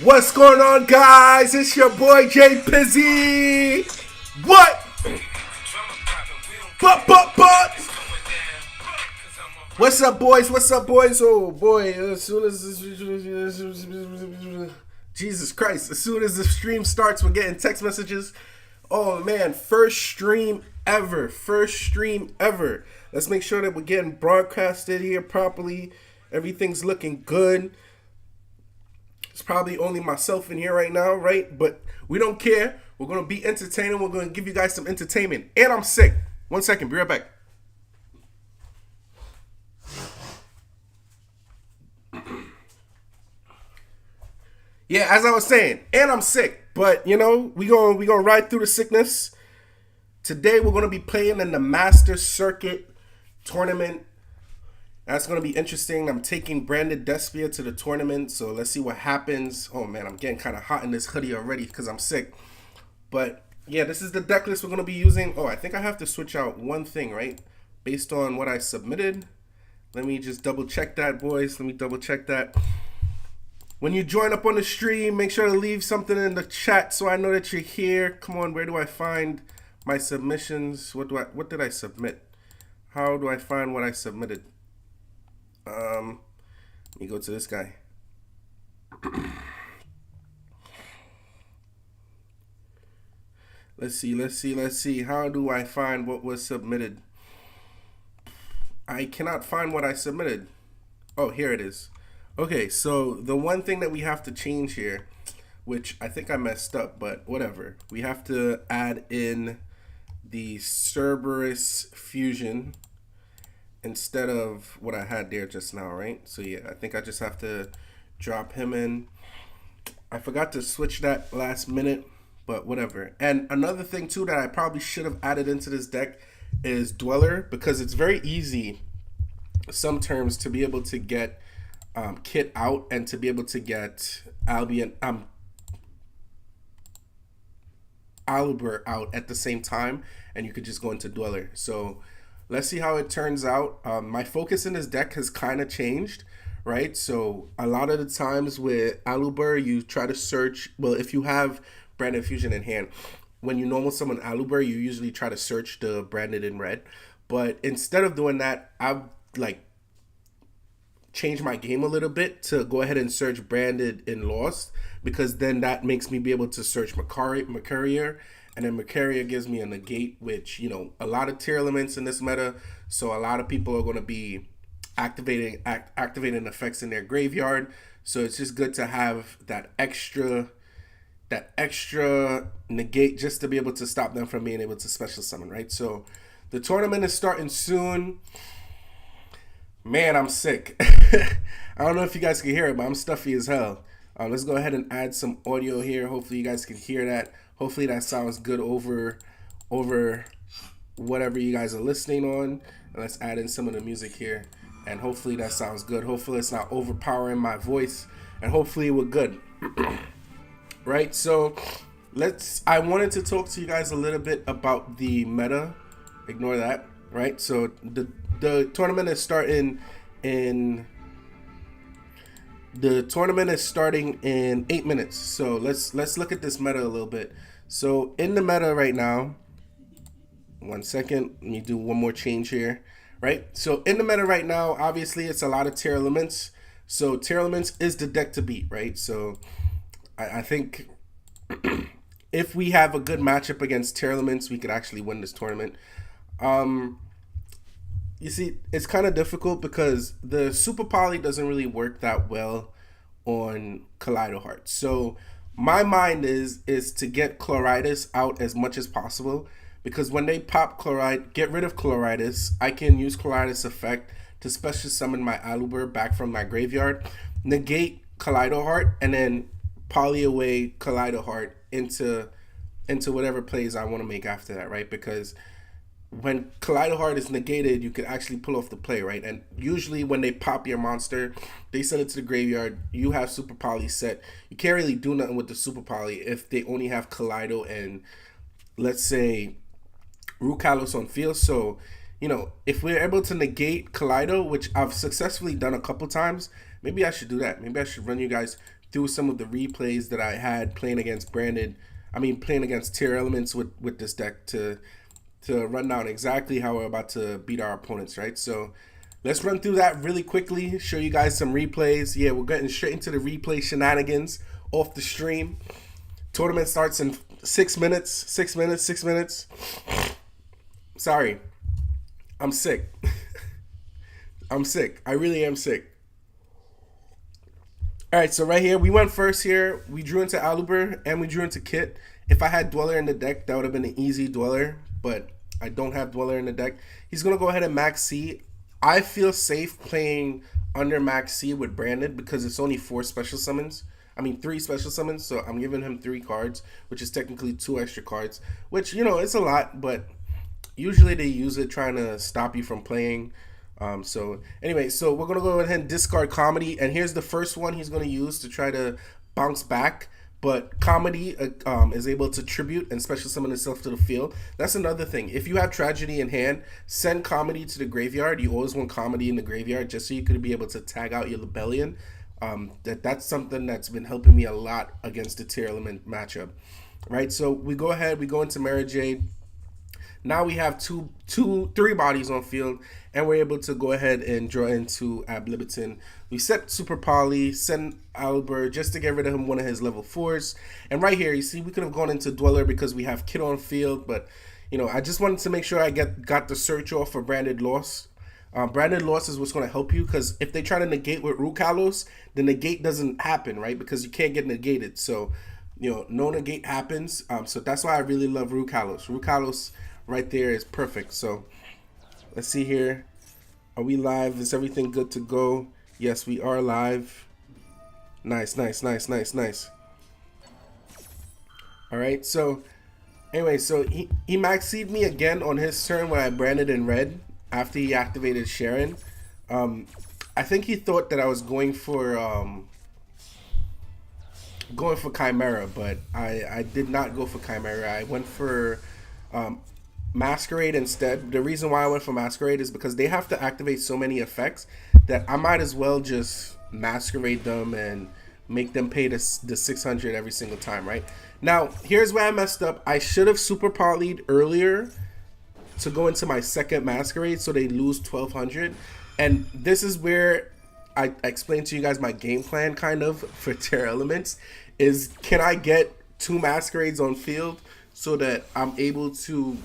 What's going on, guys? It's your boy Jay Pizzy. What? But. What's up, boys? What's up, boys? Oh boy! As soon as Jesus Christ, as soon as the stream starts, we're getting text messages. Oh man, first stream ever. Let's make sure that we're getting broadcasted here properly. Everything's looking good. It's probably only myself in here right now, right? But we don't care. We're going to be entertaining. We're going to give you guys some entertainment. And I'm sick. 1 second. Be right back. Yeah, as I was saying, and I'm sick. But, you know, we gonna ride through the sickness. Today, we're going to be playing in the Master Circuit tournament. That's going to be interesting. I'm taking Branded DESPIA to the tournament, so let's see what happens. Oh, man, I'm getting kind of hot in this hoodie already because I'm sick. But, yeah, this is the deck list we're going to be using. Oh, I think I have to switch out one thing, right? Based on what I submitted. Let me just double-check that, boys. Let me double-check that. When you join up on the stream, make sure to leave something in the chat so I know that you're here. Come on, where do I find my submissions? What did I submit? How do I find what I submitted? Let me go to this guy. Let's see. How do I find what was submitted? I cannot find what I submitted. Oh, here it is. Okay, so the one thing that we have to change here, which I think I messed up, but whatever. We have to add in the Cerberus fusion instead of what I had there just now, right? So yeah, I think I just have to drop him in. I forgot to switch that last minute, but whatever. And another thing too that I probably should have added into this deck is Dweller, because it's very easy some terms to be able to get Kit out and to be able to get Aluber out at the same time, and you could just go into Dweller. So let's see how it turns out. My focus in this deck has kind of changed, right? So a lot of the times with Aluber, you try to search, well, if you have Branded Fusion in hand, when you normal summon Aluber, you usually try to search the Branded in red. But instead of doing that, I've like changed my game a little bit to go ahead and search Branded in Lost, because then that makes me be able to search Mercurier. And then Mercurier gives me a negate, which, you know, a lot of tier elements in this meta. So a lot of people are going to be activating effects in their graveyard. So it's just good to have that extra negate just to be able to stop them from being able to special summon, right? So the tournament is starting soon. Man, I'm sick. I don't know if you guys can hear it, but I'm stuffy as hell. Let's go ahead and add some audio here. Hopefully you guys can hear that. Hopefully that sounds good over whatever you guys are listening on. And let's add in some of the music here. And hopefully that sounds good. Hopefully it's not overpowering my voice. And hopefully we're good. Right? So I wanted to talk to you guys a little bit about the meta. Ignore that. Right? So the tournament is starting in 8 minutes. So let's look at this meta a little bit. So in the meta right now, 1 second, let me do one more change here, right? So in the meta right now, obviously it's a lot of tier elements. So tier elements is the deck to beat, right? So I think if we have a good matchup against tier elements, we could actually win this tournament. You see, it's kind of difficult because the Super Poly doesn't really work that well on Kaleido Heart. So my mind is to get Chloritis out as much as possible, because when they pop Chloride, get rid of Chloritis, I can use Chloritis effect to special summon my Aluber back from my graveyard, negate Kaleido Heart, and then poly away Kaleido Heart into whatever plays I want to make after that, right? Because when Kaleido Heart is negated, you can actually pull off the play, right? And usually when they pop your monster, they send it to the graveyard. You have Super Poly set. You can't really do nothing with the Super Poly if they only have Kaleido and, let's say, Rukalos on field. So, you know, if we're able to negate Kaleido, which I've successfully done a couple times, maybe I should do that. Maybe I should run you guys through some of the replays that I had playing against playing against tier elements with this deck to run down exactly how we're about to beat our opponents, right? So let's run through that really quickly, show you guys some replays. Yeah, we're getting straight into the replay shenanigans off the stream. Tournament starts in 6 minutes. 6 minutes, 6 minutes. Sorry, I'm sick. I'm sick. I really am sick. All right, so right here, we went first here. We drew into Aluber and we drew into Kit. If I had Dweller in the deck, that would have been an easy Dweller, but I don't have Dweller in the deck. He's going to go ahead and max C. I feel safe playing under max C with Brandon because it's only 3 special summons. So I'm giving him 3 cards, which is technically 2 extra cards, which, you know, it's a lot, but usually they use it trying to stop you from playing. So anyway, so we're going to go ahead and discard Comedy, and here's the first one he's going to use to try to bounce back. But Comedy is able to tribute and special summon itself to the field. That's another thing. If you have Tragedy in hand, send Comedy to the graveyard. You always want Comedy in the graveyard just so you could be able to tag out your Libellion. That's something that's been helping me a lot against the tier element matchup. Right, so we go ahead, we go into Mara Jade. Now we have 3 bodies on field, and we're able to go ahead and draw into Ab Libitin. We set Super Poly, send Albert just to get rid of him, one of his level 4s. And right here, you see, we could have gone into Dweller because we have Kid on field, but, you know, I just wanted to make sure I got the search off for Branded Loss. Branded Loss is what's going to help you, because if they try to negate with Rukalos, the negate doesn't happen, right? Because you can't get negated. So, you know, no negate happens. So that's why I really love Rukalos. Rukalos right there is perfect. So let's see here. Are we live? Is everything good to go? Yes, we are live. Nice, nice, nice, nice, nice. All right, so anyway, so he maxed me again on his turn when I branded in red after he activated Sharon. I think he thought that I was going for Chimera, but I did not go for Chimera. I went for Masquerade instead. The reason why I went for Masquerade is because they have to activate so many effects that I might as well just Masquerade them and make them pay the 600 every single time, right? Now, here's where I messed up. I should have Super Poly'd earlier to go into my second Masquerade so they lose 1200. And this is where I explained to you guys my game plan kind of for Terror Elements is, can I get 2 Masquerades on field so that I'm able to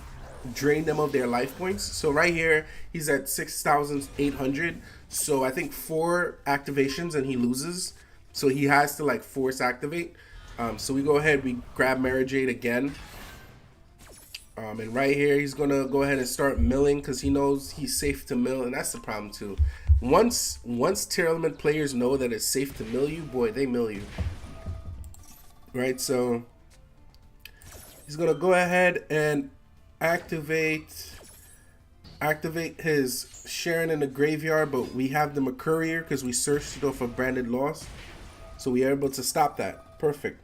drain them of their life points. So right here, he's at 6,800. So I think 4 activations and he loses. So he has to like force activate. So we go ahead, we grab Mara Jade again. And right here, he's going to go ahead and start milling because he knows he's safe to mill. And that's the problem too. Once tier element players know that it's safe to mill you, boy, they mill you. Right, so he's going to go ahead and activate his Sharon in the graveyard, but we have the Mercurier because we searched it off of Branded Loss, so we are able to stop that. Perfect.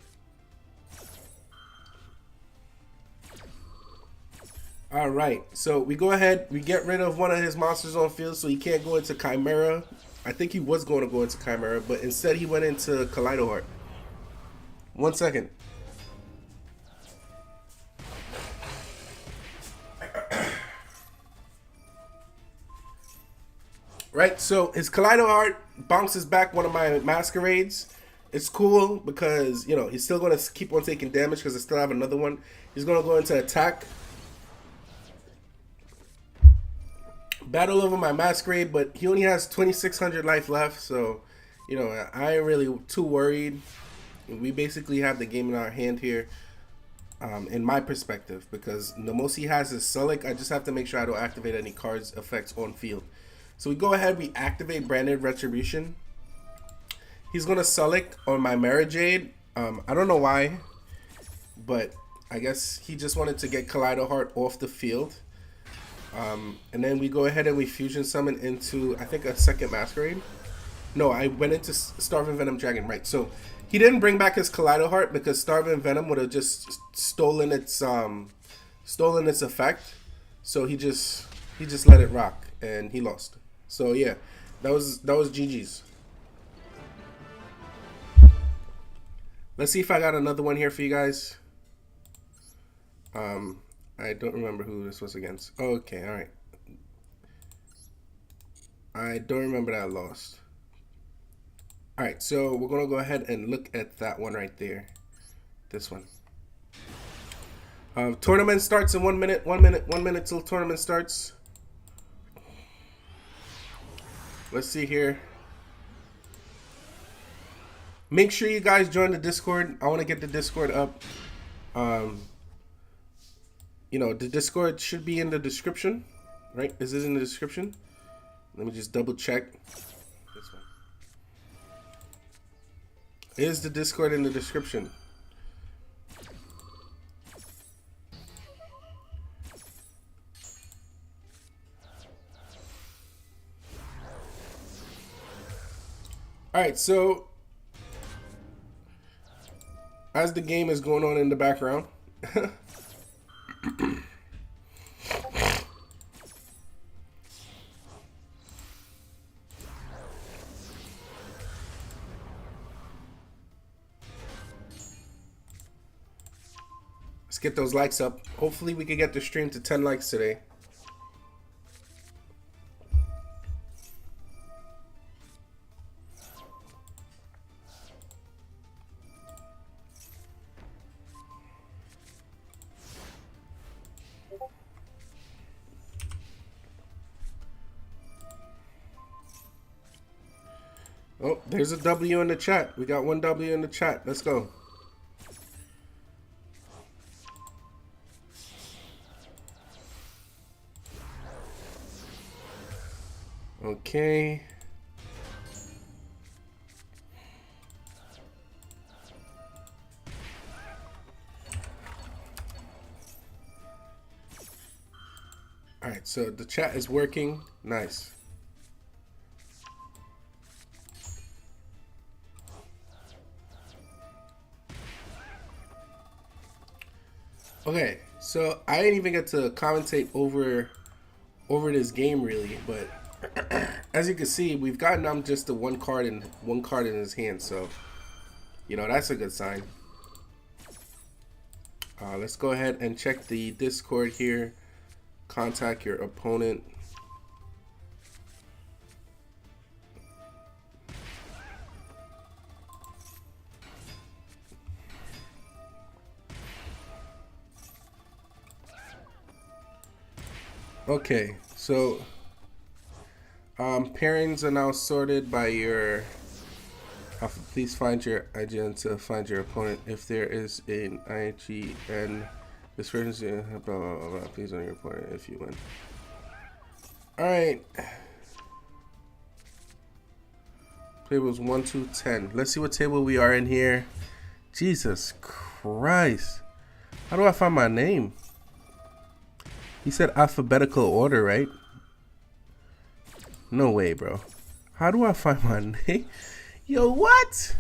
All right, so we go ahead, we get rid of one of his monsters on field, so he can't go into Chimera. I think he was going to go into Chimera, but instead he went into Kaleido Heart. 1 second. Right, so his Kaleido Heart bounces back one of my Masquerades. It's cool because, you know, he's still going to keep on taking damage because I still have another one. He's going to go into attack. Battle over my Masquerade, but he only has 2,600 life left, so, you know, I ain't really too worried. We basically have the game in our hand here, in my perspective, because the most he has is Sulik. I just have to make sure I don't activate any cards effects on field. So we go ahead, we activate Branded Retribution. He's going to Sulik on my Mara Jade. I don't know why, but I guess he just wanted to get Kaleido Heart off the field. And then we go ahead and we Fusion Summon into, I think, a second Masquerade. No, I went into Starving Venom Dragon, right. So he didn't bring back his Kaleido Heart because Starving Venom would have just stolen its effect. So he just let it rock and he lost. So yeah, that was GG's. Let's see if I got another one here for you guys. I don't remember who this was against. Oh, okay, all right. I don't remember that I lost. All right, so we're gonna go ahead and look at that one right there. This one. Tournament starts in 1 minute. 1 minute. 1 minute till tournament starts. Let's see here. Make sure you guys join the Discord. I want to get the Discord up. You know, the Discord should be in the description, right? Is this in the description? Let me just double check. This one. Is the Discord in the description? All right, so as the game is going on in the background, let's get those likes up. Hopefully we can get the stream to 10 likes today. Oh, there's a W in the chat. We got one W in the chat. Let's go. Okay. All right, so the chat is working. Nice. Okay, so I didn't even get to commentate over this game really, but as you can see, we've gotten just the one card in his hand, so you know that's a good sign. Let's go ahead and check the Discord here. Contact your opponent. Okay, so pairings are now sorted by your please find your IGN to find your opponent. If there is an IGN this person blah, blah, blah, blah, please on your opponent if you win. Alright. Tables 1 to 10. Let's see what table we are in here. Jesus Christ. How do I find my name? He said alphabetical order, right? No way, bro. How do I find my name? Yo, what?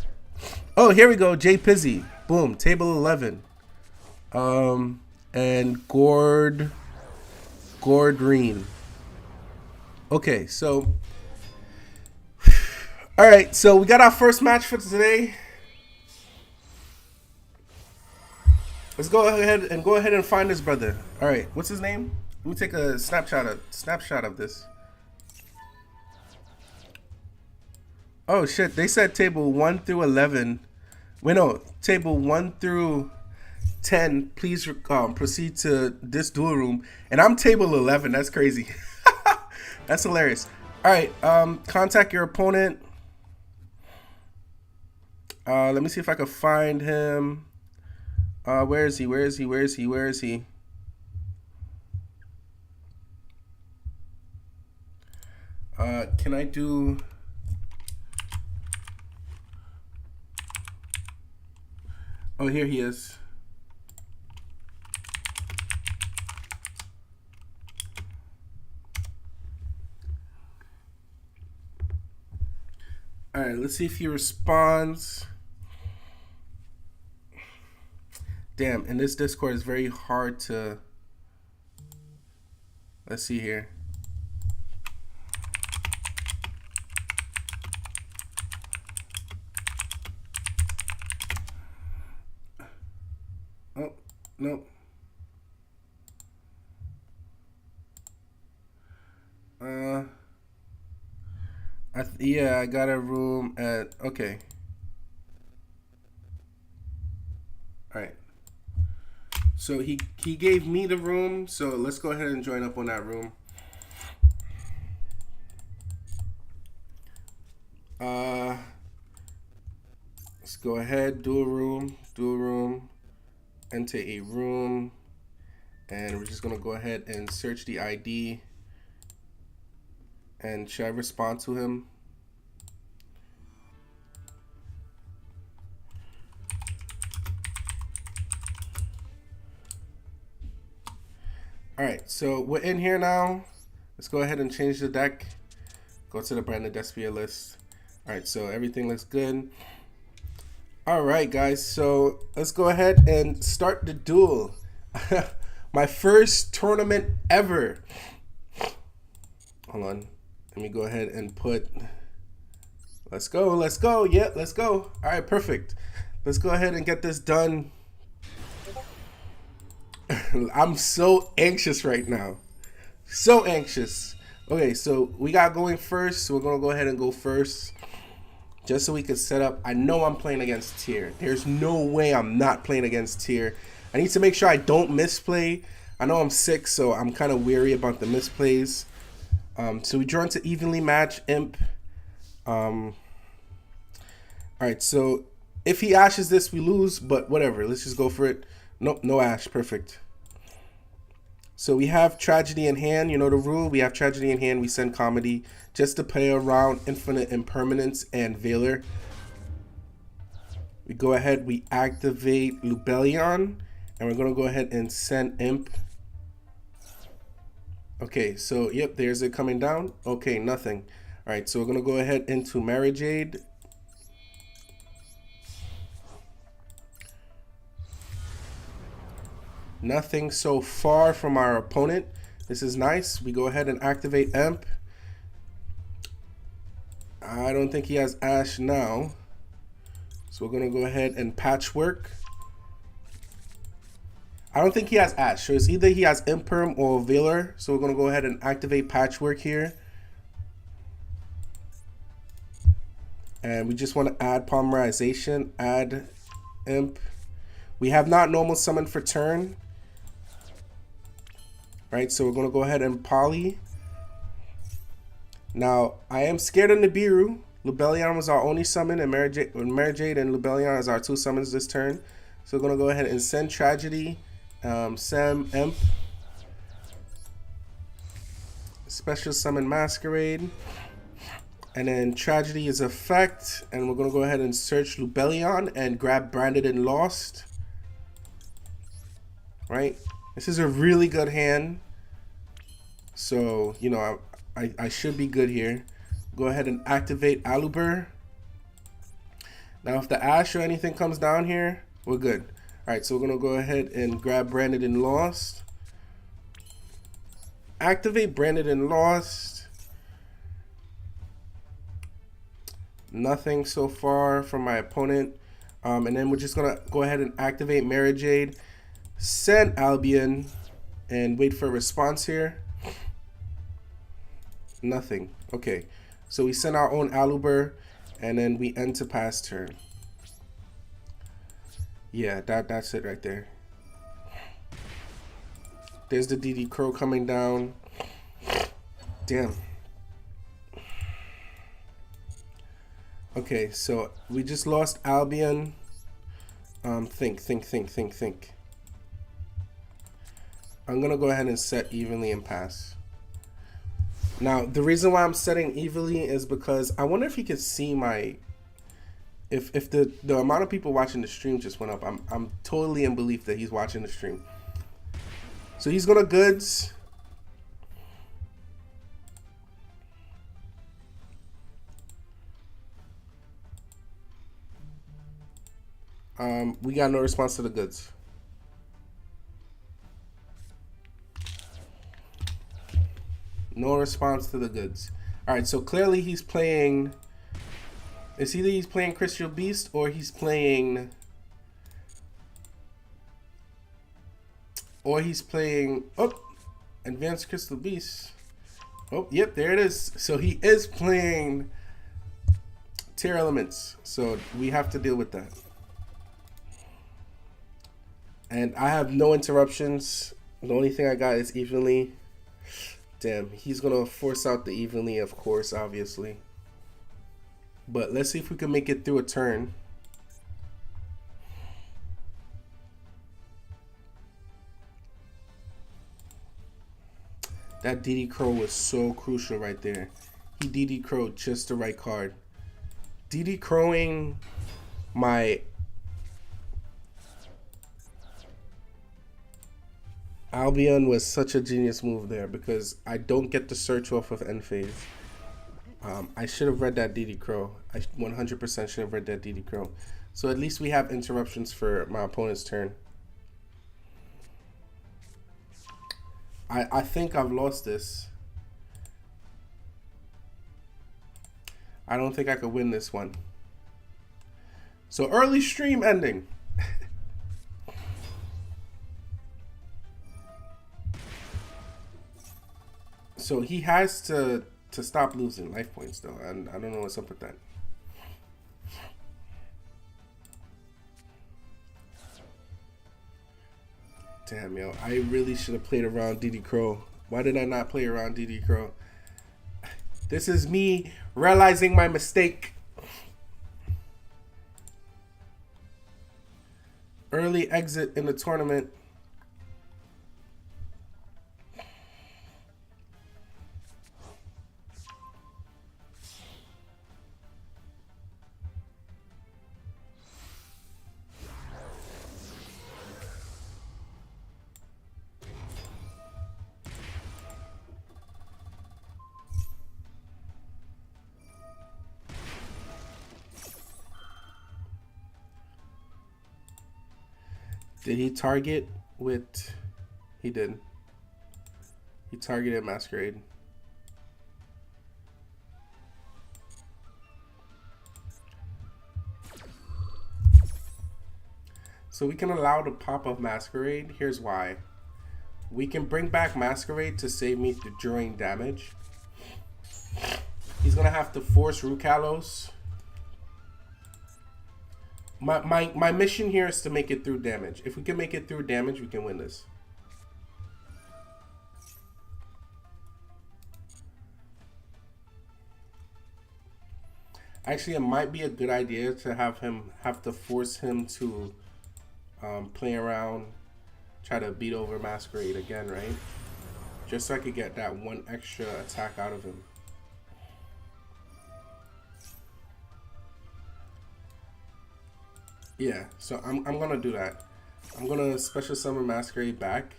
Oh, here we go. J Pizzy. Boom. Table 11. And Gordreen. Okay, so all right, so we got our first match for today. Let's go ahead and find this brother. All right, what's his name? Let me take a snapshot of this. Oh shit, they said table 1 through 11. Wait, no, table 1 through 10. Please proceed to this duel room, and I'm table 11. That's crazy. That's hilarious. All right, contact your opponent. Let me see if I can find him. Where is he? Where is he? Where is he? Where is he? Can I do? Oh, here he is. All right, let's see if he responds. Damn, and this Discord is very hard to... Let's see here. Nope. Yeah, I got a room at, okay. All right. So he gave me the room, so let's go ahead and join up on that room. Let's go ahead, dual room, enter a room, and we're just gonna go ahead and search the ID. And should I respond to him? All right, so we're in here now. Let's go ahead and change the deck. Go to the branded DESPIA list. All right, so everything looks good. All right, guys, so let's go ahead and start the duel. My first tournament ever. Hold on. Let me go ahead and put, let's go. Yeah, let's go. All right, perfect. Let's go ahead and get this done. I'm so anxious right now. So anxious. Okay, so we got going first. So we're going to go ahead and go first. Just so we can set up. I know I'm playing against Tier. There's no way I'm not playing against Tier. I need to make sure I don't misplay. I know I'm sick, so I'm kind of weary about the misplays. So we draw into evenly match imp. All right, so if he ashes this, we lose, but whatever. Let's just go for it. Nope, no ash. Perfect. So we have tragedy in hand. You know the rule. We have tragedy in hand. We send comedy just to play around infinite impermanence and Veiler. We go ahead. We activate Lubellion, and we're gonna go ahead and send imp. Okay, so yep, there's it coming down. Okay, nothing. All right, so we're gonna go ahead into Marriage. Nothing so far from our opponent. This is nice. We go ahead and activate imp. I don't think he has ash now, so we're gonna go ahead and patchwork. I don't think he has ash, so it's either he has imperm or Veiler. So we're gonna go ahead and activate patchwork here. And we just want to add polymerization, add imp. We have not normal summon for turn. Right, so we're gonna go ahead and poly. Now, I am scared of Nibiru. Lubellion was our only summon, and Marriage and Lubellion is our two summons this turn. So we're gonna go ahead and send Tragedy, Sam Imp, special summon Masquerade, and then Tragedy is effect, and we're gonna go ahead and search Lubellion and grab Branded and Lost. Right, this is a really good hand, so you know I should be good here. Go ahead and activate Aluber. Now if the Ash or anything comes down here, we're good. Alright, so we're gonna go ahead and grab Branded and Lost. Activate Branded and Lost. Nothing so far from my opponent. And then we're just gonna go ahead and activate Marriage, send Albion, and wait for a response here. Nothing. Okay, so we send our own Aluber, and then we end to pass turn. Yeah, that's it right there. There's the DD Crow coming down. Damn. Okay, so we just lost Albion. Think. I'm gonna go ahead and set evenly and pass. Now, the reason why I'm setting evenly is because I wonder if he could see my, if the amount of people watching the stream just went up. I'm totally in belief that he's watching the stream. So he's gonna goods. We got no response to the goods. No response to the goods. All right, so clearly he's playing. It's either he's playing Crystal Beast or he's playing. Or he's playing, oh, Advanced Crystal Beast. Oh, yep, there it is. So he is playing Tier Elements. So we have to deal with that. And I have no interruptions. The only thing I got is evenly. Damn, he's going to force out the evenly, of course, obviously. But let's see if we can make it through a turn. That DD Crow was so crucial right there. He DD Crowed just the right card. DD Crowing my Albion was such a genius move there because I don't get the search off of end phase. I should have read that DD Crow. I 100% should have read that DD Crow. So at least we have interruptions for my opponent's turn. I think I've lost this. I don't think I could win this one. So early stream ending. So he has to stop losing life points though, and I don't know what's up with that. Damn, yo, I really should have played around DD Crow. Why did I not play around DD Crow? This is me realizing my mistake. Early exit in the tournament. Did he target with... He did. He targeted Masquerade. So we can allow the pop of Masquerade. Here's why. We can bring back Masquerade to save me during damage. He's going to have to force Rukalos. My mission here is to make it through damage. If we can make it through damage, we can win this. Actually, it might be a good idea to have to force him to play around, try to beat over Masquerade again, right? Just so I could get that one extra attack out of him. Yeah, so I'm gonna do that. I'm gonna special summon Masquerade back.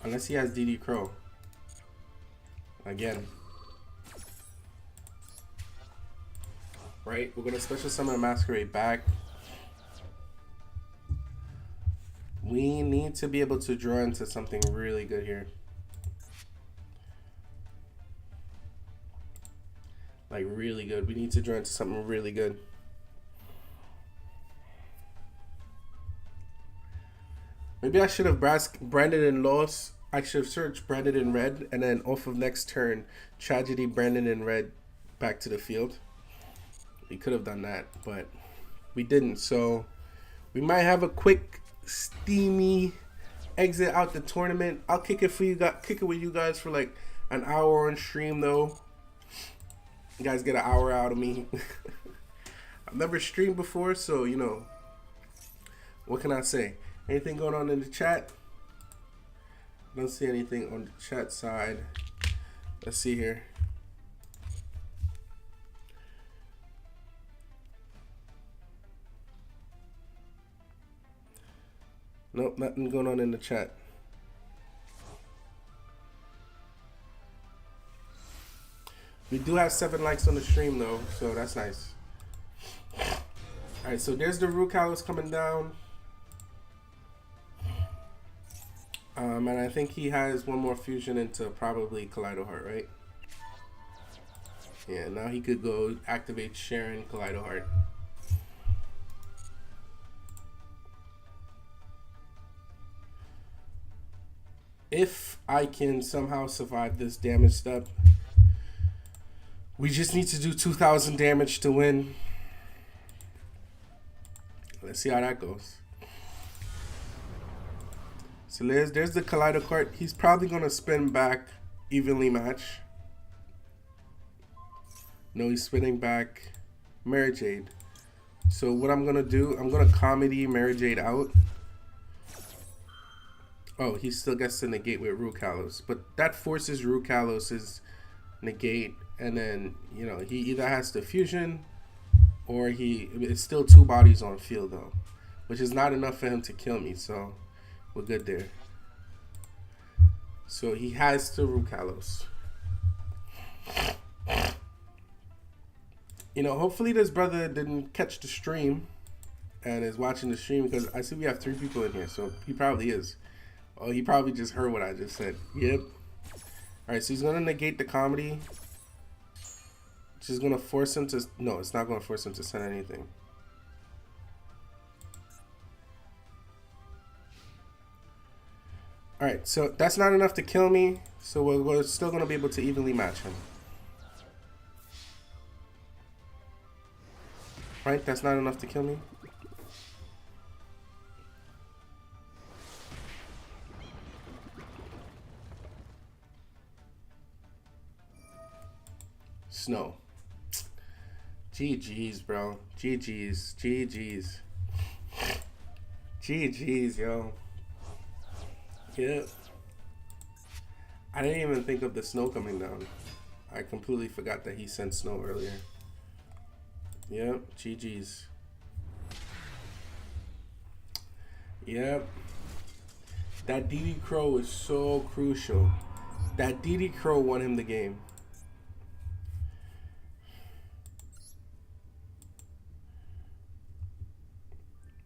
Unless he has DD Crow. Again. Right? We're gonna special summon Masquerade back. We need to be able to draw into something really good here. Like really good. We need to draw into something really good. Maybe I should have branded in loss. I should have searched branded in red, and then off of next turn, tragedy branded in red back to the field. We could have done that, but we didn't. So we might have a quick, steamy exit out the tournament. I'll kick it for you guys. Kick it with you guys for like an hour on stream, though. You guys get an hour out of me. I've never streamed before, so you know. What can I say? Anything going on in the chat? I don't see anything on the chat side. Let's see here. Nope, nothing going on in the chat. We do have 7 likes on the stream though, so that's nice. Alright, so there's the Rukalos coming down. And I think he has one more fusion into probably Kaleido Heart, right? Yeah, now he could go activate Sharon Kaleido Heart. if I can somehow survive this damage step, we just need to do 2,000 damage to win. Let's see how that goes. So there's the Kaleido card. He's probably going to spin back evenly match. No, he's spinning back Mary Jade. So what I'm going to do, I'm going to comedy Mary Jade out. Oh, he still gets to negate with Rue Kalos. But that forces Rue Kalos' negate. And then, you know, he either has to fusion or it's still 2 bodies on field though. Which is not enough for him to kill me. So we're good there. So he has to Rue Kalos. You know, hopefully this brother didn't catch the stream and is watching the stream, because I see we have 3 people in here, so he probably is. Oh, he probably just heard what I just said. Yep. Alright, so he's going to negate the comedy. Which is going to force him to... No, it's not going to force him to send anything. Alright, so that's not enough to kill me, so we're still going to be able to evenly match him. Right, that's not enough to kill me. Snow. GG's, bro. GG's. GG's. GG's, yo. Yep. I didn't even think of the snow coming down. I completely forgot that he sent snow earlier. Yep, GG's. Yep. That DD Crow is so crucial. That DD Crow won him the game.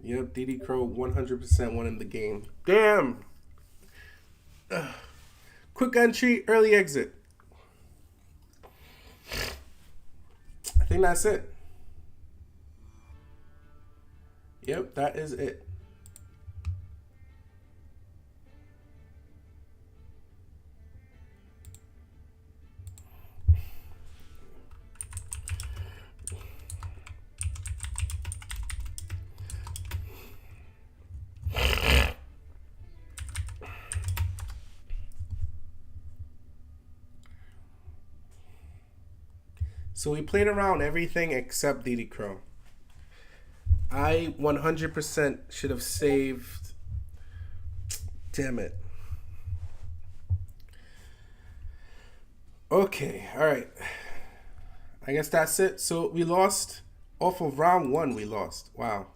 Yep, DD Crow 100% won him the game. Damn! Ugh. Quick entry, early exit. I think that's it. Yep, that is it. So we played around everything except DD Crow. I 100% should have saved. Damn it. Okay, alright. I guess that's it. So we lost off of round 1. We lost. Wow.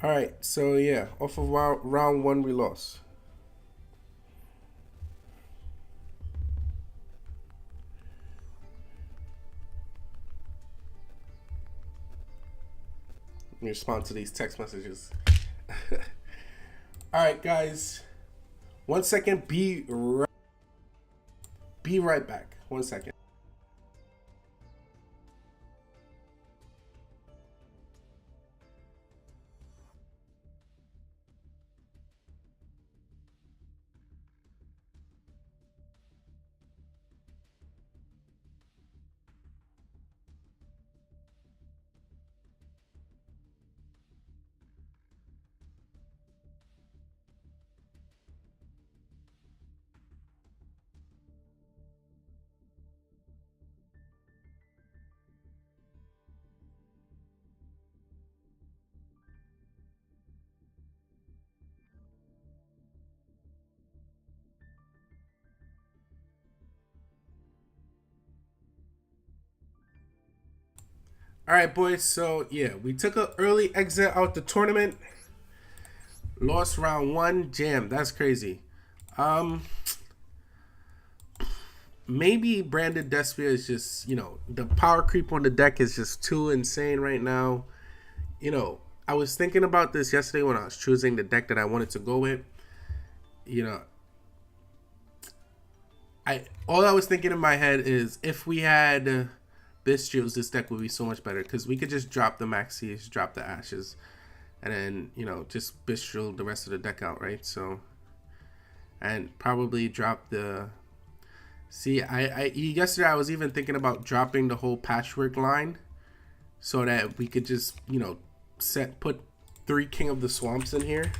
Alright, so yeah, off of round 1 we lost. Let me respond to these text messages. Alright guys, 1 second, be right back. 1 second. All right, boys. So yeah, we took an early exit out the tournament. Lost round 1. Jam. That's crazy. Maybe branded DESPIA is just, you know, the power creep on the deck is just too insane right now. You know, I was thinking about this yesterday when I was choosing the deck that I wanted to go with. You know, all I was thinking in my head is if we had Bestials, this deck would be so much better because we could just drop the Maxies, drop the Ashes, and then, you know, just Bestial the rest of the deck out, right? So, and probably drop the... See, yesterday I was even thinking about dropping the whole Patchwork line so that we could just, you know, put 3 King of the Swamps in here.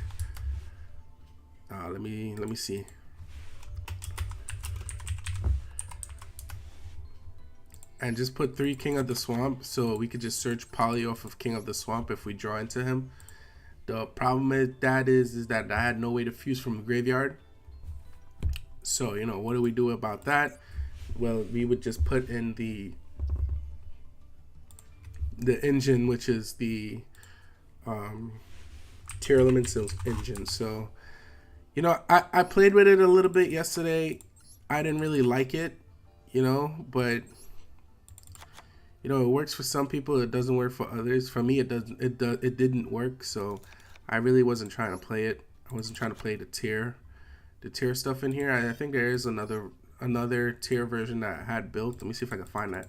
Let me see. And just put 3 King of the Swamp so we could just search Poly off of King of the Swamp if we draw into him. The problem with that is that I had no way to fuse from the graveyard. So, you know, what do we do about that? Well, we would just put in the engine, which is the Tier Elements engine. So, you know, I played with it a little bit yesterday. I didn't really like it, you know, but you know, it works for some people, it doesn't work for others. For me, it didn't work, so I really wasn't trying to play it. I wasn't trying to play the tier stuff in here. I think there is another tier version that I had built. Let me see if I can find that.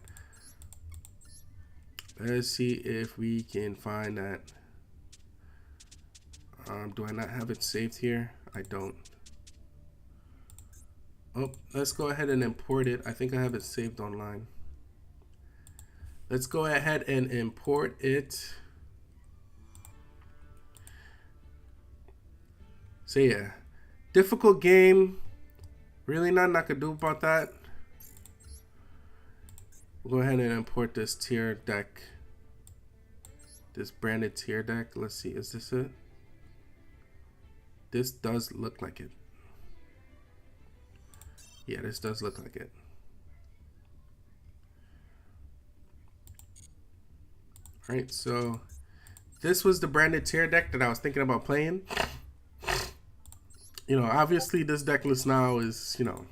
Let's see if we can find that. Do I not have it saved here? I don't. Oh, let's go ahead and import it. I think I have it saved online. Let's go ahead and import it. So yeah, difficult game. Really nothing I could do about that. We'll go ahead and import this tier deck. This branded tier deck. Let's see, is this it? This does look like it. Yeah, this does look like it. Alright, so this was the branded tier deck that I was thinking about playing. You know, obviously this deck list now is, you know,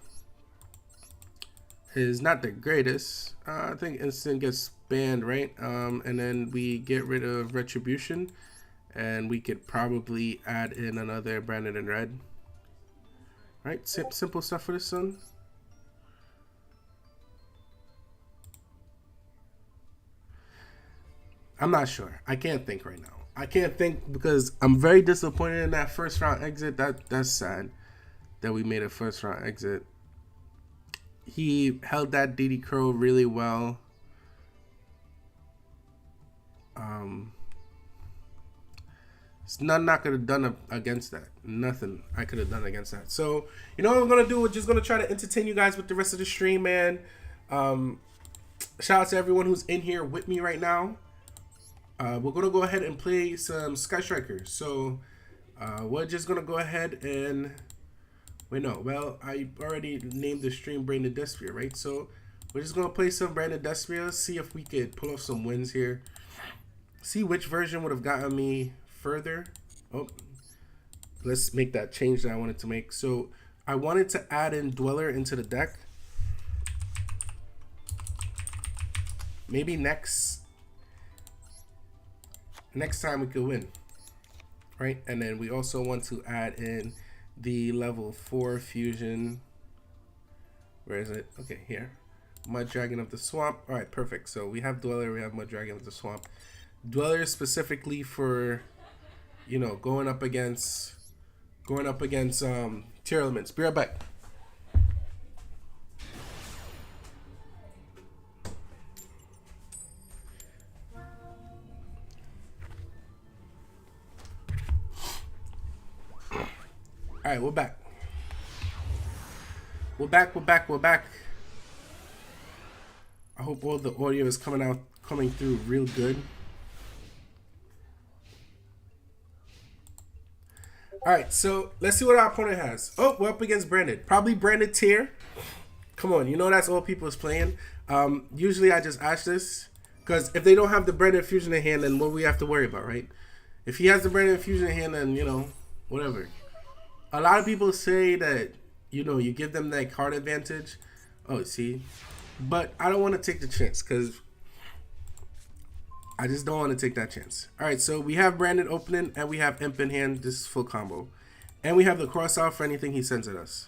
is not the greatest. I think Instant gets banned, right? And then we get rid of Retribution, and we could probably add in another branded in red. Right, simple stuff for this one. I'm not sure. I can't think right now. I can't think because I'm very disappointed in that first round exit. That's sad that we made a first round exit. He held that DD Crow really well. It's nothing I could have done against that. Nothing I could have done against that. So, you know what we're gonna do? We're just gonna try to entertain you guys with the rest of the stream, man. Shout out to everyone who's in here with me right now. We're gonna go ahead and play some Sky Strikers. So we're just gonna go ahead and wait. No, well, I already named the stream Branded DESPIA, right? So we're just gonna play some Branded DESPIA, see if we could pull off some wins here. See which version would have gotten me further. Oh, let's make that change that I wanted to make. So I wanted to add in Dweller into the deck. Maybe next time we could win, right? And then we also want to add in the level 4 fusion. Where is it? Okay, here. Mud Dragon of the Swamp. All right, perfect. So we have Dweller, we have Mud Dragon of the Swamp. Dweller specifically for, you know, going up against tier elements. Be right back. All right, we're back. We're back. I hope all the audio is coming through real good. All right, so let's see what our opponent has. Oh, we're up against Branded. Probably Branded tier. Come on, you know that's all people is playing. Usually I just ask this because if they don't have the Branded Fusion in hand, then what we have to worry about, right? If he has the Branded Fusion in hand, then, you know, whatever. A lot of people say that, you know, you give them that card advantage. Oh, see? But I don't want to take the chance because I just don't want to take that chance. All right, so we have Branded opening and we have Imp in hand. This is full combo. And we have the cross out for anything he sends at us.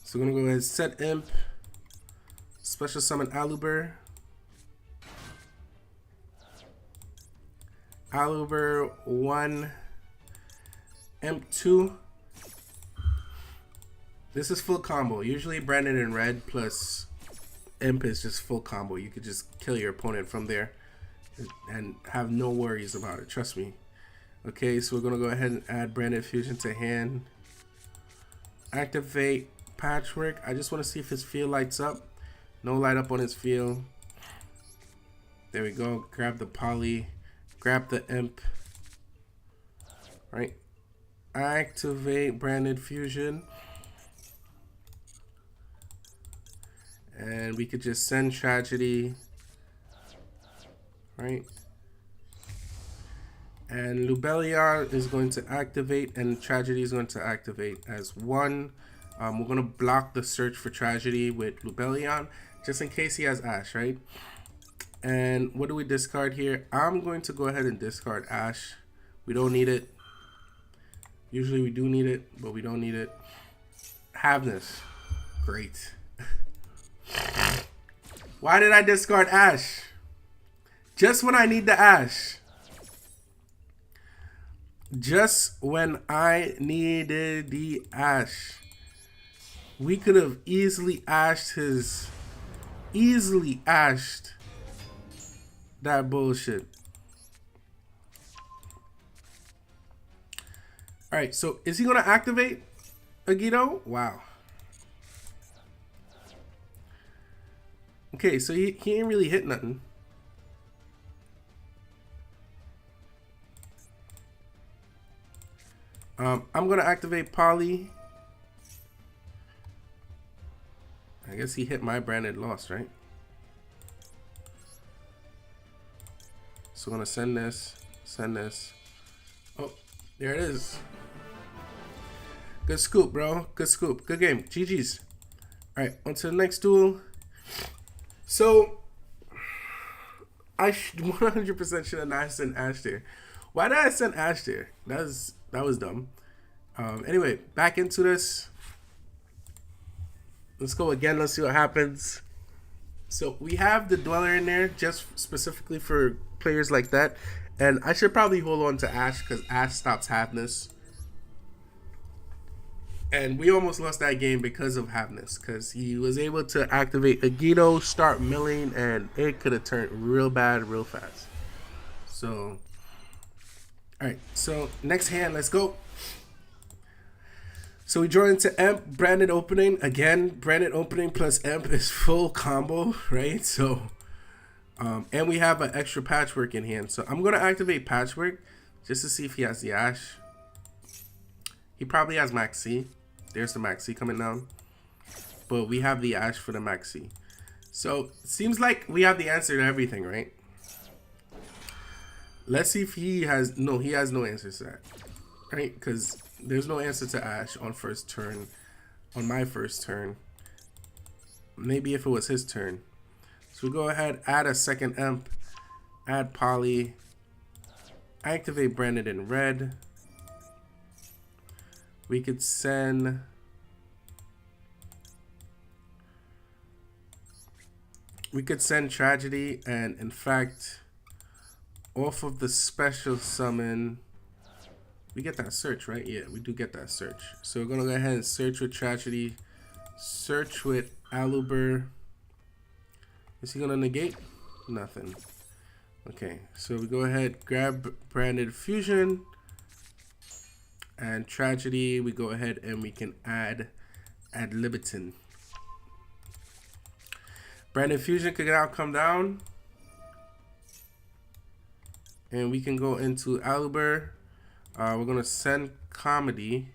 So we're going to go ahead and set Imp. Special summon Aluber. Aluber 1. Imp 2. This is full combo. Usually Branded in red plus Imp is just full combo. You could just kill your opponent from there and have no worries about it. Trust me. Okay, so we're going to go ahead and add Branded Fusion to hand. Activate Patchwork. I just want to see if his field lights up. No light up on his field. There we go. Grab the Poly. Grab the Imp. Right. Activate Branded Fusion. And we could just send Tragedy. Right. And Lubellion is going to activate, and Tragedy is going to activate as one. We're going to block the search for Tragedy with Lubellion, just in case he has Ash, right? And what do we discard here? I'm going to go ahead and discard Ash. We don't need it. Usually we do need it, but we don't need it. Havness. Great. Why did I discard Ash? Just when I need the Ash. Just when I needed the Ash. We could have easily ashed his... Easily ashed that bullshit. Alright, so is he going to activate Yugioh? Wow. Okay, so he ain't really hit nothing. I'm going to activate Poly. I guess he hit my Branded Lost, right? So I'm going to send this. Oh, there it is. Good scoop, bro. Good scoop. Good game. GG's. All right, on to the next duel. So, I 100% should have not sent Ash there. Why did I send Ash there? That was dumb. Anyway, back into this. Let's go again. Let's see what happens. So we have the Dweller in there just specifically for players like that. And I should probably hold on to Ash because Ash stops Havness. And we almost lost that game because of Havness, because he was able to activate Yugioh, start milling, and it could have turned real bad real fast. So, alright, so next hand, let's go. So we draw into Imp, Branded opening. Again, Branded opening plus Imp is full combo, right? So, and we have an extra Patchwork in hand. So I'm going to activate Patchwork just to see if he has the Ash. He probably has Maxi. There's the Maxi coming down. But we have the Ash for the Maxi. So, it seems like we have the answer to everything, right? Let's see if he has... No, he has no answers to that. Right? Because there's no answer to Ash on first turn. On my first turn. Maybe if it was his turn. So we go ahead, add a second Imp. Add Poly. Activate Branded in red. We could send... We could send Tragedy, and in fact, off of the special summon, we get that search, right? Yeah, we do get that search. So we're gonna go ahead and search with Tragedy, search with Aluber. Is he gonna negate? Nothing. Okay, so we go ahead, grab Branded Fusion, and Tragedy. We go ahead and we can add Ad Libitum. Branded Fusion could now come down. And we can go into Aluber. We're going to send Comedy.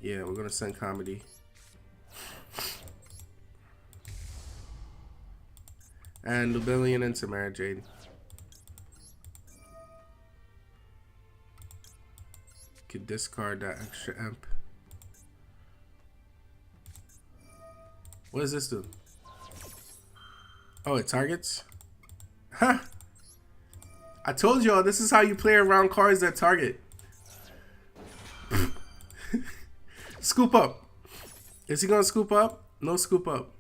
Yeah, we're going to send Comedy. And Lubellion into Mara Jade. Could discard that extra Imp. What does this do? Oh, it targets? Huh? I told y'all this is how you play around cards that target. Scoop up. Is he gonna scoop up? No scoop up.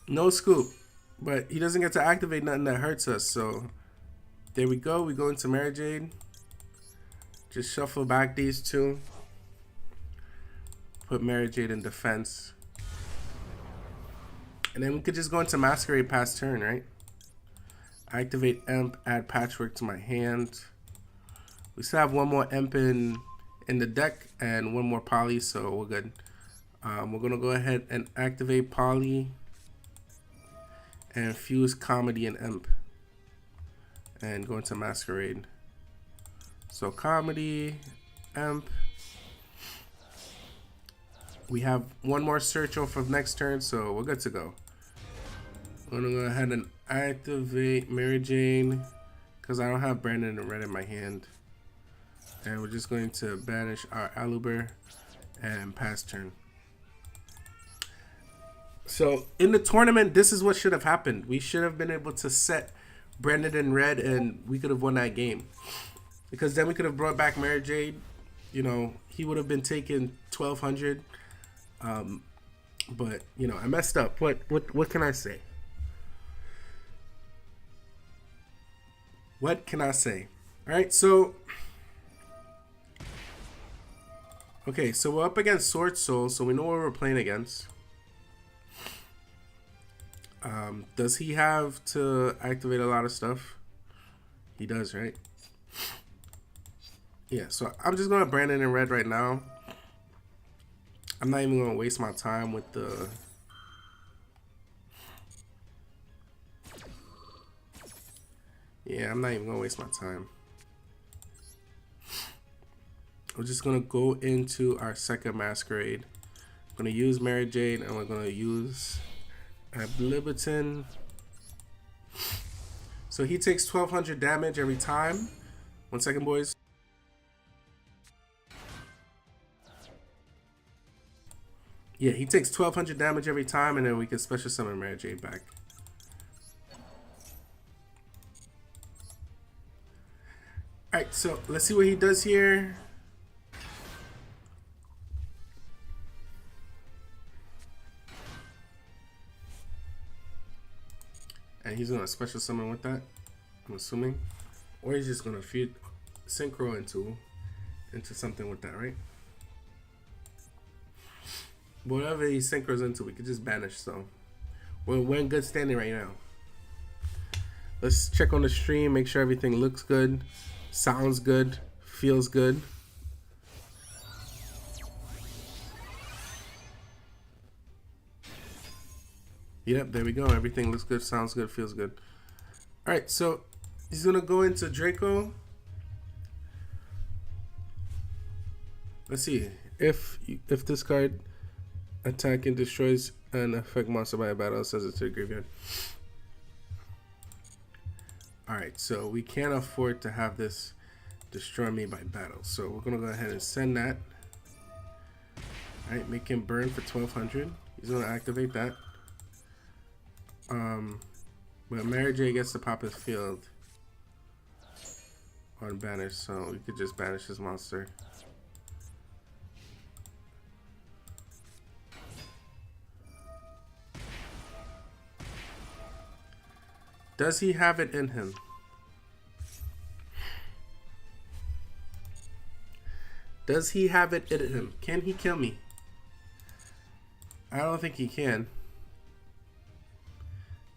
No scoop. But he doesn't get to activate nothing that hurts us, so there we go. We go into Mary Jade. Just shuffle back these two. Put Mary Jade in defense. And then we could just go into Masquerade past turn, right? Activate Imp, add Patchwork to my hand. We still have one more Imp in the deck and one more Poly, so we're good. We're gonna go ahead and activate Poly and fuse Comedy and Imp and go into Masquerade. So Comedy, Imp. We have one more search off of next turn, so we're good to go. I'm gonna go ahead and activate Mary Jane because I don't have Brandon and Red in my hand. And we're just going to banish our Aluber and pass turn. So in the tournament, this is what should have happened. We should have been able to set Brandon in red and we could have won that game. Because then we could have brought back Mary Jade. You know, he would have been taking 1,200. But, you know, I messed up. What can I say? What can I say? All right, so... Okay, so we're up against Sword Soul, so we know what we're playing against. Does he have to activate a lot of stuff? He does, right? Yeah, so I'm just going to Brandon in red right now. I'm not even going to waste my time with the... Yeah, I'm not even going to waste my time. We're just going to go into our second Masquerade. I'm going to use Mary Jade and we're going to use Oblivion. So he takes 1,200 damage every time. 1 second, boys. Yeah, he takes 1,200 damage every time, and then we can special summon Mary Jade back. Alright, so let's see what he does here. And he's going to special summon with that, I'm assuming. Or he's just going to feed Synchro into something with that, right? Whatever he synchros into, we could just banish. So we're in good standing right now. Let's check on the stream, make sure everything looks good, sounds good, feels good. Yep, there we go. Everything looks good, sounds good, feels good. All right, so he's gonna go into Draco. Let's see if this card attack and destroys an effect monster by a battle, sends it to the graveyard. Alright, so we can't afford to have this destroy me by battle. So we're gonna go ahead and send that. Alright, make him burn for 1,200. He's gonna activate that. But Mary J gets to pop his field on banish, so we could just banish his monster. Does he have it in him? Does he have it in him? Can he kill me? I don't think he can.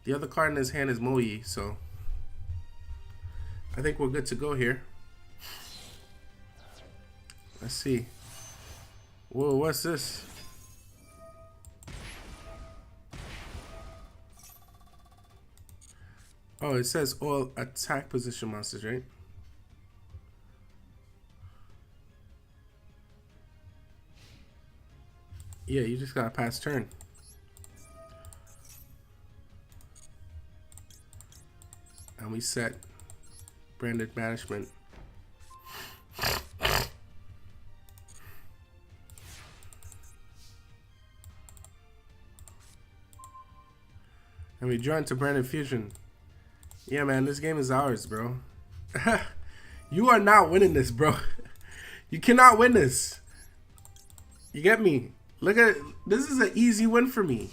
The other card in his hand is Moyi, so I think we're good to go here. Let's see. Whoa, what's this? Oh, it says all attack position monsters, right? Yeah, you just gotta pass turn. And we set branded banishment. And we draw into branded fusion. Yeah, man, this game is ours, bro. You are not winning this, bro. You cannot win this. You get me? Look at this is an easy win for me.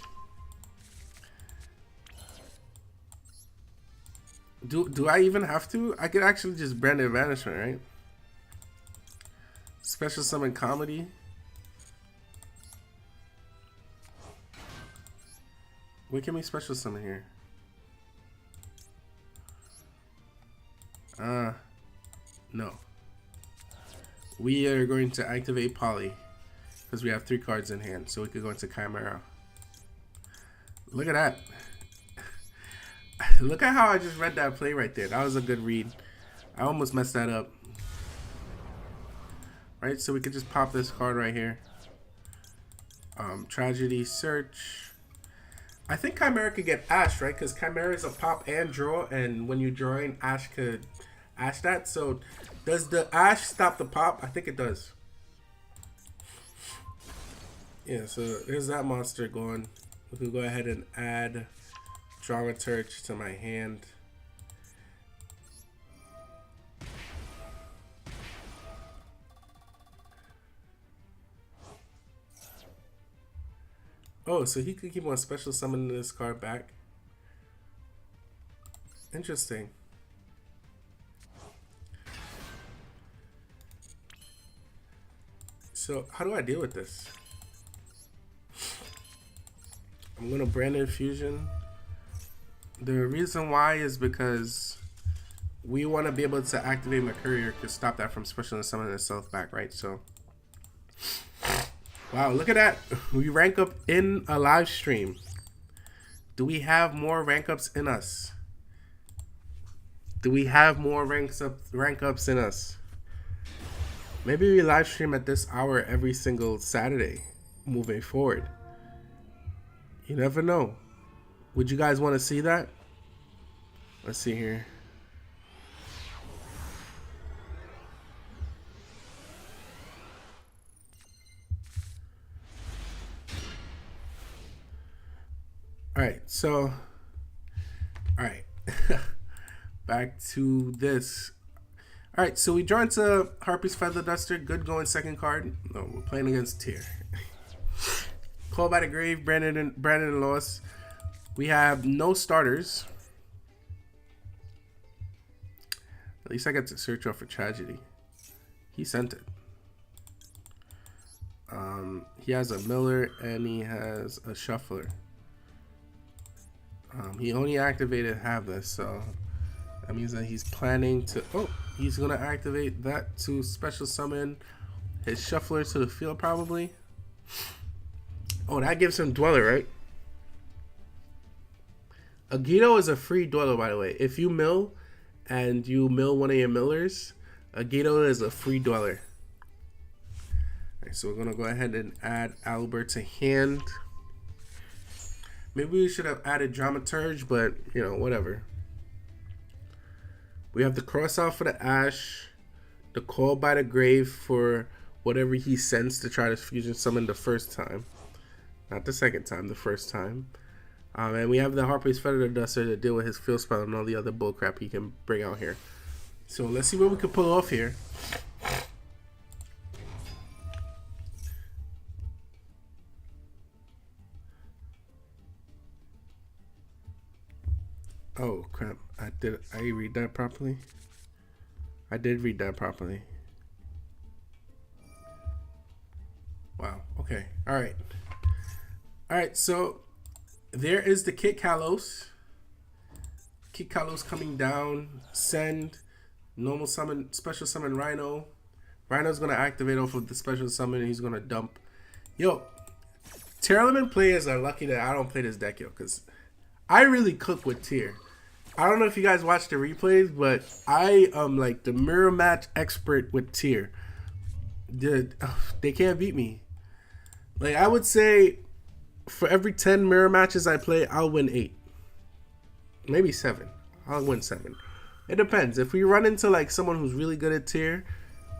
Do I even have to? I could actually just brand it banishment, right? Special summon comedy. What can we special summon here? No. We are going to activate Poly because we have 3 cards in hand, so we could go into Chimera. Look at that. Look at how I just read that play right there. That was a good read. I almost messed that up. Right, so we could just pop this card right here. Tragedy, search. I think Chimera could get Ash, right? Because Chimera is a pop and draw, and when you're drawing, Ash could Ash that. So does the Ash stop the pop? I think it does. Yeah, so there's that monster going. We could go ahead and add Dramaturge to my hand. Oh, so he could keep on special summoning this card back. Interesting. So how do I deal with this? I'm gonna Brandon Fusion. The reason why is because we want to be able to activate my courier to stop that from special summoning itself back, right? So, wow, look at that. We rank up in a live stream. Do we have more rank ups in us? Do we have more rank ups in us? Maybe we live stream at this hour every single Saturday moving forward. You never know. Would you guys want to see that? Let's see here. Alright, so alright. Back to this. Alright, so we draw into Harpy's Feather Duster. Good going second card. No, we're playing against Tyr. Call by the Grave, Brandon and Lois. We have no starters. At least I get to search off for Tragedy. He sent it. He has a Miller and he has a Shuffler. He only activated half this, so that means that he's planning to. Oh, he's gonna activate that to special summon his Shuffler to the field, probably. Oh, that gives him Dweller, right? Yugioh is a free Dweller, by the way. If you mill and you mill one of your millers, Yugioh is a free Dweller. Alright, so we're gonna go ahead and add Albert to hand. Maybe we should have added Dramaturge, but you know, whatever. We have the cross out for the Ash, the Call by the Grave for whatever he sends to try to fusion summon the first time. Not the second time, the first time. And we have the Harpy's Feather Duster to deal with his field spell and all the other bullcrap he can bring out here. So let's see what we can pull off here. Oh crap! Did I read that properly? I did read that properly. Wow. Okay. All right. All right. So there is the Kit Kalos. Kit Kalos coming down. Send. Normal summon. Special summon Rhino. Rhino's gonna activate off of the special summon. And he's gonna dump. Yo, Tier Element players are lucky that I don't play this deck, yo, because I really cook with Tier. I don't know if you guys watch the replays, but I am like the mirror match expert with Tier. They can't beat me. Like, I would say for every 10 mirror matches I play, I'll win 8. Maybe 7. I'll win 7. It depends. If we run into like someone who's really good at Tier,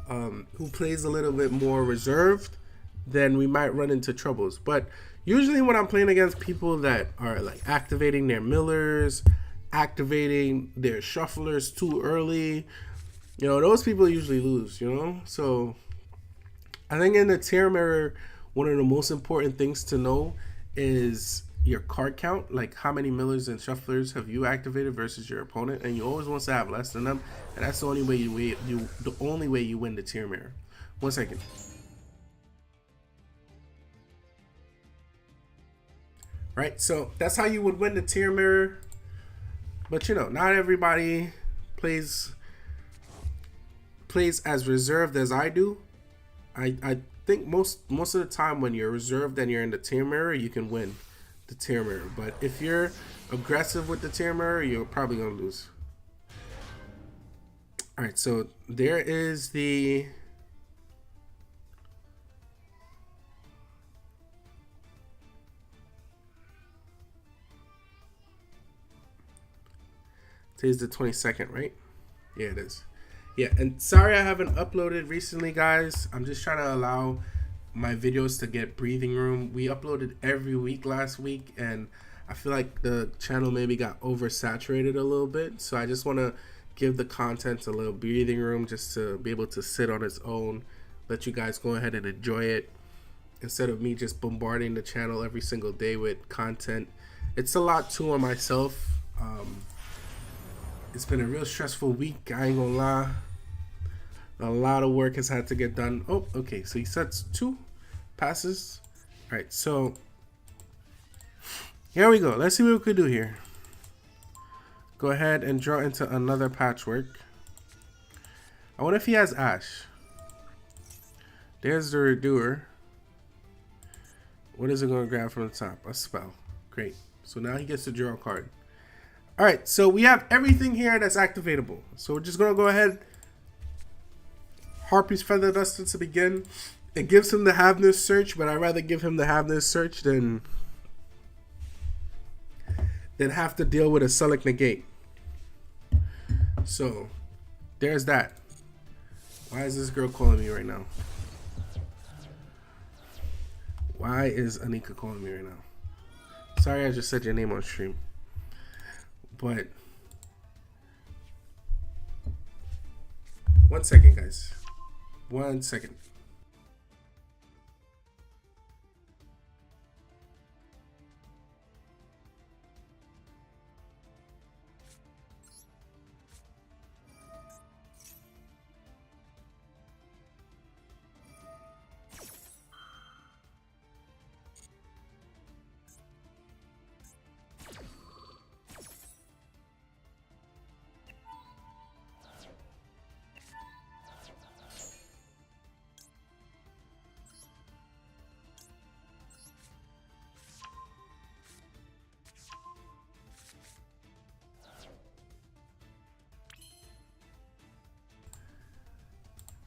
who plays a little bit more reserved, then we might run into troubles. But usually when I'm playing against people that are like activating their millers, activating their shufflers too early. You know, those people usually lose, you know? So I think in the tier mirror, one of the most important things to know is your card count, like how many millers and shufflers have you activated versus your opponent, and you always want to have less than them, and that's the only way you win the tier mirror. 1 second. Right, so that's how you would win the tier mirror. But you know, not everybody plays as reserved as I do. I think most of the time when you're reserved and you're in the tier mirror, you can win the tier mirror. But if you're aggressive with the tier mirror, you're probably gonna lose. All right, so there is the today's the 22nd, right? Yeah, it is. Yeah, and sorry I haven't uploaded recently, guys. I'm just trying to allow my videos to get breathing room. We uploaded every week last week, and I feel like the channel maybe got oversaturated a little bit. So I just want to give the content a little breathing room just to be able to sit on its own, let you guys go ahead and enjoy it instead of me just bombarding the channel every single day with content. It's a lot too on myself. It's been a real stressful week, I ain't gonna lie. A lot of work has had to get done. Oh, okay, so he sets 2 passes. All right, so here we go. Let's see what we could do here. Go ahead and draw into another patchwork. I wonder if he has Ash. There's the Redoer. What is it going to grab from the top? A spell. Great. So now he gets to draw a card. All right, so we have everything here that's activatable. So we're just going to go ahead. Harpy's Feather Duster to begin. It gives him the Havner's Search, but I'd rather give him the Havner's Search than have to deal with a Selic Negate. So there's that. Why is this girl calling me right now? Why is Anika calling me right now? Sorry I just said your name on stream. But 1 second, guys. 1 second.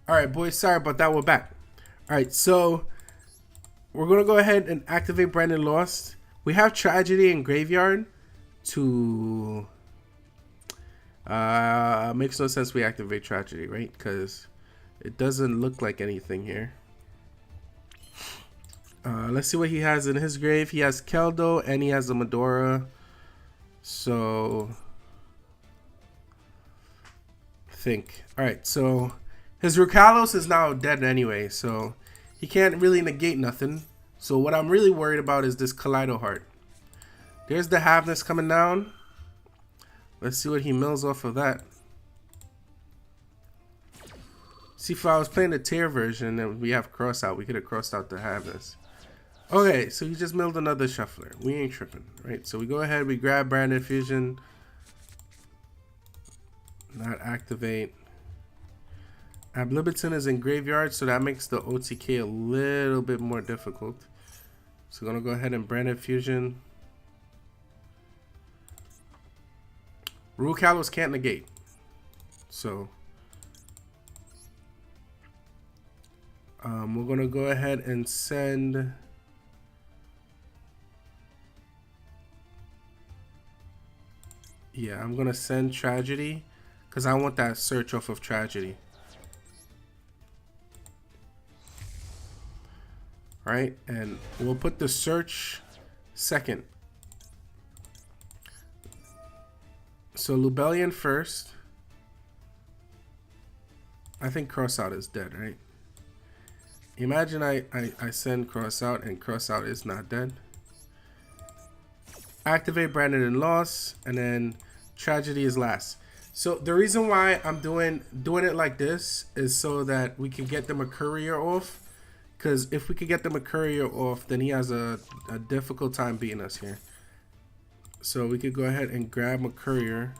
All right, boys, sorry about that. We're back. All right, so we're going to go ahead and activate Brandon Lost. We have Tragedy in Graveyard to... makes no sense we activate Tragedy, right? Because it doesn't look like anything here. Let's see what he has in his grave. He has Keldo and he has the Medora. So... think. All right, so... his Rukalos is now dead anyway, so he can't really negate nothing. So what I'm really worried about is this Kaleido Heart. There's the Havness coming down. Let's see what he mills off of that. See, if I was playing the tier version and we have cross out, we could have crossed out the Havness. Okay, so he just milled another Shuffler. We ain't tripping, right? So we go ahead, we grab Branded Fusion. Not activate. Ablibiton is in Graveyard, so that makes the OTK a little bit more difficult. So we're going to go ahead and Branded Fusion. Rukalos can't negate. So we're going to go ahead and send... yeah, I'm going to send Tragedy because I want that search off of Tragedy. Right, and we'll put the search second. So Lubellion first. I think Crossout is dead, right? Imagine I send Crossout and Crossout is not dead. Activate Brandon and Loss, and then Tragedy is last. So the reason why I'm doing it like this is so that we can get the Mercurier off. Because if we could get the Mercurier off, then he has a difficult time beating us here. So we could go ahead and grab Mercurier.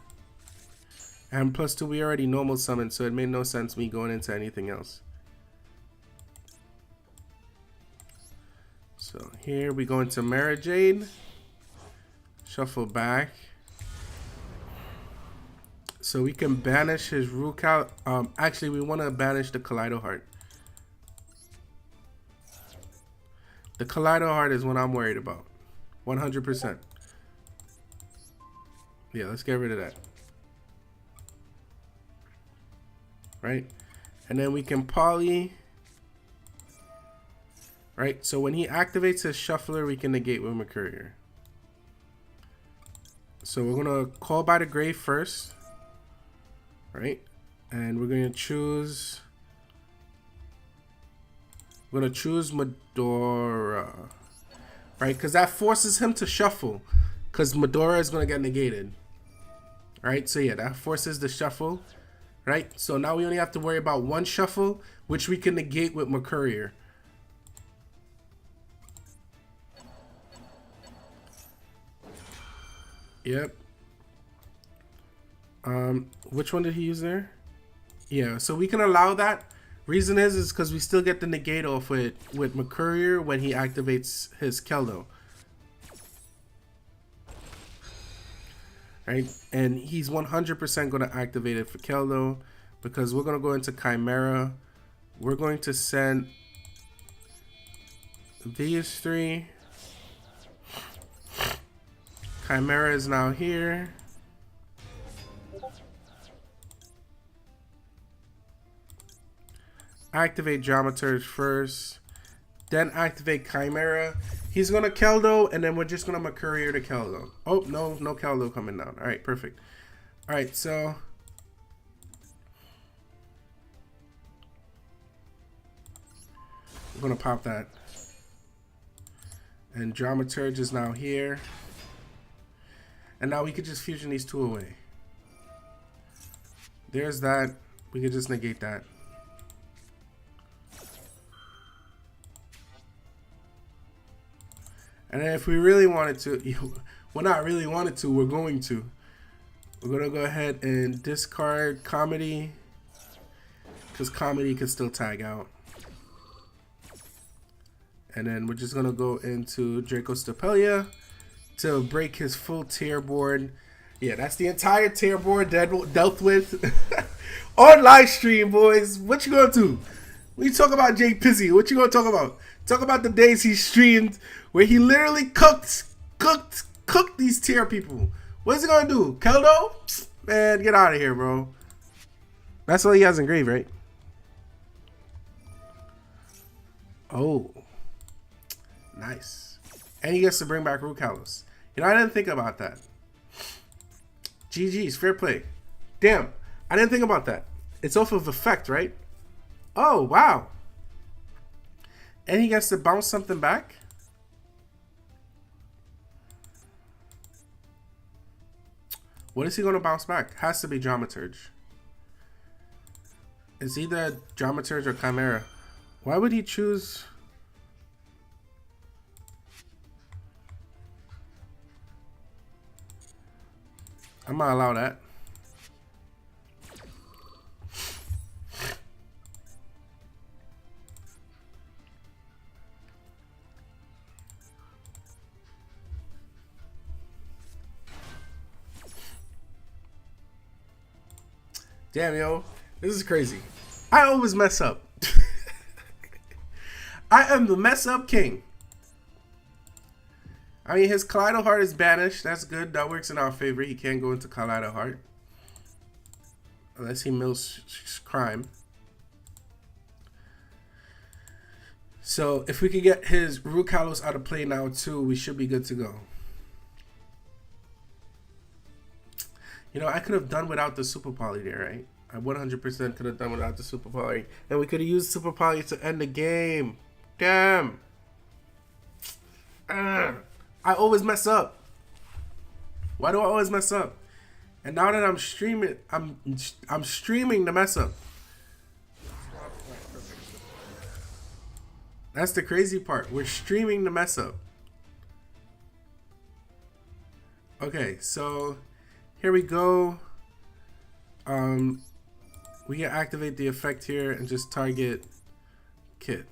And plus 2, we already normal summoned, so it made no sense me going into anything else. So here we go into Mara Jade. Shuffle back. So we can banish his Rukal. Actually, we want to banish the Kaleido Heart. The Kaleido Heart is what I'm worried about. 100%. Yeah, let's get rid of that. Right? And then we can poly. Right? So when he activates his Shuffler, we can negate with Mercurier. So we're going to call by the grave first. Right? And we're going to choose... We're going to choose Medora. Right? Because that forces him to shuffle. Because Medora is going to get negated. Right? So yeah, that forces the shuffle. Right? So now we only have to worry about one shuffle, which we can negate with Mercurier. Yep. Which one did he use there? Yeah, so we can allow that. Reason is because we still get the negate off with Mercurier when he activates his Keldo. Right? And he's 100% going to activate it for Keldo because we're going to go into Chimera. We're going to send these 3. Chimera is now here. Activate Dramaturge first. Then activate Chimera. He's going to Keldo, and then we're just going to Mercurier to Keldo. Oh, no Keldo coming down. All right, perfect. All right, so... we're going to pop that. And Dramaturge is now here. And now we could just fusion these 2 away. There's that. We could just negate that. And then if we really wanted to, well, not really wanted to, we're going to. We're going to go ahead and discard Comedy. Because Comedy can still tag out. And then we're just going to go into Draco Stapelia to break his full tier board. Yeah, that's the entire tier board dealt with on live stream, boys. What you gonna do? When you talk about Jay Pizzy, what you gonna talk about? Talk about the days he streamed where he literally cooked these tier people. What's he gonna do? Keldo? Man, get out of here, bro. That's all he has engraved, right? Oh, nice. And he gets to bring back Rukalos. You know, I didn't think about that. GG's, fair play. Damn, I didn't think about that. It's off of effect, right? Oh, wow. And he gets to bounce something back? What is he going to bounce back? Has to be Dramaturge. It's either Dramaturge or Chimera. Why would he choose... I'm gonna allow that. Damn, yo, this is crazy. I always mess up. I am the mess up king. I mean, his Kaleido Heart is banished. That's good. That works in our favor. He can't go into Kaleido Heart. Unless he mills crime. So, if we can get his Rukalos out of play now, too, we should be good to go. You know, I could have done without the super poly there, right? I 100% could have done without the super poly. And we could have used super poly to end the game. Damn. I always mess up. Why do I always mess up? And now that I'm streaming, I'm streaming the mess up. That's the crazy part. We're streaming the mess up. Okay, so here we go. We can activate the effect here and just target Kit.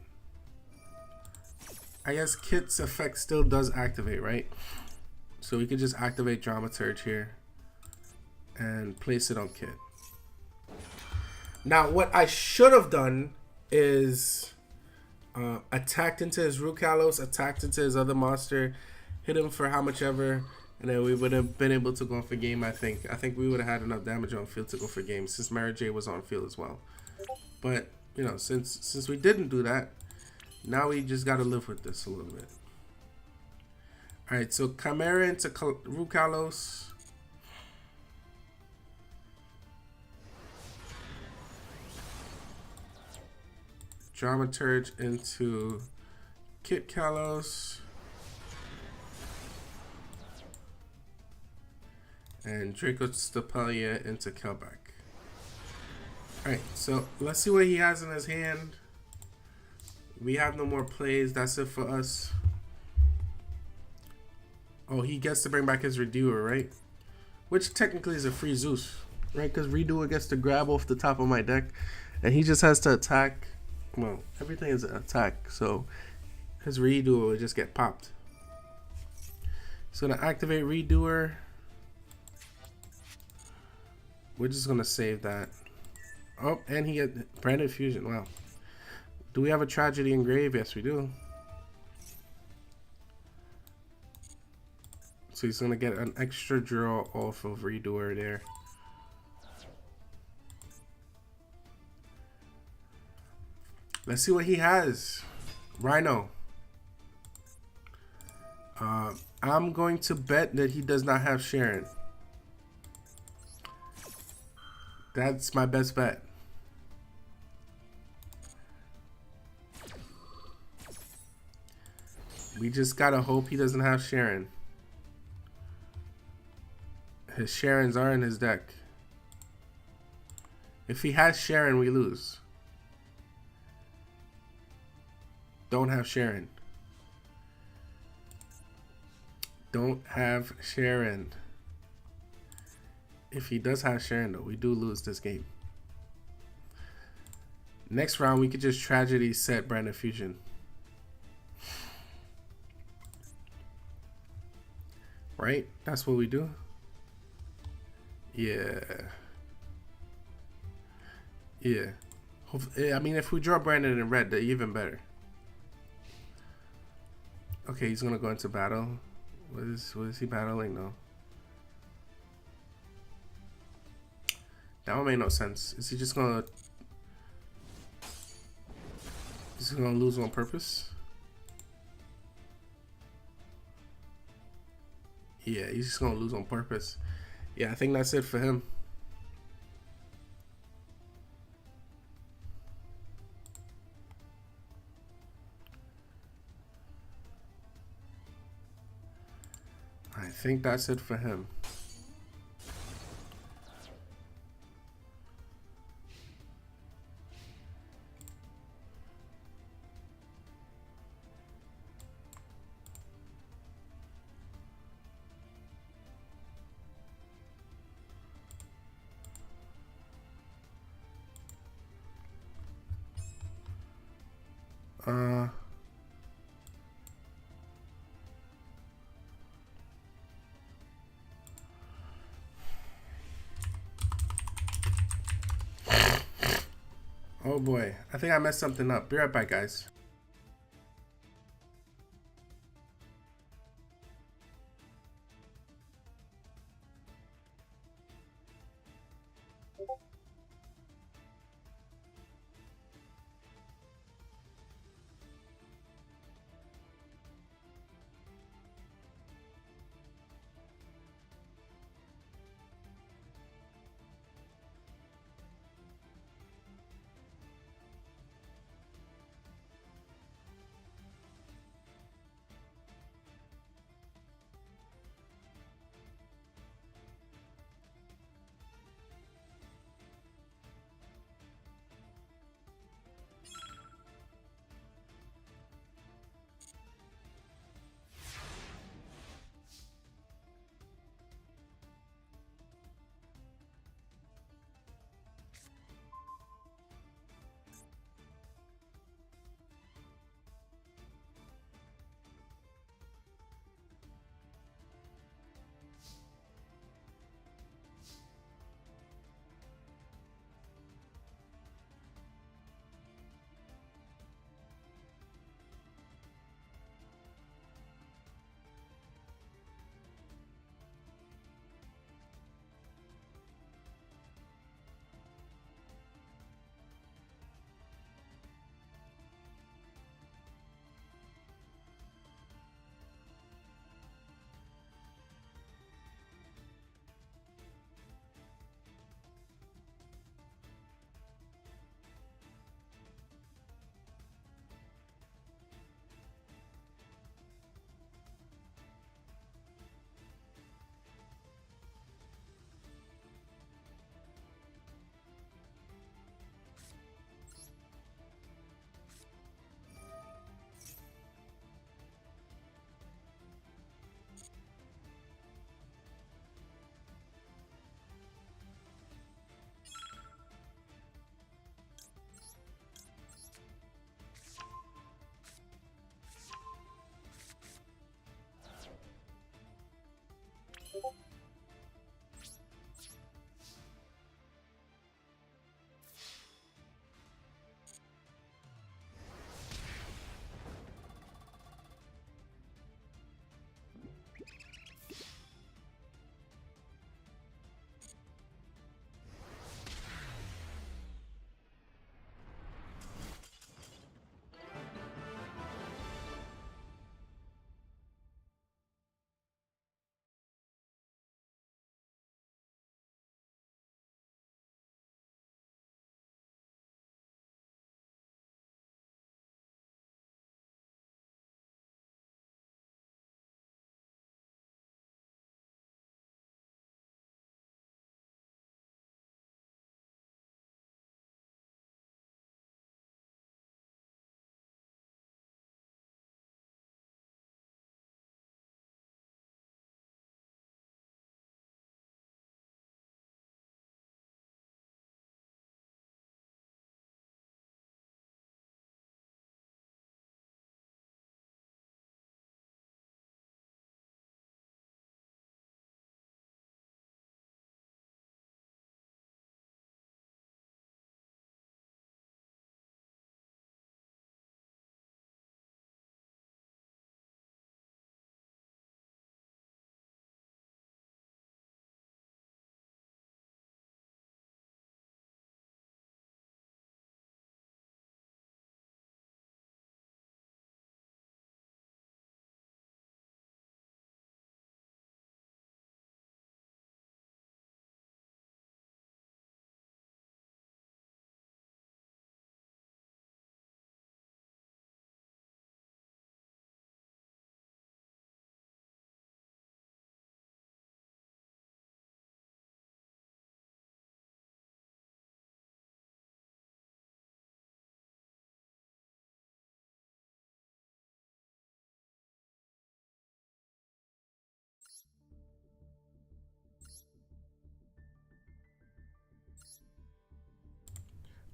I guess Kit's effect still does activate, right? So we can just activate Dramaturge here and place it on Kit. Now, what I should have done is attacked into his Root Kalos, attacked into his other monster, hit him for how much ever, and then we would have been able to go for game. I think we would have had enough damage on field to go for game since Mary J was on field as well. But you know, since we didn't do that, now we just got to live with this a little bit. All right, so Chimera into Root Kalos. Dramaturge into Kit Kalos. And Draco Stapelia into Kelback. Alright, so let's see what he has in his hand. We have no more plays. That's it for us. Oh, he gets to bring back his Redoer, right? Which technically is a free Zeus, right? Because Redoer gets to grab off the top of my deck. And he just has to attack. Well, everything is an attack. So his Redoer will just get popped. So to activate Redoer, we're just going to save that. Oh, and he get Branded Fusion. Wow. Do we have a Tragedy Engraved? Yes, we do. So he's going to get an extra draw off of Redoer there. Let's see what he has. Rhino. I'm going to bet that he does not have Sharon. That's my best bet. We just gotta hope he doesn't have Sharon. His Sharons are in his deck. If he has Sharon, we lose. Don't have Sharon. Don't have Sharon. If he does have Sharon, though, we do lose this game. Next round, we could just Tragedy set Branded Fusion. Right? That's what we do. Yeah. Yeah. I mean, if we draw Brandon in red, they're even better. Okay, he's gonna go into battle. What is he battling though? That one made no sense. Is he just gonna lose on purpose? Yeah, he's just gonna lose on purpose. Yeah, I think that's it for him. I think that's it for him. Oh boy, I think I messed something up. Be right back, guys.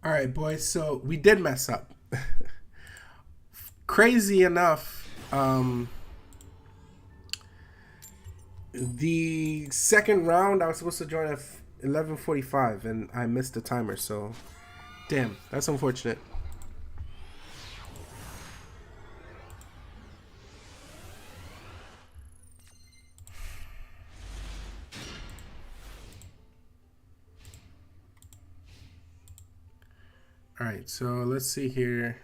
All right, boys. So we did mess up. Crazy enough, the second round I was supposed to join at 11:45, and I missed the timer. So, damn, that's unfortunate. All right, so let's see here.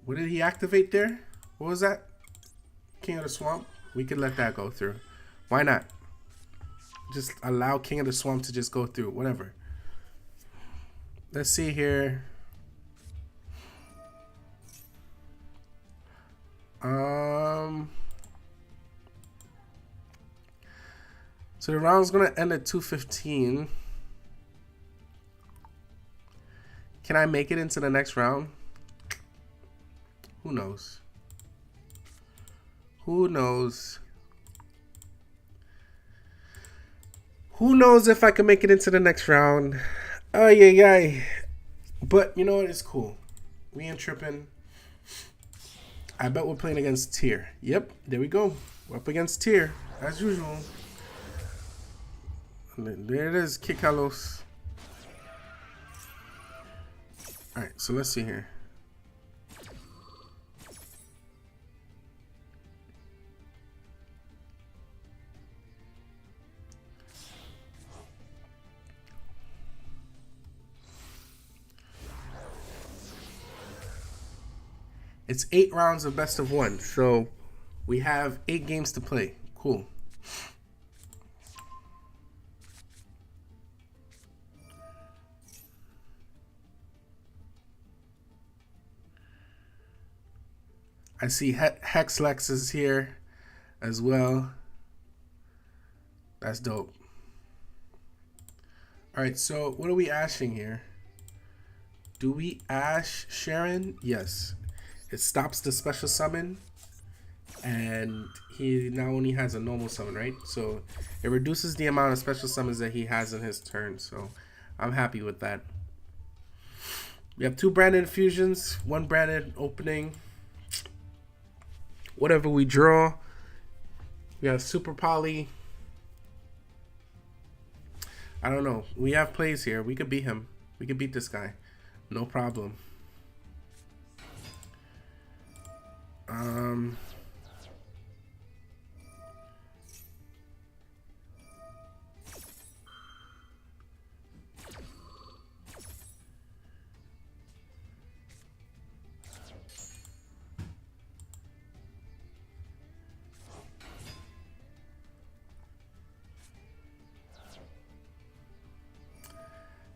What did he activate there? What was that? King of the Swamp? We could let that go through. Why not? Just allow King of the Swamp to just go through. Whatever. Let's see here. So the round's gonna end at 2:15. Can I make it into the next round? Who knows? Who knows? Who knows if I can make it into the next round? Oh yeah. But you know what? It's cool. We ain't tripping. I bet we're playing against Tier. Yep, there we go. We're up against Tier, as usual. There it is, Kikalos. Alright, so let's see here. It's 8 rounds of best of 1, so we have 8 games to play. Cool. I see Hexlex is here as well. That's dope. Alright, so what are we ashing here? Do we ash Sharon? Yes. It stops the special summon, and he now only has a normal summon, right? So it reduces the amount of special summons that he has in his turn, so I'm happy with that. We have 2 branded infusions, 1 branded opening. Whatever we draw, we have Super Poly. I don't know. We have plays here. We could beat him. We could beat this guy. No problem.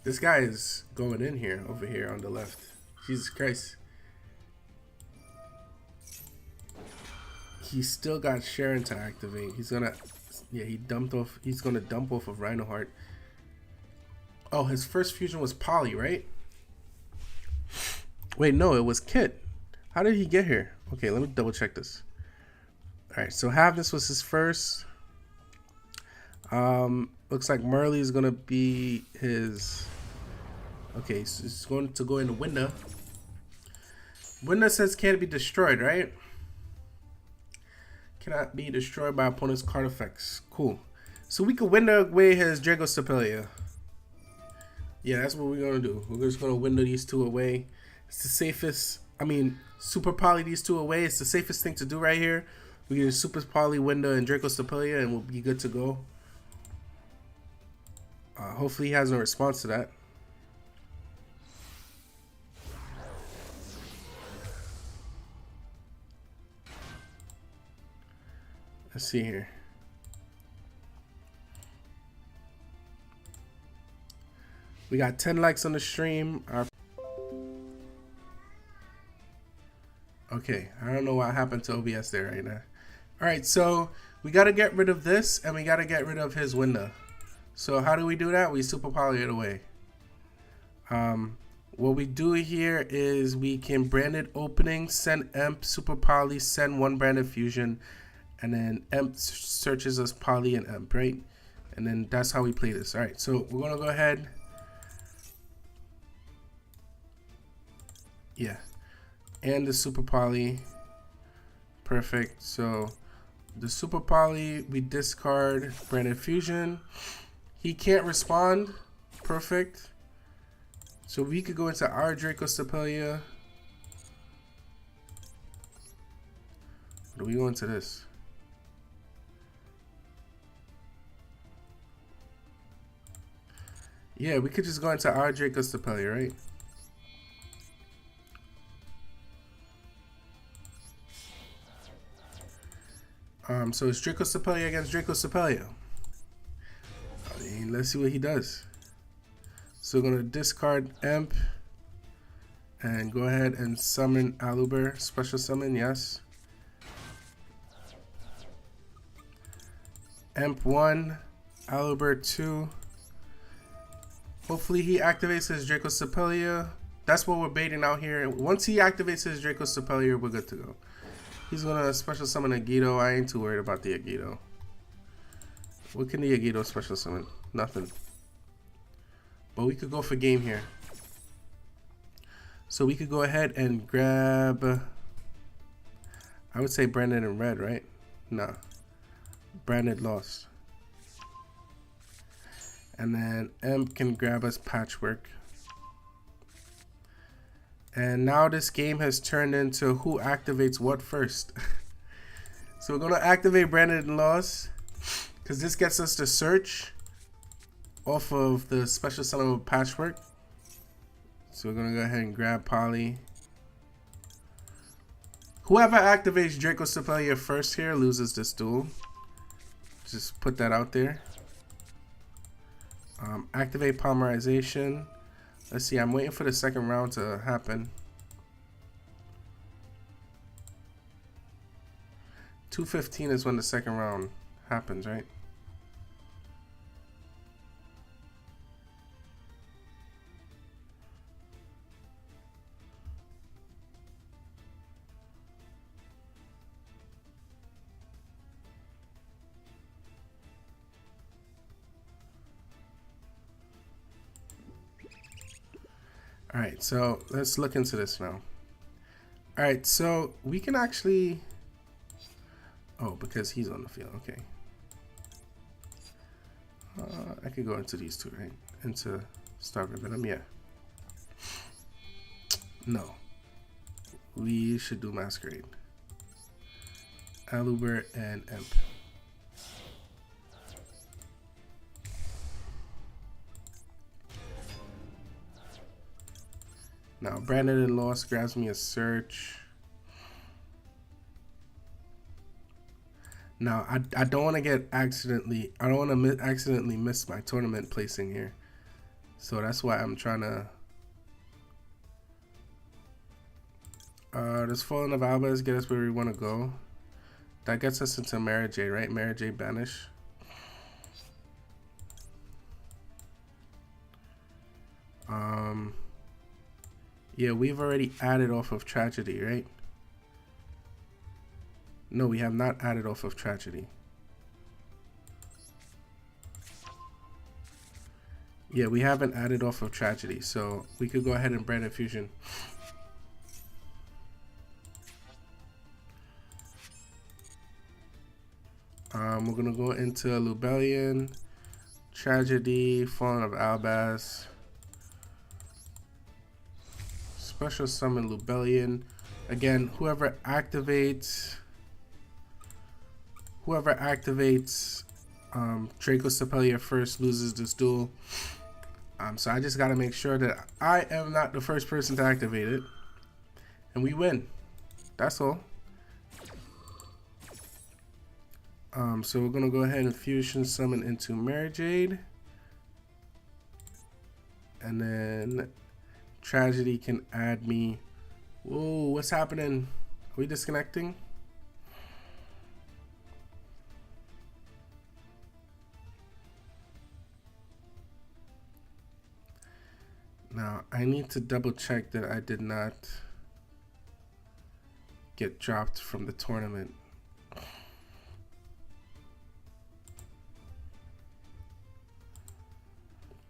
This guy is going in here, over here on the left. Jesus Christ. He's still got Sharon to activate. He's gonna, yeah, he dumped off. He's gonna dump off of Rhinoheart. Oh, his first fusion was Poly, right? Wait, no, it was Kit. How did he get here? Okay, let me double check this. All right, so Havnus was his first. Looks like Marley is gonna be his. Okay, so it's going to go into Winda. Winda says can't be destroyed, right? Cannot be destroyed by opponent's card effects. Cool. So we could Winda away his Drago Stapelia. Yeah, that's what we're gonna do. We're just gonna Winda these 2 away. It's the safest. I mean, Super Poly these 2 away. It's the safest thing to do right here. We can Super Poly Winda and Draco Stapelia, and we'll be good to go. Hopefully he has no response to that. Let's see here. We got 10 likes on the stream. Okay, I don't know what happened to OBS there right now. Alright, so we got to get rid of this, and we got to get rid of his window. So how do we do that? We Super Poly it away. What we do here is we can branded opening, send Emp, super poly, send one branded fusion, and then Emp searches us poly and Emp, right? And then that's how we play this. All right, so we're gonna go ahead. Yeah, and the super poly. Perfect. So the super poly, we discard branded fusion. He can't respond. Perfect. So we could go into our Draco Stapelia. Do we go into this? Yeah, we could just go into our Draco Stapelia, right? So it's Draco Stapelia against Draco Stapelia. I mean, let's see what he does. So we're gonna discard Emp and go ahead and summon Aluber, special summon, yes. Emp 1, Aluber 2. Hopefully he activates his Draco Stapelia. That's what we're baiting out here. Once he activates his Draco Stapelia, we're good to go. He's gonna special summon a Yugioh. I ain't too worried about the Yugioh. What can the Yugioh special summon? Nothing. But we could go for game here. So we could go ahead and grab, I would say branded in red, right? Nah. Branded lost. And then Emp can grab us Patchwork. And now this game has turned into who activates what first. So we're going to activate branded and lost, because this gets us to search off of the special summon with Patchwork. So we're going to go ahead and grab Poly. Whoever activates Draco Stapelia first here loses this duel. Just put that out there. Activate Polymerization. Let's see, I'm waiting for the second round to happen. 2:15 is when the second round happens, right? Alright, so let's look into this now. Alright, so we can actually... Oh, because he's on the field, okay. I could go into these two, right? Into Star Venom, yeah. No. We should do Masquerade. Aluber and Emp. Now, Branded and Lost grabs me a search. Now, I don't want to get accidentally, I don't want to accidentally miss my tournament placing here. So that's why I'm trying to. Does Fallen of Albas get us where we want to go? That gets us into Mara J, right? Mara J banish. Yeah, we've already added off of Tragedy, right? No, we have not added off of Tragedy. Yeah, we haven't added off of Tragedy, so we could go ahead and brand Fusion. We're gonna go into Lubellion, Tragedy, Fallen of Albas, special summon Lubellion. Again, whoever activates Draco Stapelia first loses this duel. So I just gotta make sure that I am not the first person to activate it, and we win. That's all. So we're gonna go ahead and fusion summon into Mary Jade, and then Tragedy can add me. Whoa, what's happening? Are we disconnecting? Now I need to double check that I did not get dropped from the tournament.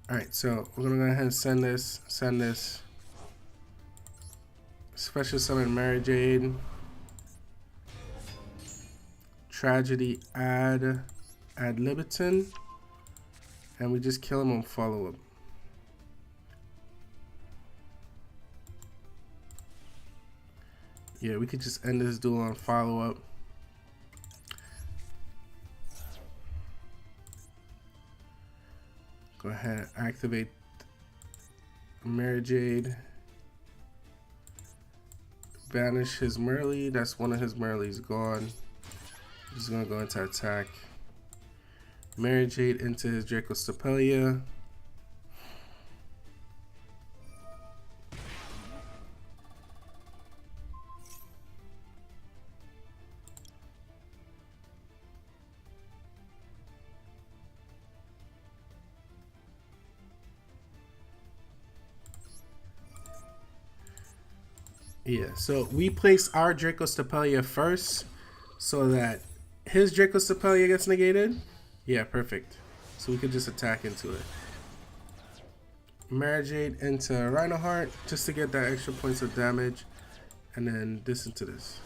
Alright, so we're gonna go ahead and send this. Special summon Mary Jade. Tragedy, add Libiton. And we just kill him on follow-up. Yeah, we could just end this duel on follow-up. Go ahead, activate Mary Jade. Banish his Merly. That's one of his Merlys gone. He's gonna go into attack. Mary Jade into his Draco Stapelia. Yeah, so we place our Draco Stapelia first so that his Draco Stapelia gets negated. Yeah, perfect. So we could just attack into it. Mary Jade into Rhinoheart just to get that extra points of damage. And then this into this.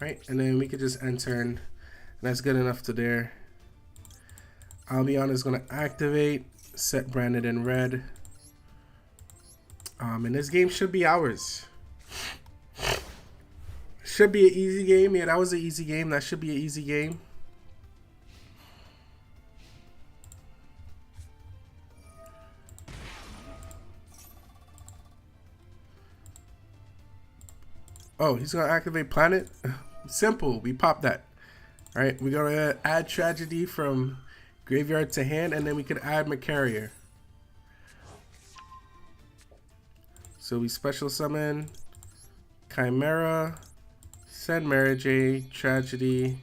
Right, and then we could just end turn. That's good enough to there. Albion is going to activate, set branded in red. And this game should be ours. Should be an easy game. Yeah, that was an easy game. That should be an easy game. Oh, he's going to activate Planet? Simple. We pop that. All right, we're going to add Tragedy from graveyard to hand, and then we could add Macaria. So we special summon Chimera, send Mary Jade, Tragedy,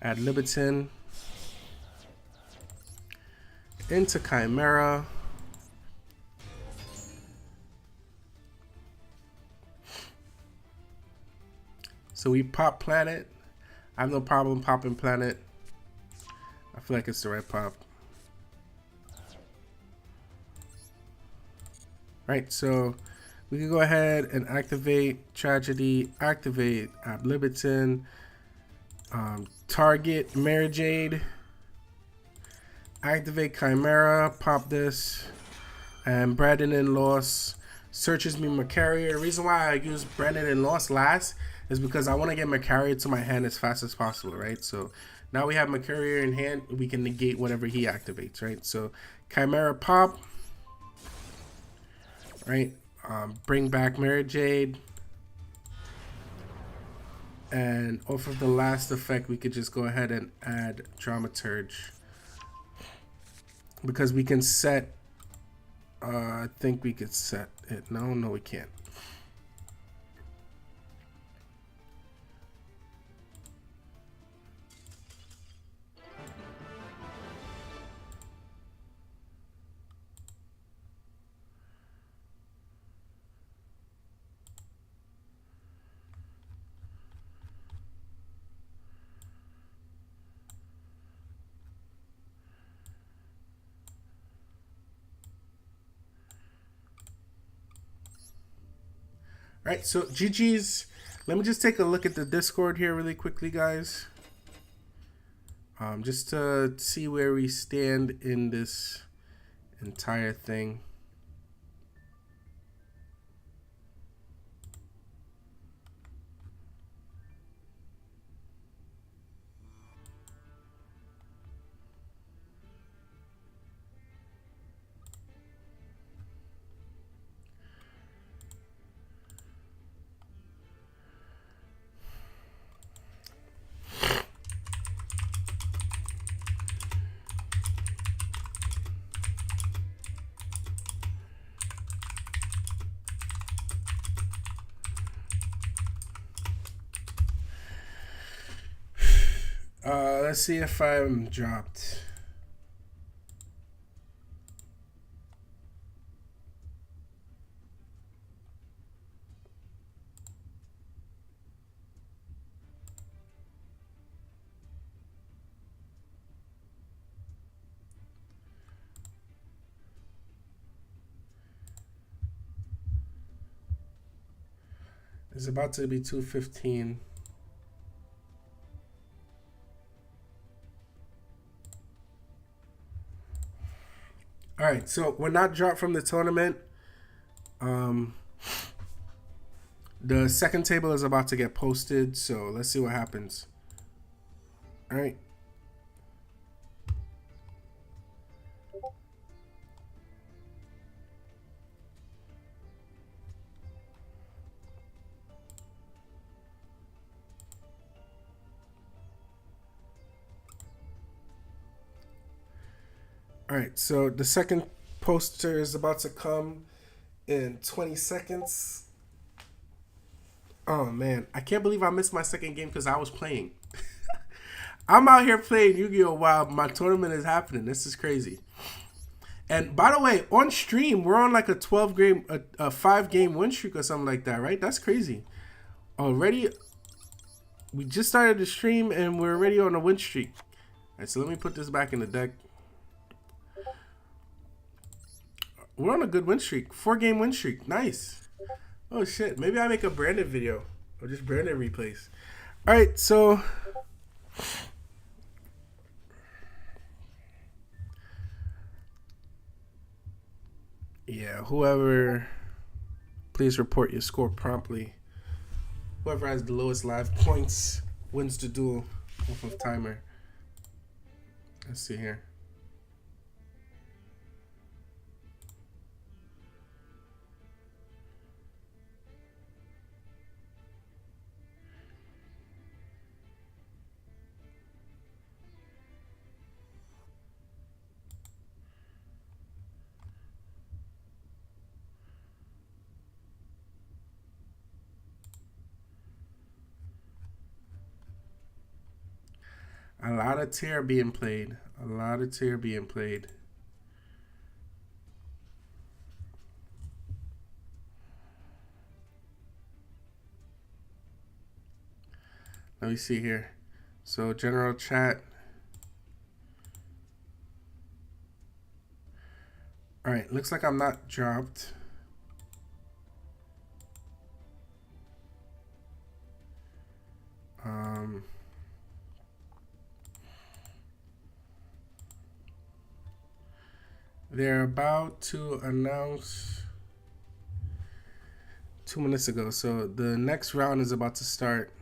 add Libiton into Chimera. So we pop Planet. I have no problem popping Planet. I feel like it's the right pop. Right, so we can go ahead and activate Tragedy, activate Ad Libiton, target Mary Jade, activate Chimera, pop this, and Brandon and Loss searches me Macaria. The reason why I use Brandon and Loss last is because I want to get Macaria to my hand as fast as possible, right? So now we have Macaria in hand, we can negate whatever he activates, right? So Chimera pop, right? Bring back Mary Jade. And off of the last effect, we could just go ahead and add Dramaturge. Because we can set, I think we could set it. No, we can't. Alright, so GG's. Let me just take a look at the Discord here really quickly, guys. Just to see where we stand in this entire thing. Let's see if I'm dropped. It's about to be 2:15. All right, so we're not dropped from the tournament. The second table is about to get posted, so let's see what happens. All right. All right, so the second poster is about to come in 20 seconds. Oh man, I can't believe I missed my second game because I was playing. I'm out here playing Yu-Gi-Oh while my tournament is happening. This is crazy. And by the way, on stream, we're on like a 12 game, a 5 game win streak or something like that, right? That's crazy. Already, we just started the stream and we're already on a win streak. All right, so let me put this back in the deck. We're on a good win streak. 4 game win streak. Nice. Oh shit. Maybe I make a branded video or just branded replays. All right, so yeah, whoever, please report your score promptly. Whoever has the lowest live points wins the duel off of timer. Let's see here. A lot of tier being played. A lot of tier being played. Let me see here. So general chat. All right, looks like I'm not dropped. They're about to announce 2 minutes ago. So the next round is about to start.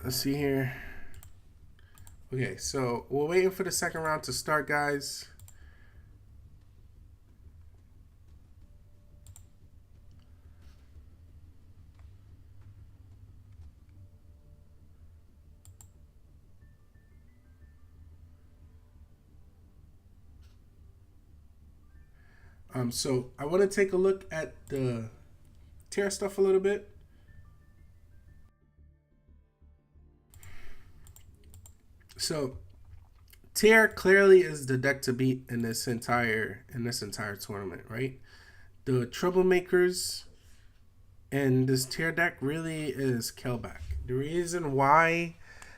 Let's see here. Okay, so we're waiting for the second round to start, guys. So I want to take a look at the tier stuff a little bit. So tier clearly is the deck to beat in this entire tournament, right? The troublemakers in this tier deck really is Kelback. The reason why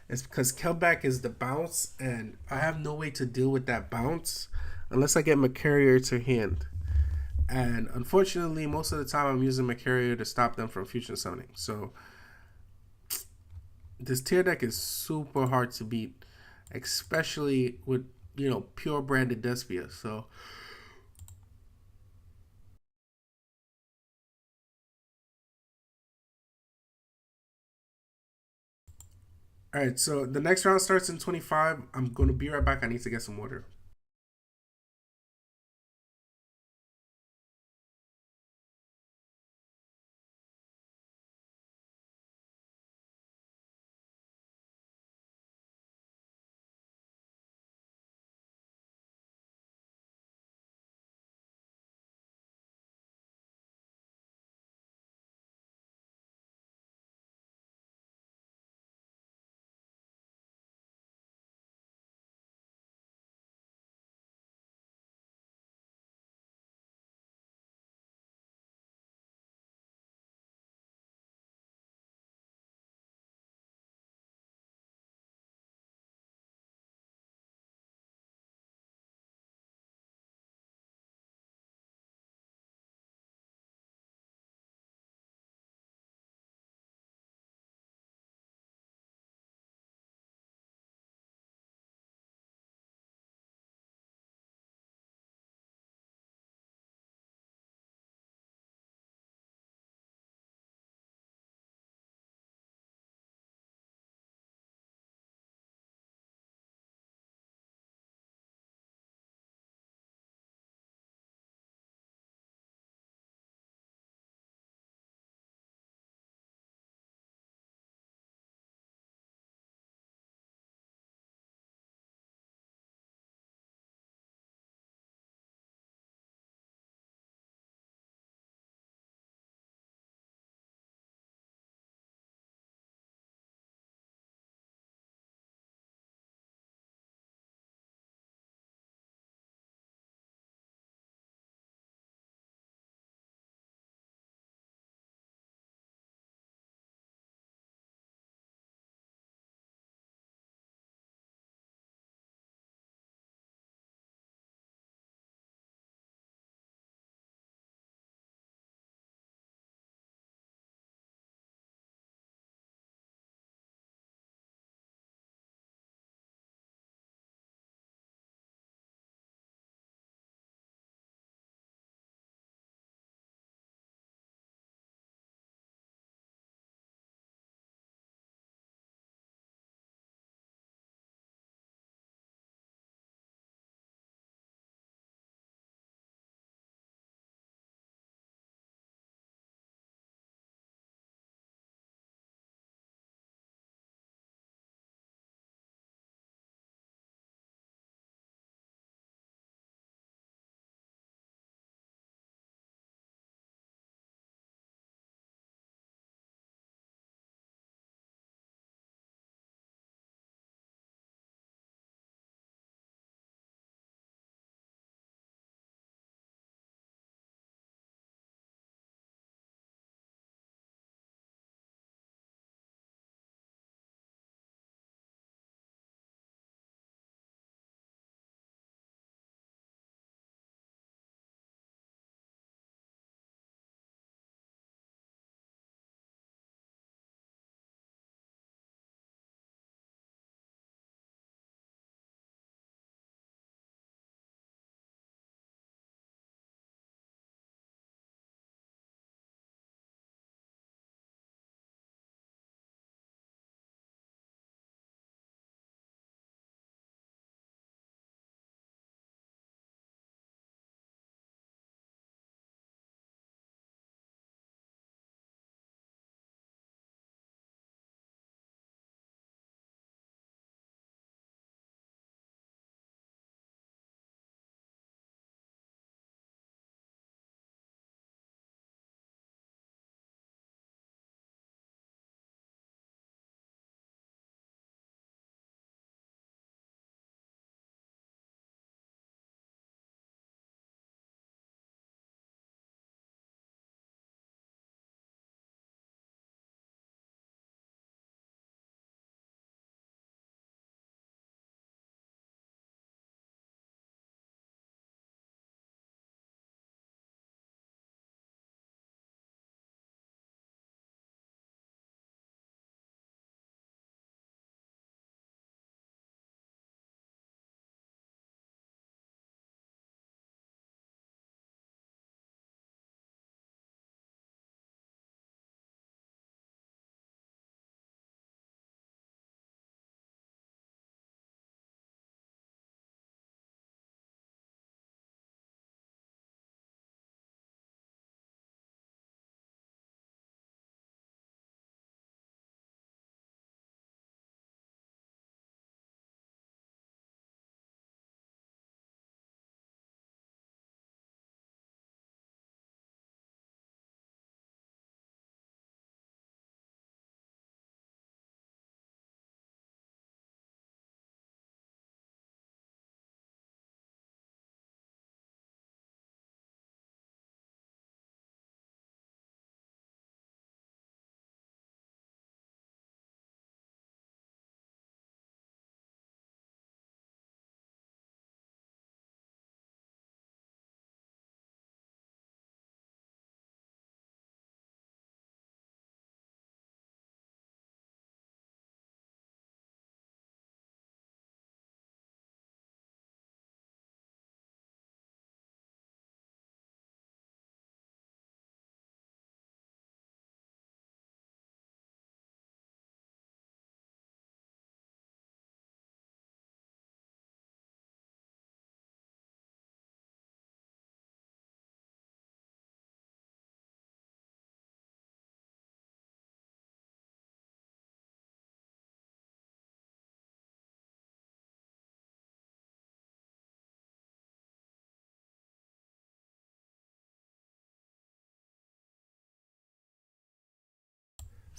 is because Kelback is the bounce, and I have no way to deal with that bounce unless I get Macario to hand. And unfortunately, most of the time I'm using Macario to stop them from fusion summoning. So this tier deck is super hard to beat, especially with, pure branded DESPIA. So all right, so the next round starts in 25. I'm going to be right back. I need to get some water.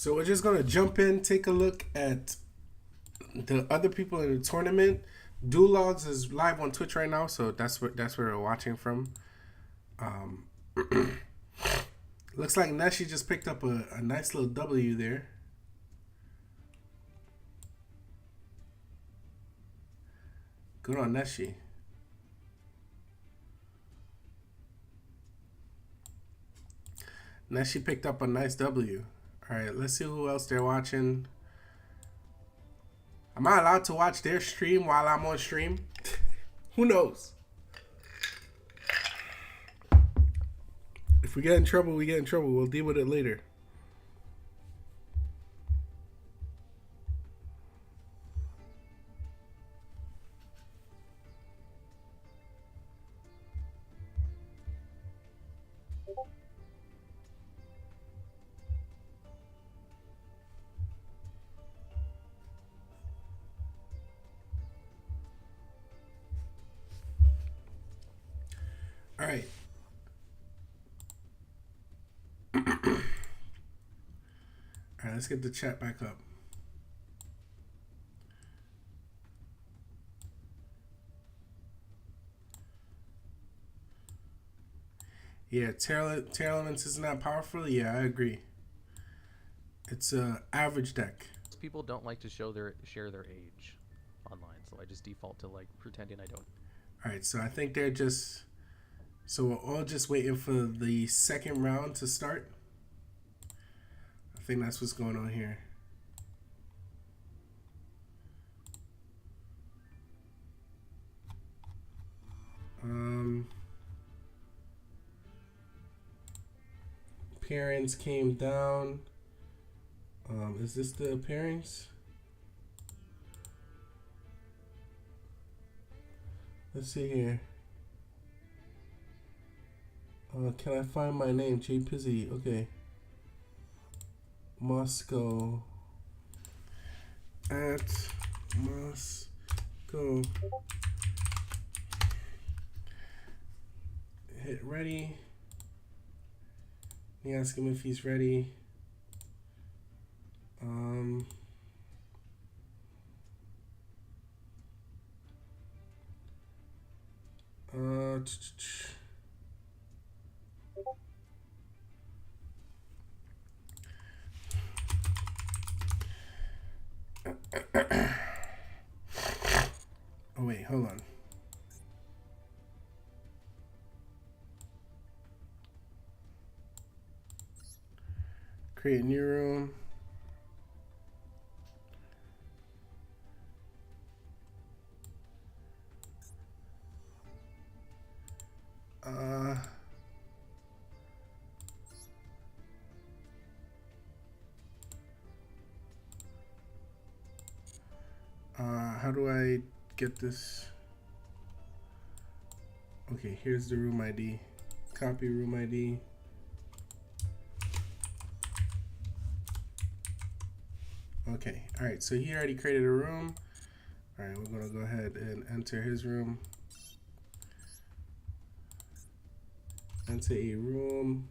So we're just gonna jump in, take a look at the other people in the tournament. Duel Logs is live on Twitch right now, so that's where we're watching from. Looks like Neshi just picked up a nice little W there. Good on Neshi. Neshi picked up a nice W. Alright, let's see who else they're watching. Am I allowed to watch their stream while I'm on stream? Who knows? If we get in trouble, we get in trouble. We'll deal with it later. All right. All right, let's get the chat back up. Yeah, Terror Elements isn't that powerful? Yeah, I agree. It's a average deck. People don't like to share their age online, so I just default to like pretending I don't. All right, so I think they're just... So we're all just waiting for the second round to start. I think that's what's going on here. Appearance came down. Is this the appearance? Let's see here. Can I find my name? J Pizzy. Okay. Moscow. At Moscow. Hit ready. Let me ask him if he's ready. Oh wait, hold on. Create a new room. How do I get this? Okay, here's the room ID. Copy room ID. Okay, all right, so he already created a room. All right, we're gonna go ahead and enter his room. Enter a room.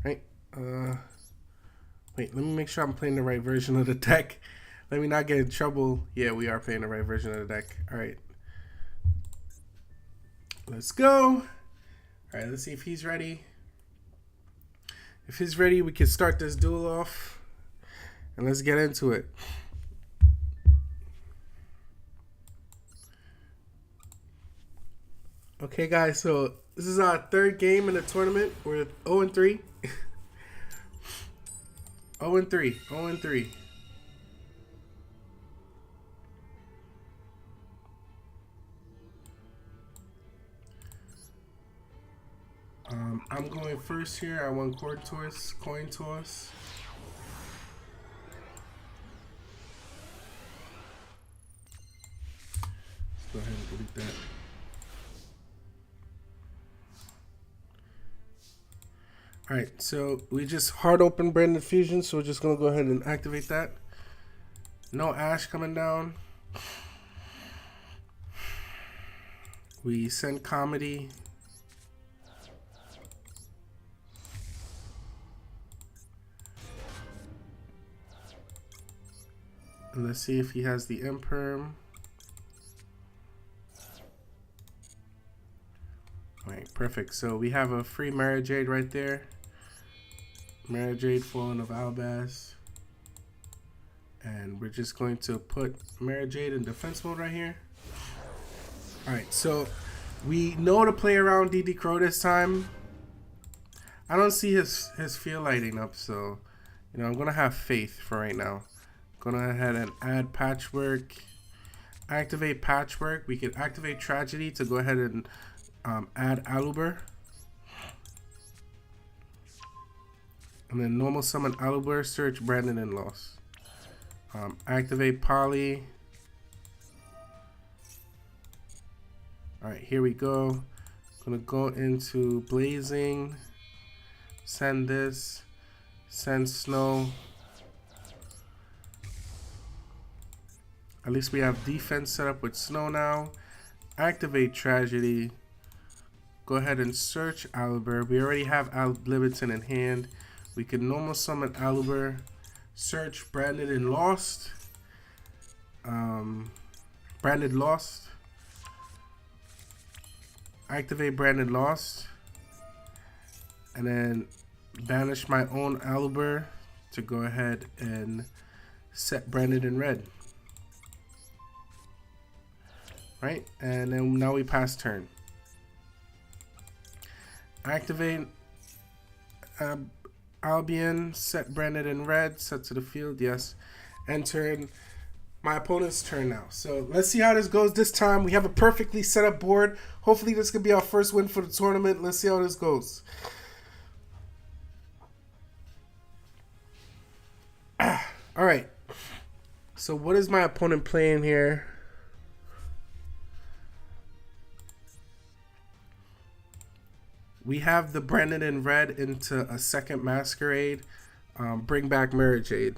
Right, wait, let me make sure I'm playing the right version of the deck. Let me not get in trouble. Yeah, we are playing the right version of the deck. All right, let's go. All right, let's see if he's ready. If he's ready, we can start this duel off, and let's get into it. Okay, guys, so this is our third game in the tournament. We're 0-3. 0-3. 0-3. I'm going first here. I want coin toss. Let's go ahead and delete that. All right, so we just hard open Branded Fusion, so we're just gonna go ahead and activate that. No Ash coming down. We send Comedy. let's see if he has the imperm. Alright, perfect. So we have a free Marajade right there. Marajade, Fallen of Albaz. And we're just going to put Marajade in defense mode right here. Alright, so we know to play around DD Crow this time. I don't see his field lighting up, so you know, I'm gonna have faith for right now. Go ahead and add Patchwork. Activate Patchwork. We can activate Tragedy to go ahead and add Aluber. And then normal summon Aluber, search Brandon and Lost. Activate Poly. Alright, here we go. Gonna go into Blazing. Send this. Send Snow. At least we have defense set up with Snow now. Activate Tragedy. Go ahead and search Aluber. We already have Libiton in hand. We can normal summon Aluber. Search Branded and Lost. Branded Lost. Activate Branded Lost. And then banish my own Aluber to go ahead and set Branded in red. Right? And then now we pass turn. Activate Albion, set Branded in red, set to the field, yes. And turn my opponent's turn now. So let's see how this goes this time. We have a perfectly set up board. Hopefully this could be our first win for the tournament. Let's see how this goes. Alright. So what is my opponent playing here? We have the Brandon in red into a second Masquerade. Bring back Marajade.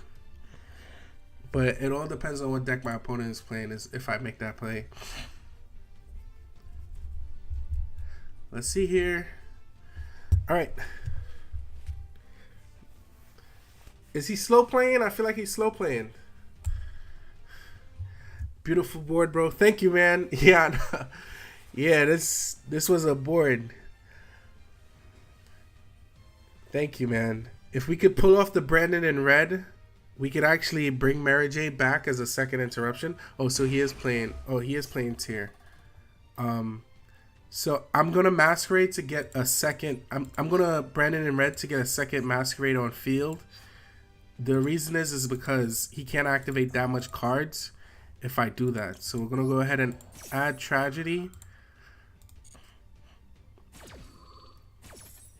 But it all depends on what deck my opponent is playing, is if I make that play. Let's see here. Alright. Is he slow playing? I feel like he's slow playing. Beautiful board, bro. Thank you, man. Yeah, yeah. This was a board. Thank you, man. If we could pull off the Brandon in red, we could actually bring Marajade back as a second interruption. Oh, so he is playing. Oh, he is playing tier. So I'm gonna Masquerade to get a second. I'm gonna Brandon in red to get a second Masquerade on field. The reason is because he can't activate that much cards if I do that. So we're gonna go ahead and add Tragedy.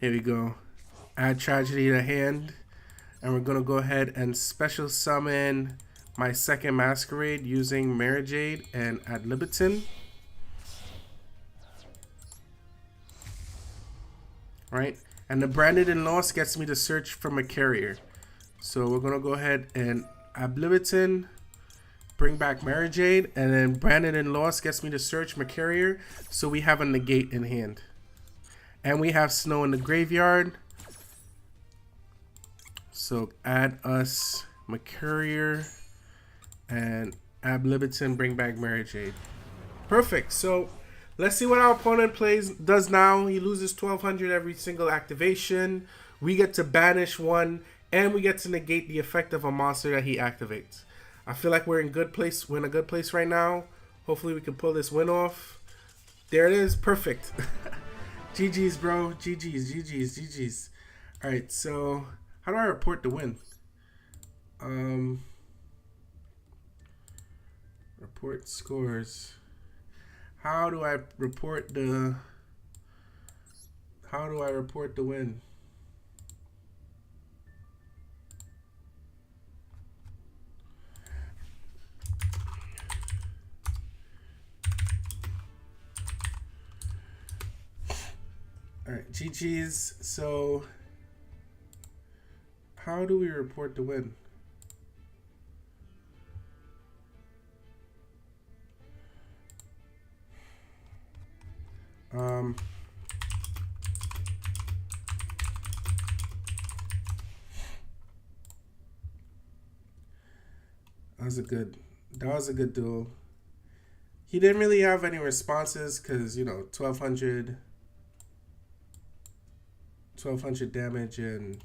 Here we go. Add Tragedy to hand. And we're gonna go ahead and special summon my second Masquerade using Marajade and add Libiton. Right? And the Branded and Lost gets me to search from a carrier. So we're gonna go ahead and add Libiton, bring back Marajade, and then Branded and Lost gets me to search my carrier. So we have a negate in hand. And we have Snow in the graveyard. So add us Mercurier and add Libiton, bring back Marajade. Perfect. So let's see what our opponent does now. He loses 1200 every single activation. We get to banish one, and we get to negate the effect of a monster that he activates. I feel like we're in good place. We're in a good place right now. Hopefully we can pull this win off. There it is. Perfect. GG's, bro. GG's, GG's, GG's. All right, so how do I report the win? Report scores. How do I report the win? All right, GG's. So how do we report the win? That was a good. That was a good duel. He didn't really have any responses because, you know, 1200 damage and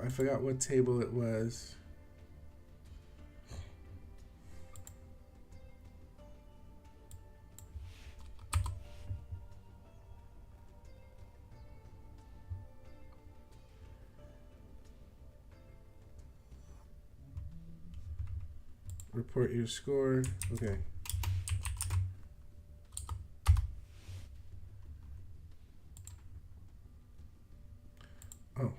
I forgot what table it was. Report your score. Okay. Oh.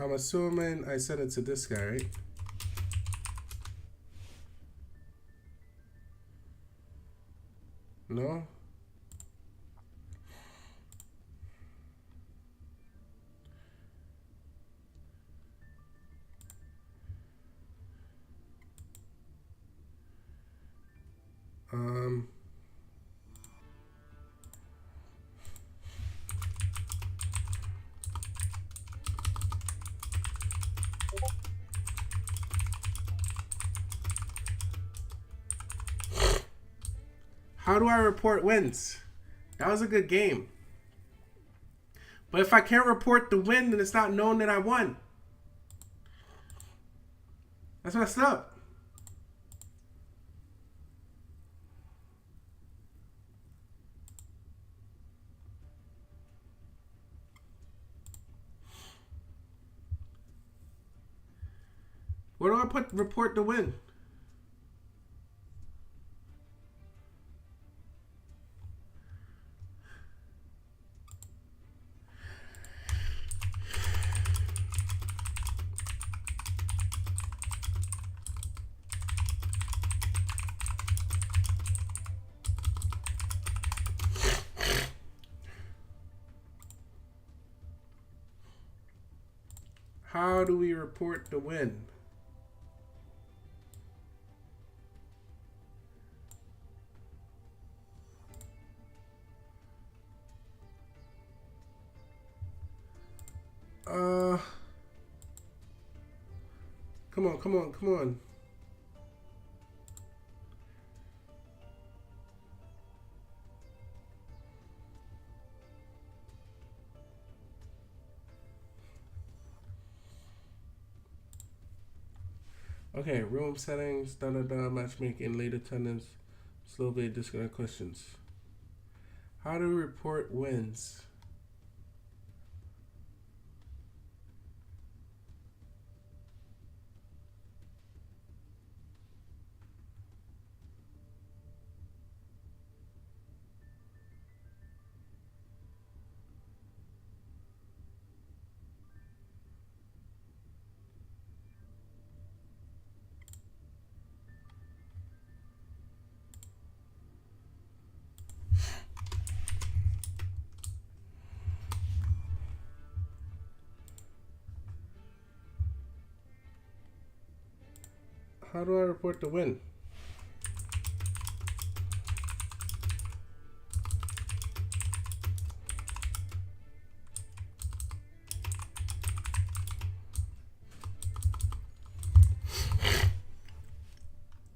I'm assuming I sent it to this guy, right? No? How do I report wins? That was a good game. But if I can't report the win, then it's not known that I won. That's messed up. Where do I put report the win? How do we report the win? Come on. Okay, room settings, matchmaking, late attendance, slowly disconnect questions. How to report wins? How do I report the win?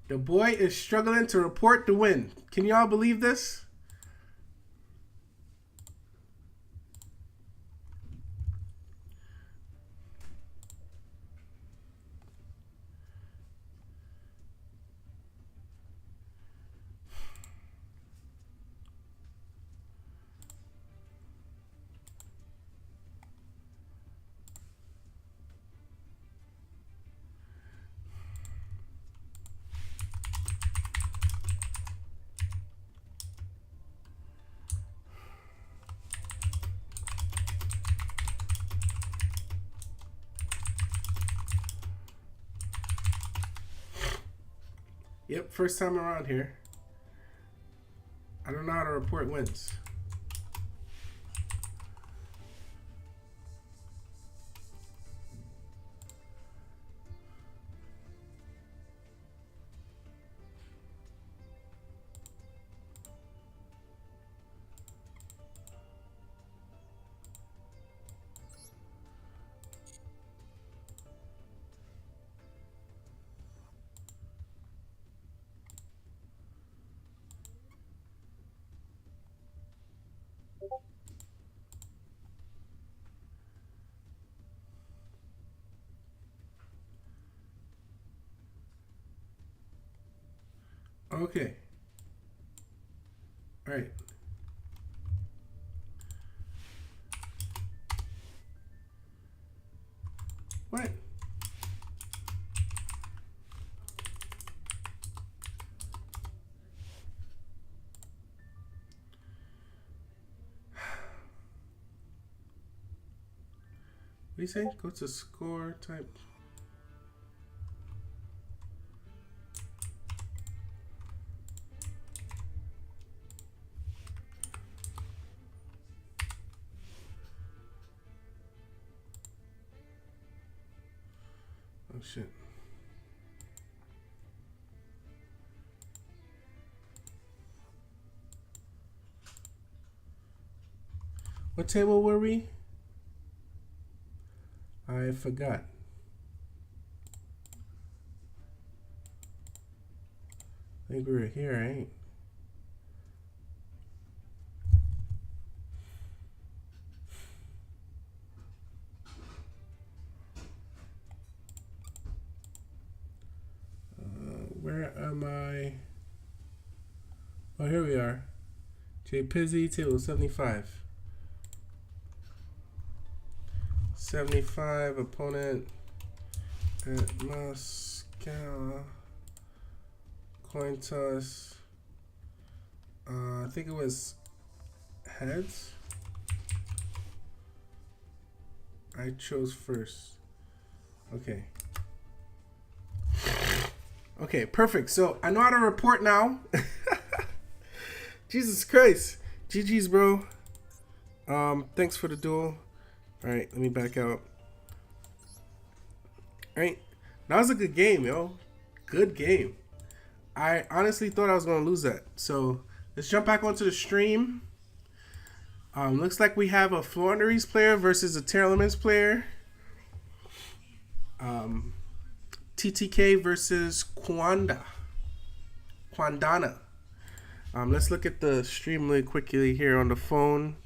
The boy is struggling to report the win. Can y'all believe this? Yep, first time around here. I don't know how to report wins. Okay. All right. What? What do you say? Go to score type. Oh shit. What table were we? I forgot. I think we were here, right? Where am I? Oh, here we are. J Pizzy, table 75. 75, opponent at Moscow. Coin toss. I think it was heads. I chose first. Okay. Okay, perfect. So I know how to report now. Jesus Christ. GG's, bro. Thanks for the duel. Alright, let me back out. Alright. That was a good game, yo. Good game. I honestly thought I was gonna lose that. So let's jump back onto the stream. Looks like we have a Flaunderies player versus a Terra Limits player. TTK versus Quandana. Let's look at the stream really quickly here on the phone.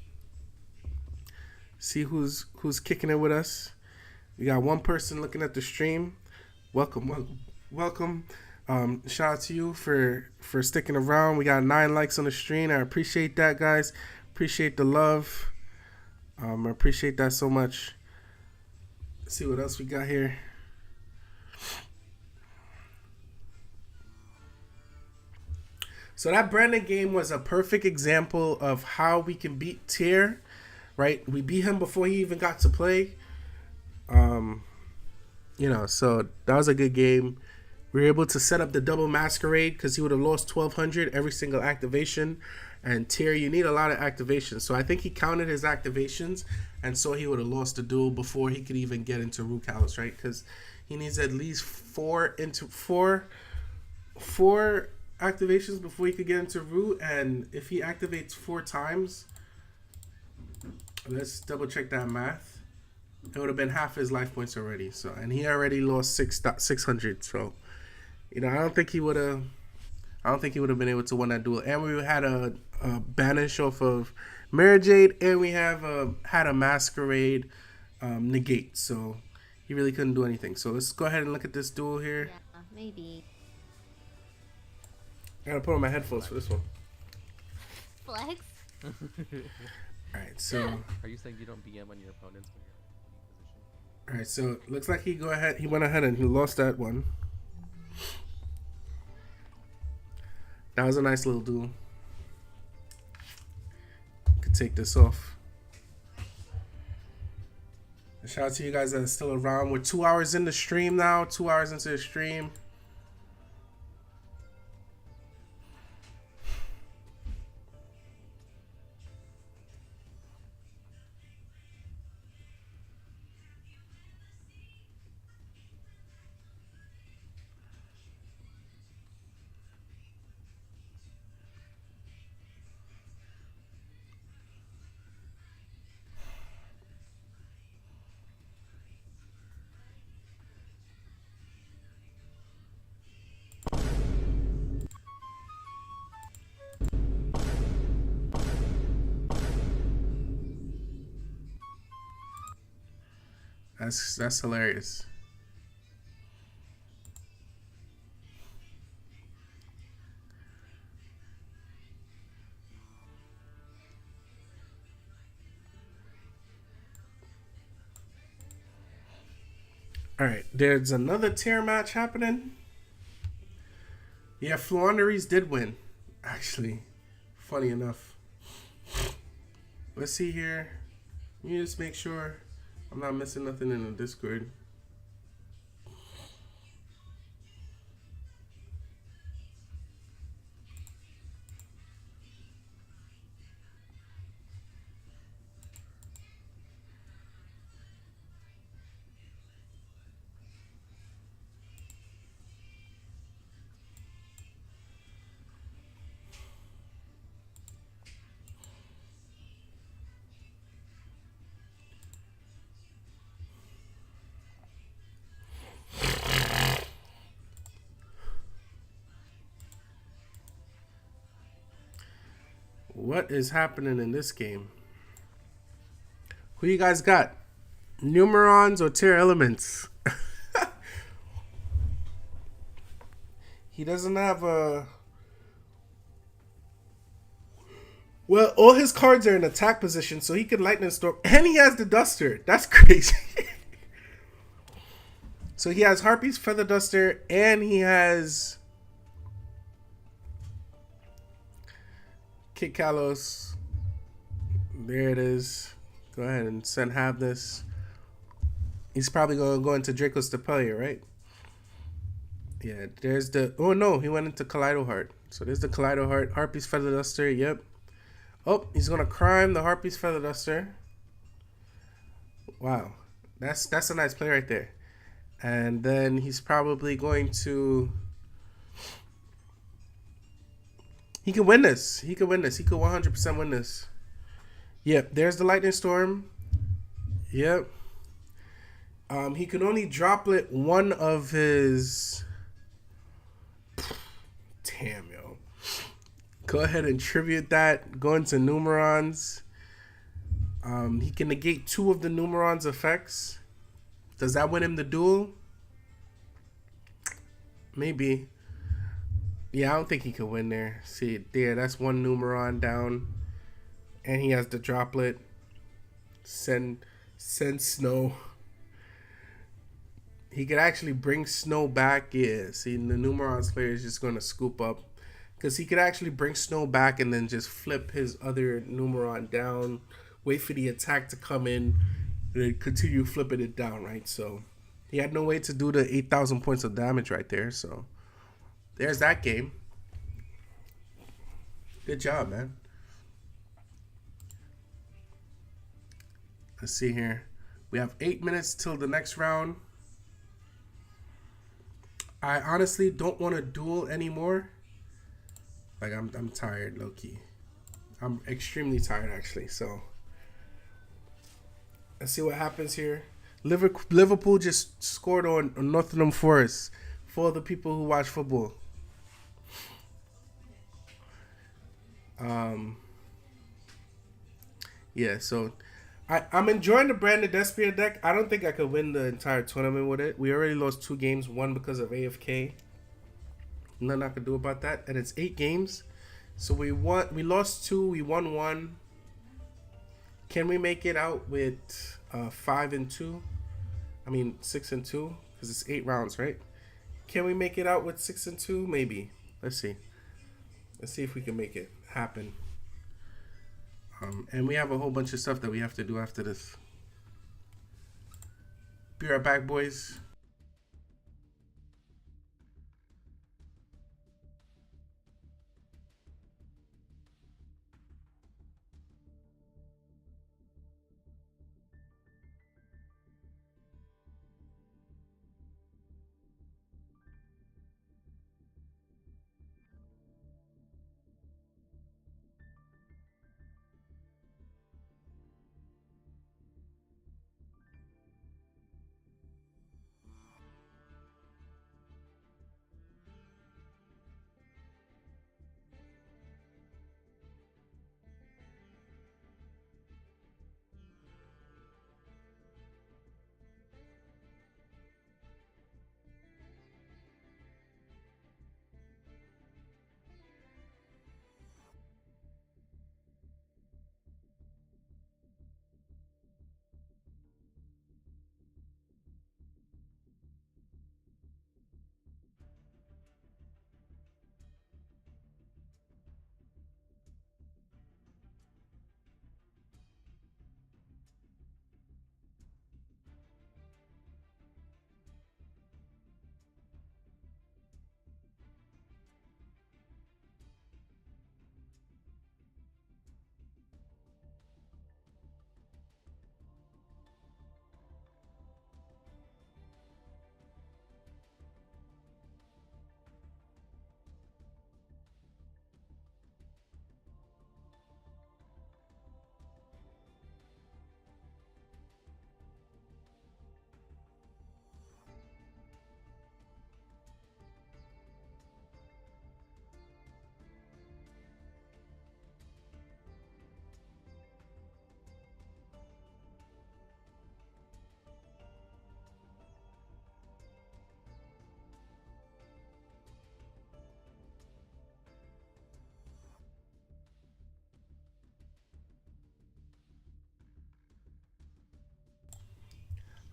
See who's kicking it with us. We got one person looking at the stream. Welcome. Shout out to you for sticking around. We got 9 likes on the stream. I appreciate that, guys. Appreciate the love. I appreciate that so much. Let's see what else we got here. So that Brandon game was a perfect example of how we can beat Tier, right? We beat him before he even got to play. So that was a good game. We were able to set up the double masquerade because he would have lost 1,200 every single activation. And Tier, you need a lot of activations. So I think he counted his activations, and so he would have lost the duel before he could even get into Rook House, right? Because he needs at least four activations before he could get into Root, and if he activates 4 times, let's double check that math, it would have been half his life points already. So, and he already lost 600. So, I don't think he would have been able to win that duel. And we had a banish off of Mirror Jade, and we have had a masquerade negate. So he really couldn't do anything. So let's go ahead and look at this duel here. Yeah, maybe. I gotta put on my headphones for this one. Flex? Alright, so. Are you saying you don't BM on your opponents when you're in Alright, so looks like he went ahead and he lost that one. That was a nice little duel. Could take this off. Shout out to you guys that are still around. We're 2 hours in the stream now. 2 hours into the stream. That's hilarious. All right, there's another tier match happening. Yeah, Fluanderies did win, actually. Funny enough. Let's see here. Let me just make sure I'm not missing nothing in the Discord. What is happening in this game? Who you guys got? Numerons or tier elements? He doesn't have a... Well, all his cards are in attack position, so he can Lightning Storm. And he has the Duster. That's crazy. So he has Harpy's Feather Duster, and he has... Kit Kalos. There it is. Go ahead and have this. He's probably going to go into Draco's Stapelia, right? Yeah, there's the... Oh, no, he went into Kaleido Heart. So there's the Kaleido Heart. Harpy's Feather Duster, yep. Oh, he's going to crime the Harpy's Feather Duster. Wow. That's a nice play right there. And then he's probably going to... He can win this. He could win this. He could 100% win this. Yep, there's the Lightning Storm. Yep. He can only droplet one of his... Damn, yo. Go ahead and tribute that. Go into Numerons. He can negate 2 of the Numerons' effects. Does that win him the duel? Maybe. Yeah, I don't think he could win there. See, there, that's 1 Numeron down. And he has the droplet. Send Snow. He could actually bring Snow back. Yeah, see, the Numeron's player is just going to scoop up. Because he could actually bring Snow back and then just flip his other Numeron down. Wait for the attack to come in. And then continue flipping it down, right? So, he had no way to do the 8,000 points of damage right there. So, there's that game. Good job, man. Let's see here. We have 8 minutes till the next round. I honestly don't want to duel anymore. Like, I'm tired, low-key. I'm extremely tired, actually. So, let's see what happens here. Liverpool just scored on Nottingham Forest for the people who watch football. Yeah, so I'm enjoying the Branded Despia deck. I don't think I could win the entire tournament with it. We already lost 2 games, one because of AFK. Nothing I could do about that. And it's 8 games. So we lost 2, we won 1. Can we make it out with 5-2? I mean 6-2, because it's 8 rounds, right? Can we make it out with 6-2? Maybe. Let's see. Let's see if we can make it happen. And we have a whole bunch of stuff that we have to do after this. Be right back, boys.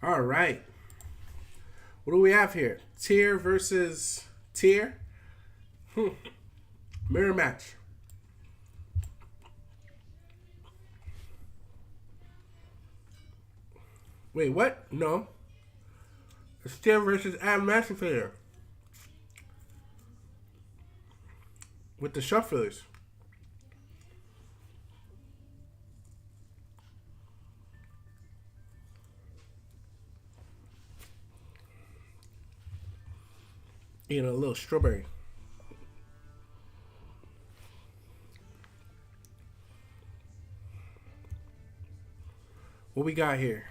All right. What do we have here? Tier versus tier. Mirror match. Wait, what? No. It's tier versus Emancipator. With the shufflers. Eating a little strawberry. What we got here?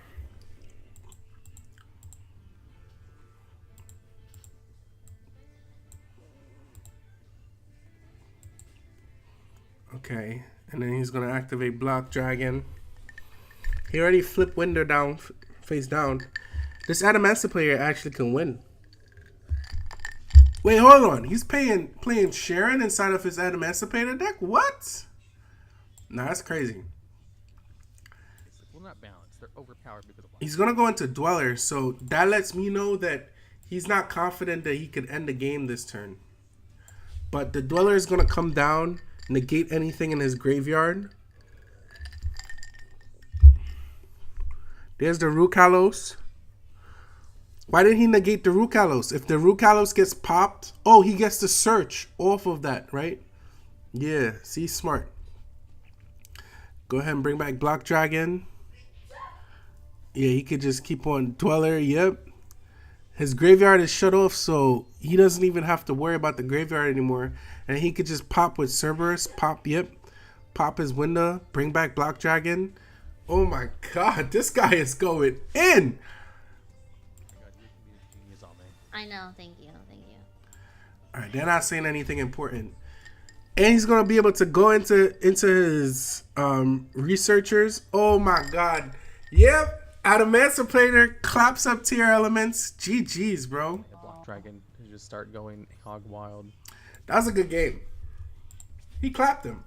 Okay, and then he's gonna activate Block Dragon. He already flipped window down, face down. This Emancipator actually can win. Wait, hold on. He's playing Sharon inside of his Emancipator deck? What? Nah, that's crazy. Well, not balanced. They're overpowered because of He's going to go into Dweller, so that lets me know that he's not confident that he could end the game this turn. But the Dweller is going to come down, negate anything in his graveyard. There's the Rukalos. Why didn't he negate the Rukalos? If the Rukalos gets popped, oh, he gets to search off of that, right? Yeah, see, smart. Go ahead and bring back Block Dragon. Yeah, he could just keep on Dweller, yep. His graveyard is shut off, so he doesn't even have to worry about the graveyard anymore. And he could just pop with Cerberus, pop, yep. Pop his window, bring back Block Dragon. Oh my god, this guy is going in! I know, thank you. Alright, they're not saying anything important. And he's gonna be able to go into his researchers. Oh my god. Yep. Emancipator claps up tier elements. GG's, bro. The Block Dragon can just start going hog wild. That was a good game. He clapped him.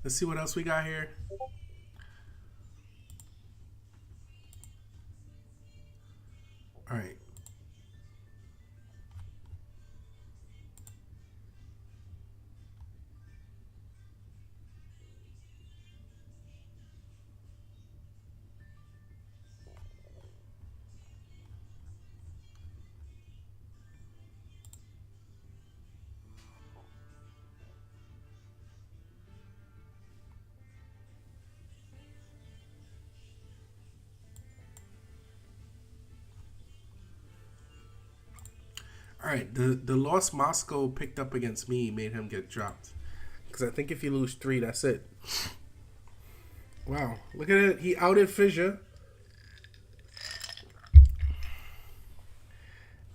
Let's see what else we got here. All right. All right, the loss Moscow picked up against me made him get dropped. Because I think if you lose 3, that's it. Wow, look at it. He outed Fissure.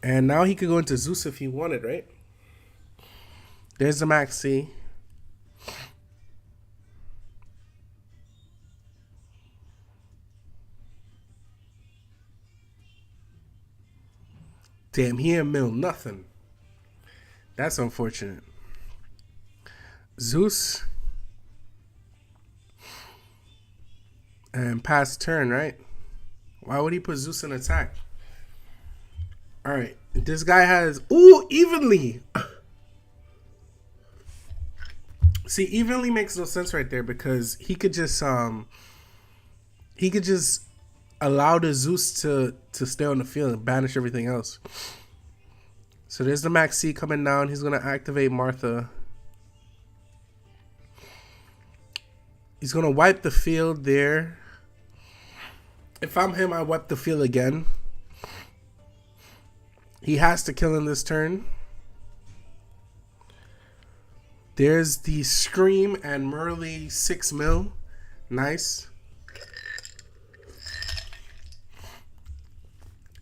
And now he could go into Zeus if he wanted, right? There's the Maxi. Damn, he ain't mill nothing. That's unfortunate. Zeus. And pass turn, right? Why would he put Zeus in attack? Alright. This guy has... Ooh, evenly! See, evenly makes no sense right there because he could just... He could just... allow the Zeus to stay on the field and banish everything else. So there's the Max C coming down. He's going to activate Martha. He's going to wipe the field there. If I'm him, I wipe the field again. He has to kill in this turn. There's the Scream and Merly 6 mil. Nice.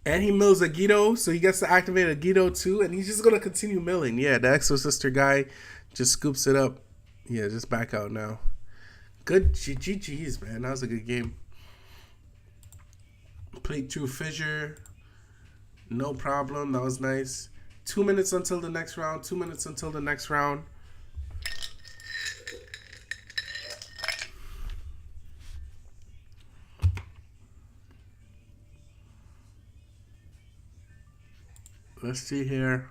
And he mills a Yugioh, so he gets to activate a Yugioh too, and he's just going to continue milling. Yeah, the Exorcister guy just scoops it up. Yeah, just back out now. Good GG's, man. That was a good game. Played through Fissure. No problem. That was nice. 2 minutes until the next round. 2 minutes until the next round. Let's see here.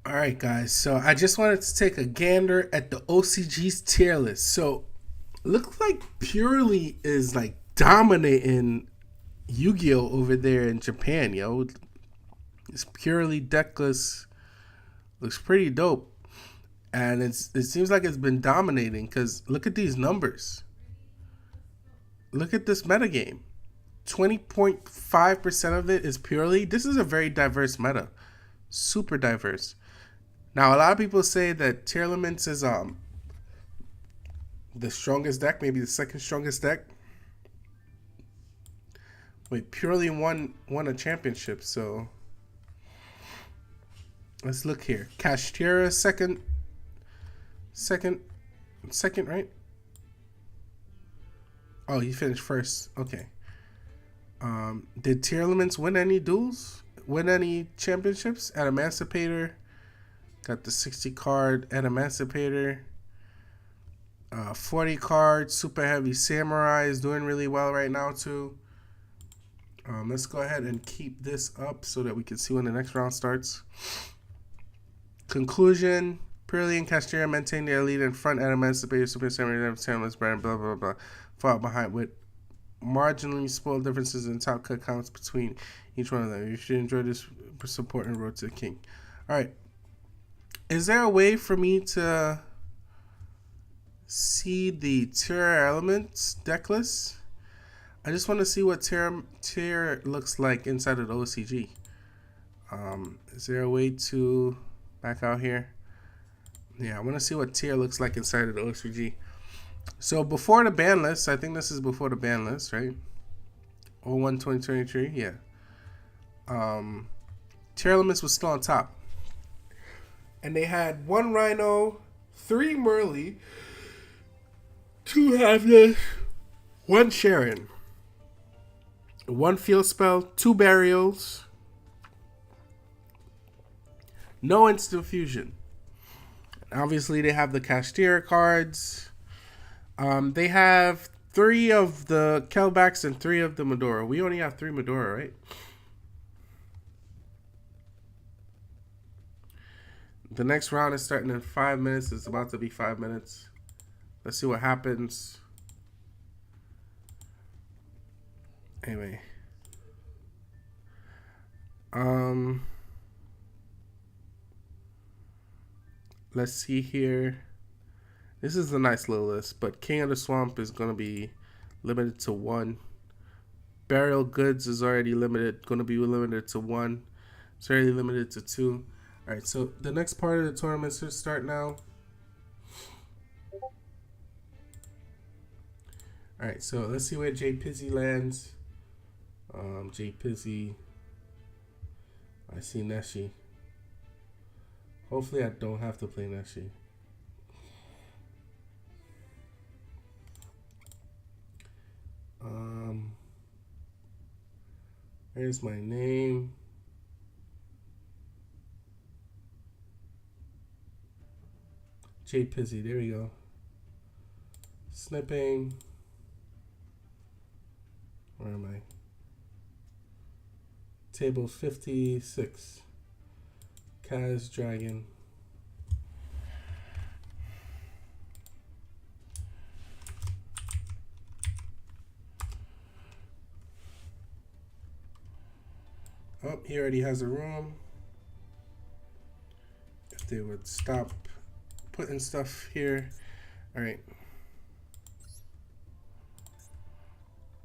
All right, guys. So I just wanted to take a gander at the OCG's tier list. So looks like Purely is like dominating Yu-Gi-Oh over there in Japan, yo. It's Purely Decklist looks pretty dope, and it seems like it's been dominating because look at these numbers. Look at this metagame. 20.5% of it is Purely. This is a very diverse meta, super diverse. Now, a lot of people say that Tier Elements is the strongest deck, maybe the second strongest deck. Wait, Purely won a championship, so let's look here. Kashtira second, right? Oh, he finished first. Okay. Did Tier Elements win any duels? Win any championships? At Emancipator. Got the 60 card at Emancipator. 40 card Super Heavy Samurai is doing really well right now too. Let's go ahead and keep this up so that we can see when the next round starts. Conclusion. Purely and Castilla maintain their lead in front at Emancipator, Super Samurai, Timeless Brand, blah, blah, blah. Fought behind with marginally small differences in top cut counts between each one of them. You should enjoy this support and Road to the King. Alright. Is there a way for me to see the tier elements deck list? I just want to see what tier looks like inside of the OCG. Is there a way to back out here? Yeah, I want to see what tier looks like inside of the OCG. So before the ban list, I think this is before the ban list, right? 01/2023, yeah. Tier elements was still on top. And they had 1 Rhino, 3 Merly, 2 Havness, 1 Sharon, 1 Field Spell, 2 Burials, no Instant Fusion. Obviously, they have the Cashier cards. They have 3 of the Kelbacks and 3 of the Medora. We only have 3 Medora, right? The next round is starting in 5 minutes. It's about to be 5 minutes. Let's see what happens. Anyway. Let's see here. This is a nice little list, but King of the Swamp is going to be limited to 1. Burial Goods is already limited, going to be limited to 1. It's already limited to 2. Alright, so the next part of the tournament should start now. Alright, so let's see where J Pizzy lands. J Pizzy. I see Neshi. Hopefully I don't have to play Neshi. Here's my name. J Pizzy, there we go. Snipping. Where am I? Table 56. Kaz Dragon. Oh, he already has a room. If they would stop putting stuff here. All right.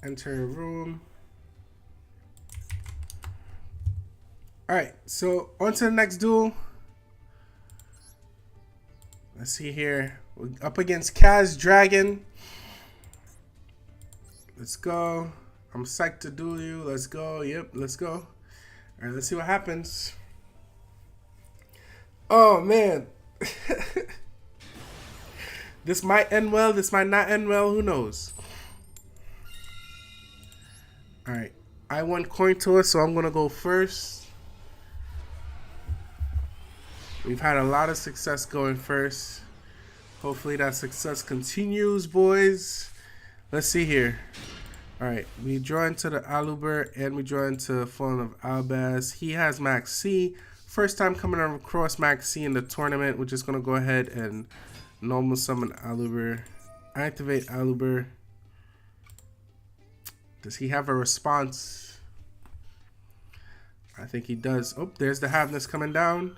Enter a room. All right, so on to the next duel. Let's see here. We're up against Kaz Dragon. Let's go. I'm psyched to duel you. Let's go. Yep, let's go. All right, let's see what happens. Oh, man. This might end well. This might not end well. Who knows? All right. I won coin toss, so I'm going to go first. We've had a lot of success going first. Hopefully that success continues, boys. Let's see here. All right, we draw into the Aluber and we draw into Fallen of Albaz. He has Max C. First time coming across Max C in the tournament. We're just going to go ahead and normal summon Aluber. Activate Aluber. Does he have a response? I think he does. Oh, there's the Havness coming down.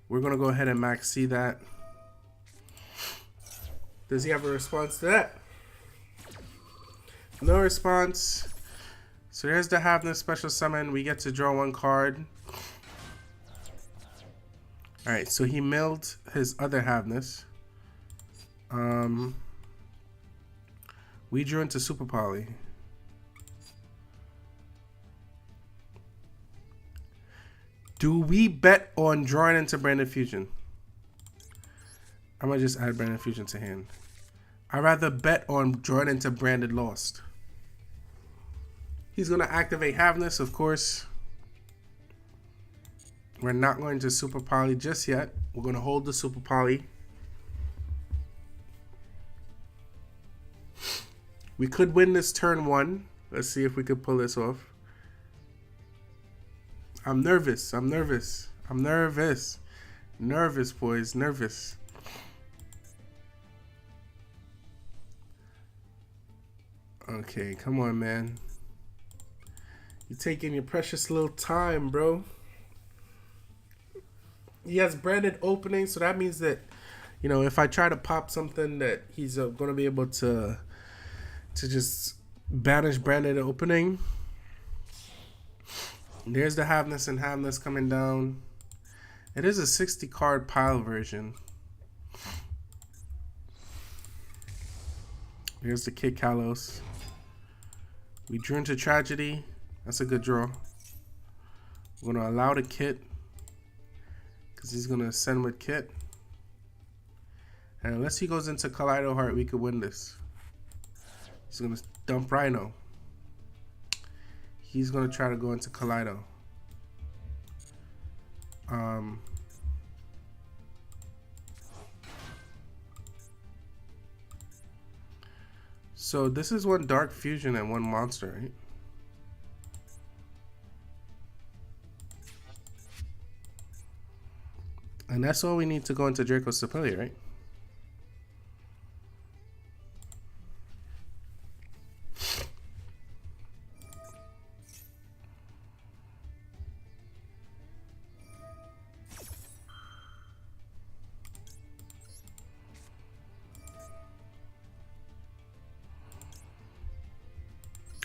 We're going to go ahead and Max C that. Does he have a response to that? No response. So there's the Havness special summon. We get to draw 1 card. Alright, so he milled his other Havness. We drew into Super Poly. Do we bet on drawing into Branded Fusion? I'm going to just add Branded Fusion to hand. I'd rather bet on drawing into Branded Lost. He's going to activate Havness, of course. We're not going to Super Poly just yet. We're going to hold the Super Poly. We could win this turn 1. Let's see if we could pull this off. I'm nervous. I'm nervous. I'm nervous. Nervous, boys. Nervous. Okay, come on, man. You're taking your precious little time, bro. He has branded opening, so that means that, you know, if I try to pop something, that he's going to be able to just banish branded opening. There's the Havness and Havness coming down. It is a 60 card pile version. Here's the Kid Kalos. We drew into Tragedy. That's a good draw. We're going to allow the Kit, because he's going to ascend with Kit. And unless he goes into Kaleido Heart, we could win this. He's going to dump Rhino. He's going to try to go into Kaleido. So this is one Dark Fusion and one monster, right? And that's all we need to go into Draco Stapelia, right?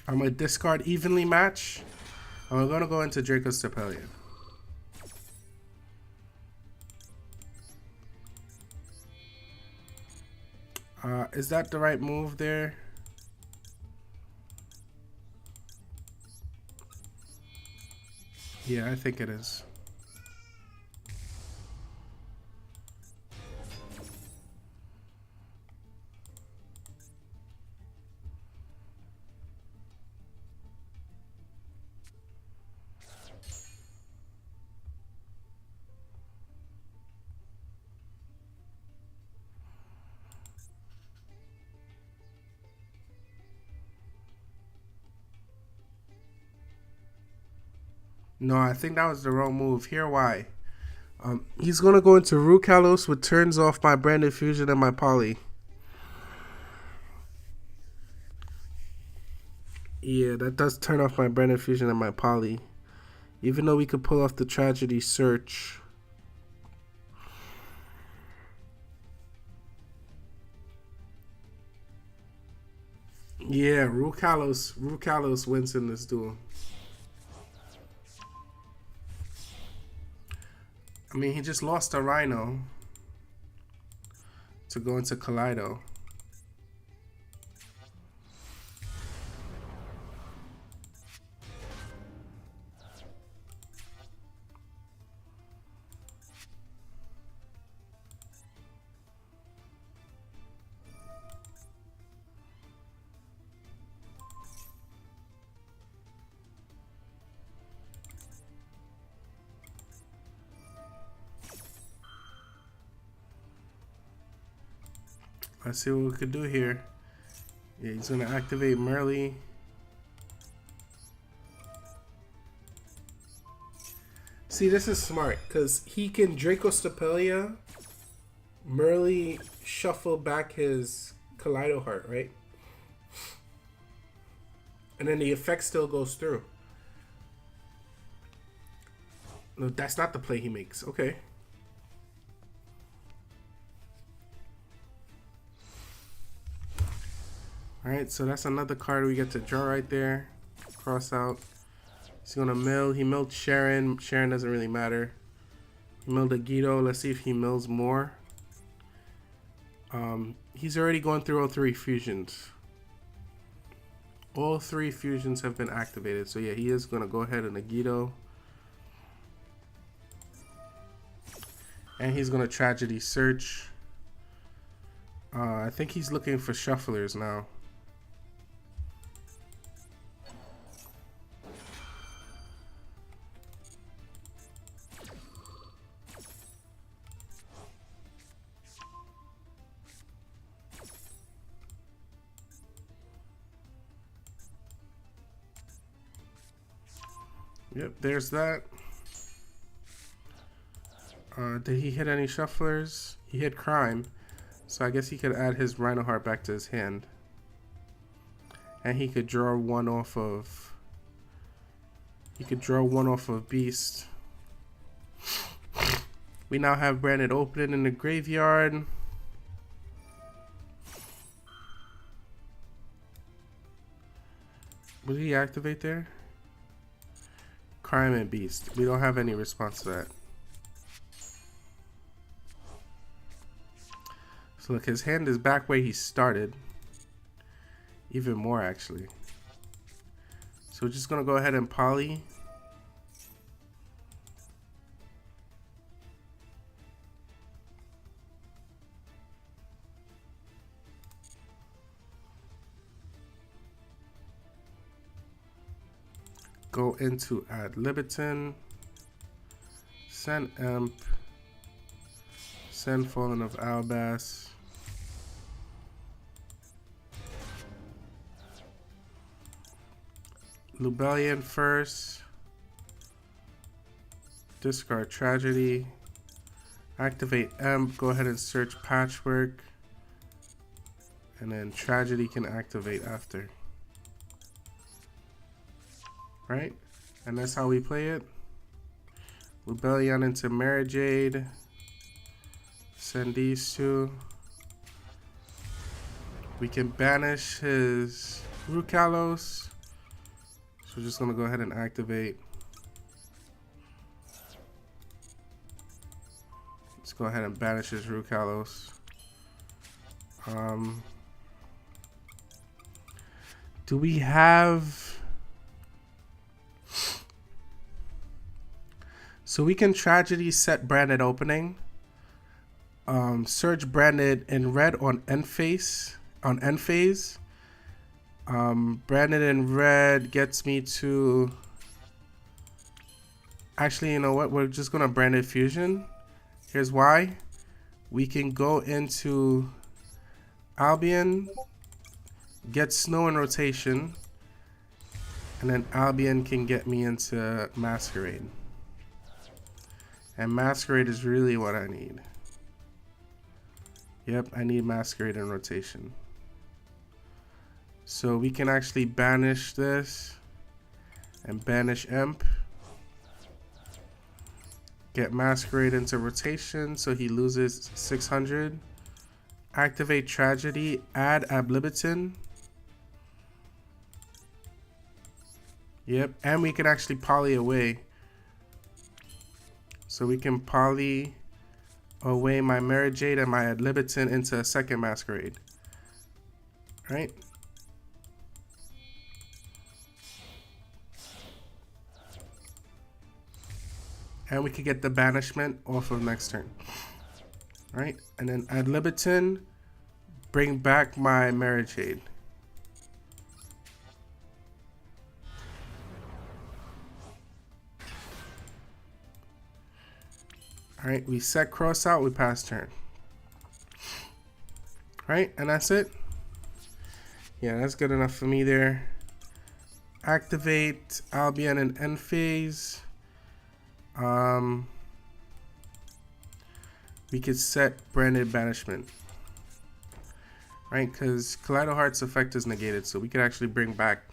I'm going to discard Evenly Match. And we're going to go into Draco Stapelia. Is that the right move there? Yeah, I think it is. No, I think that was the wrong move. Here, why? He's going to go into Rukalos, which turns off my Branded Fusion and my Poly. Yeah, that does turn off my Branded Fusion and my Poly. Even though we could pull off the Tragedy Search. Yeah, Rukalos wins in this duel. I mean, he just lost a Rhino to go into Kaleido. Let's see what we could do here. Yeah, he's gonna activate Merly. See, this is smart because he can Draco Stapelia, Merly shuffle back his Kaleido Heart, right? And then the effect still goes through. No, that's not the play he makes. Okay. Alright, so that's another card we get to draw right there. Cross out. He's gonna mill. He milled Sharon. Sharon doesn't really matter. He milled a Guido. Let's see if he mills more. He's already going through all 3 fusions. All 3 fusions have been activated. So yeah, he is gonna go ahead and a Guido. And he's gonna Tragedy Search. I think he's looking for shufflers now. Yep, there's that. Did he hit any shufflers? He hit crime. So I guess he could add his Rhinoheart back to his hand. And he could draw one off of... He could draw one off of Beast. We now have Branded Opening in the graveyard. What did he activate there? Crime and Beast. We don't have any response to that. So look, his hand is back where he started. Even more, actually. So we're just going to go ahead and poly. Go into Ad Libitum. Send Imp. Send Fallen of Albas. Lubellion first. Discard Tragedy. Activate Imp. Go ahead and search Patchwork. And then Tragedy can activate after. Right? And that's how we play it. Lubellion into Marajade. Send these two. We can banish his Rukalos. So we're just going to go ahead and activate. Let's go ahead and banish his Rukalos. Do we have... So we can Tragedy set Branded Opening. Search Branded in red on end phase. Branded in red gets me to... Actually, you know what? We're just going to Branded Fusion. Here's why. We can go into Albion, get Snow in rotation, and then Albion can get me into Masquerade. And Masquerade is really what I need. Yep, I need Masquerade in rotation. So we can actually banish this and banish Imp. Get Masquerade into rotation so he loses 600. Activate Tragedy, add Ad Libitum. Yep, and we can actually poly away. So we can poly away my Marajade and my Ad Libitum into a second Masquerade. Right? And we could get the banishment off of next turn. Right? And then Ad Libitum, bring back my Marajade. Alright, we set cross out, we pass turn. Alright, and that's it. Yeah, that's good enough for me there. Activate Albion in end phase. We could set Branded Banishment. Right, because Kaleido Heart's effect is negated, so we could actually bring back...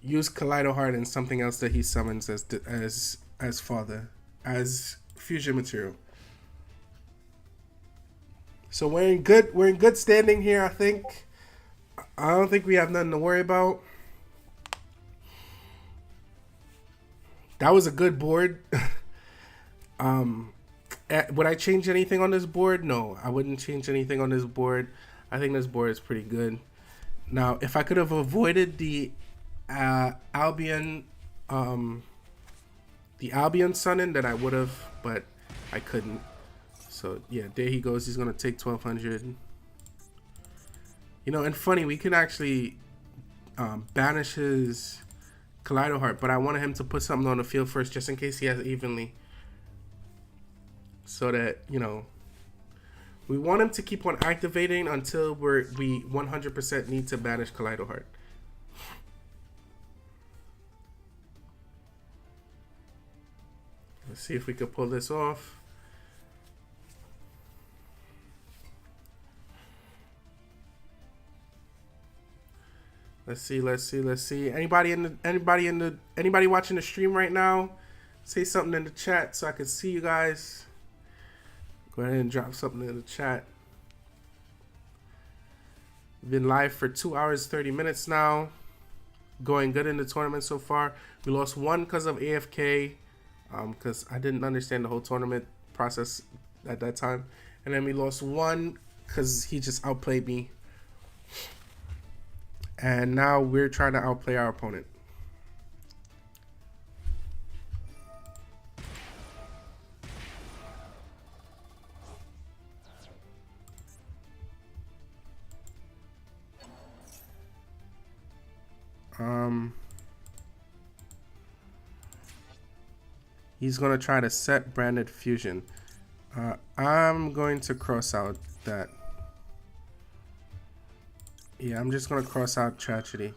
Use Kaleido Heart and something else that he summons as father. As fusion material. So we're in good standing here, I think. I don't think we have nothing to worry about. That was a good board. Would I change anything on this board? No, I wouldn't change anything on this board. I think this board is pretty good. Now, if I could have avoided the Albion Sunning, then I would have, but I couldn't. So yeah, there he goes. He's gonna take 1200. You know, and funny, we can actually banish his Kaleido Heart, but I wanted him to put something on the field first, just in case he has it evenly. So that, you know, we want him to keep on activating until we 100% need to banish Kaleido Heart. Let's see if we could pull this off. Let's see. Anybody watching the stream right now? Say something in the chat so I can see you guys. Go ahead and drop something in the chat. Been live for 2 hours 30 minutes now. Going good in the tournament so far. We lost one because of AFK, because I didn't understand the whole tournament process at that time, and then we lost one because he just outplayed me. And now we're trying to outplay our opponent. He's gonna try to set branded fusion. I'm going to cross out that. Yeah, I'm just gonna cross out tragedy.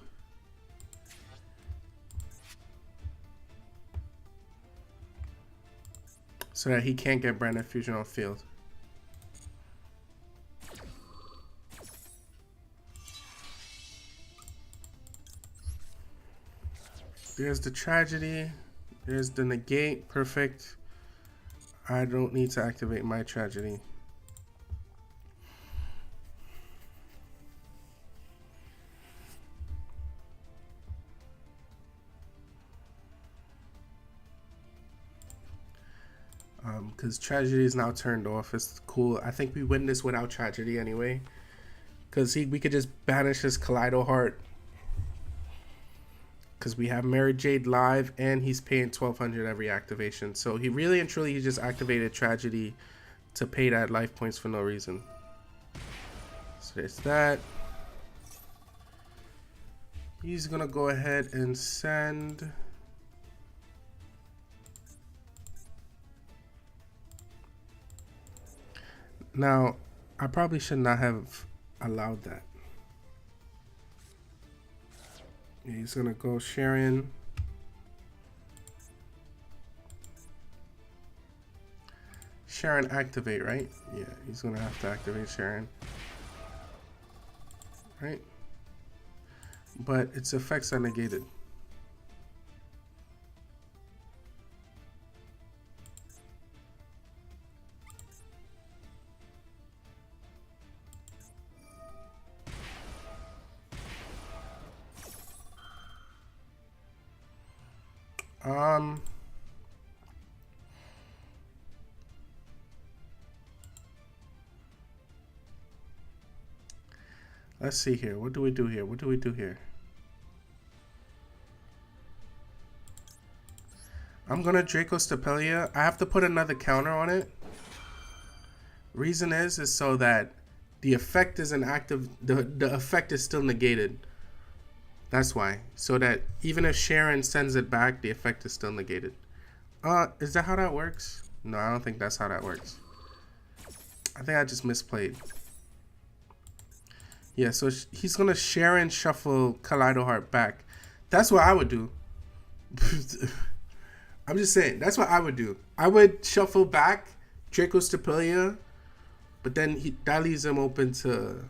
So that he can't get branded fusion on field. There's the tragedy. There's the negate. Perfect. I don't need to activate my tragedy. Because tragedy is now turned off. It's cool. I think we win this without tragedy anyway. Because we could just banish his Kaleido Heart. Because we have Mary Jade live and he's paying 1200 every activation. So he really and truly he just activated tragedy to pay that life points for no reason. So there's that. He's gonna go ahead and send now. I probably should not have allowed that. He's gonna go Sharon. Sharon activate, right? Yeah, he's gonna have to activate Sharon. Right? But its effects are negated. Let's see here. What do we do here? What do we do here? I'm gonna Draco Stapelia. I have to put another counter on it. Reason is so that the effect isn't active. The effect is still negated. That's why. So that even if Sharon sends it back, the effect is still negated. Is that how that works? No, I don't think that's how that works. I think I just misplayed. Yeah, so he's gonna Sharon shuffle Kaleido Heart back. That's what I would do. I'm just saying, that's what I would do. I would shuffle back Draco Stapelia, but then that leaves him open to...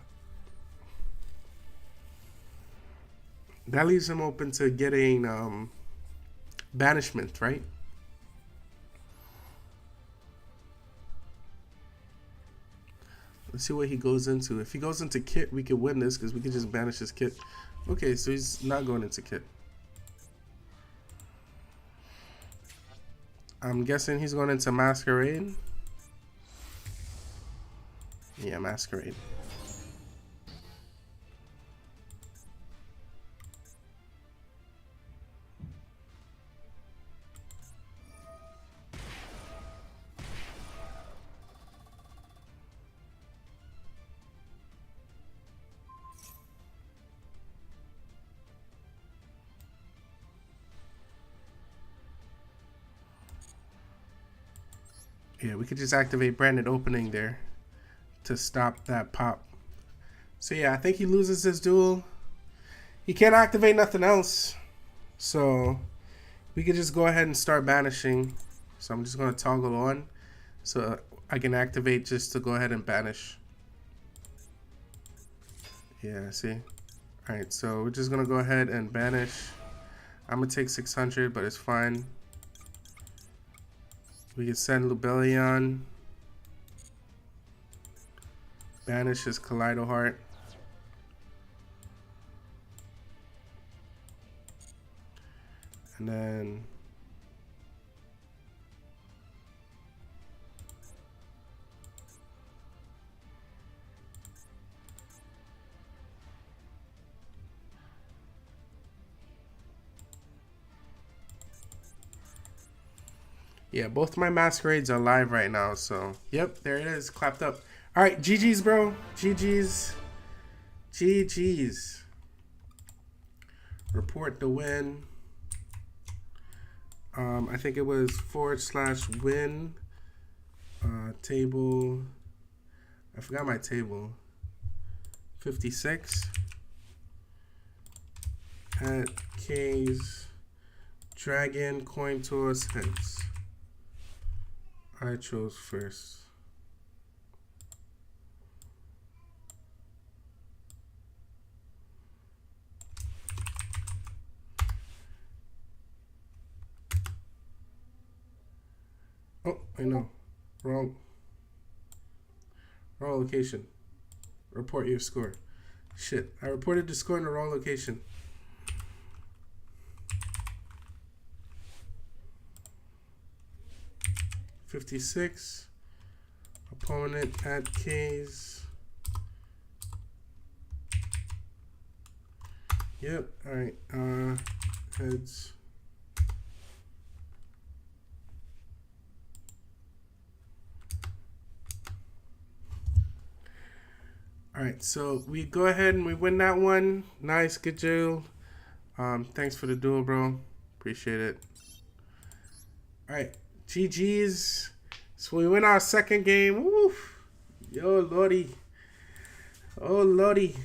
That leaves him open to getting banishment, right? Let's see what he goes into. If he goes into Kit, we could win this because we can just banish his Kit. Okay, so he's not going into Kit. I'm guessing he's going into Masquerade. Yeah, Masquerade. Yeah, we could just activate Branded Opening there to stop that pop. So yeah, I think he loses this duel. He can't activate nothing else. So we could just go ahead and start banishing. So I'm just going to toggle on so I can activate just to go ahead and banish. Yeah, see? Alright, so we're just going to go ahead and banish. I'm going to take 600, but it's fine. We can send Lubellion. Banish his Kaleido Heart. And then yeah, both my masquerades are live right now, so yep, there it is, clapped up. All right, GG's, bro. GG's. GG's. Report the win. I think it was /win. Table. I forgot my table. 56. At K's. Dragon, coin toss, heads. I chose first. Oh, I know. Wrong location. Report your score. Shit, I reported the score in the wrong location. $56. Opponent at K's. Yep, alright. Heads. Alright, so we go ahead and we win that one. Nice, good deal. Thanks for the duel, bro. Appreciate it. Alright, GG's. So we win our second game. Woo! Yo, Lordy. Oh, Lordy.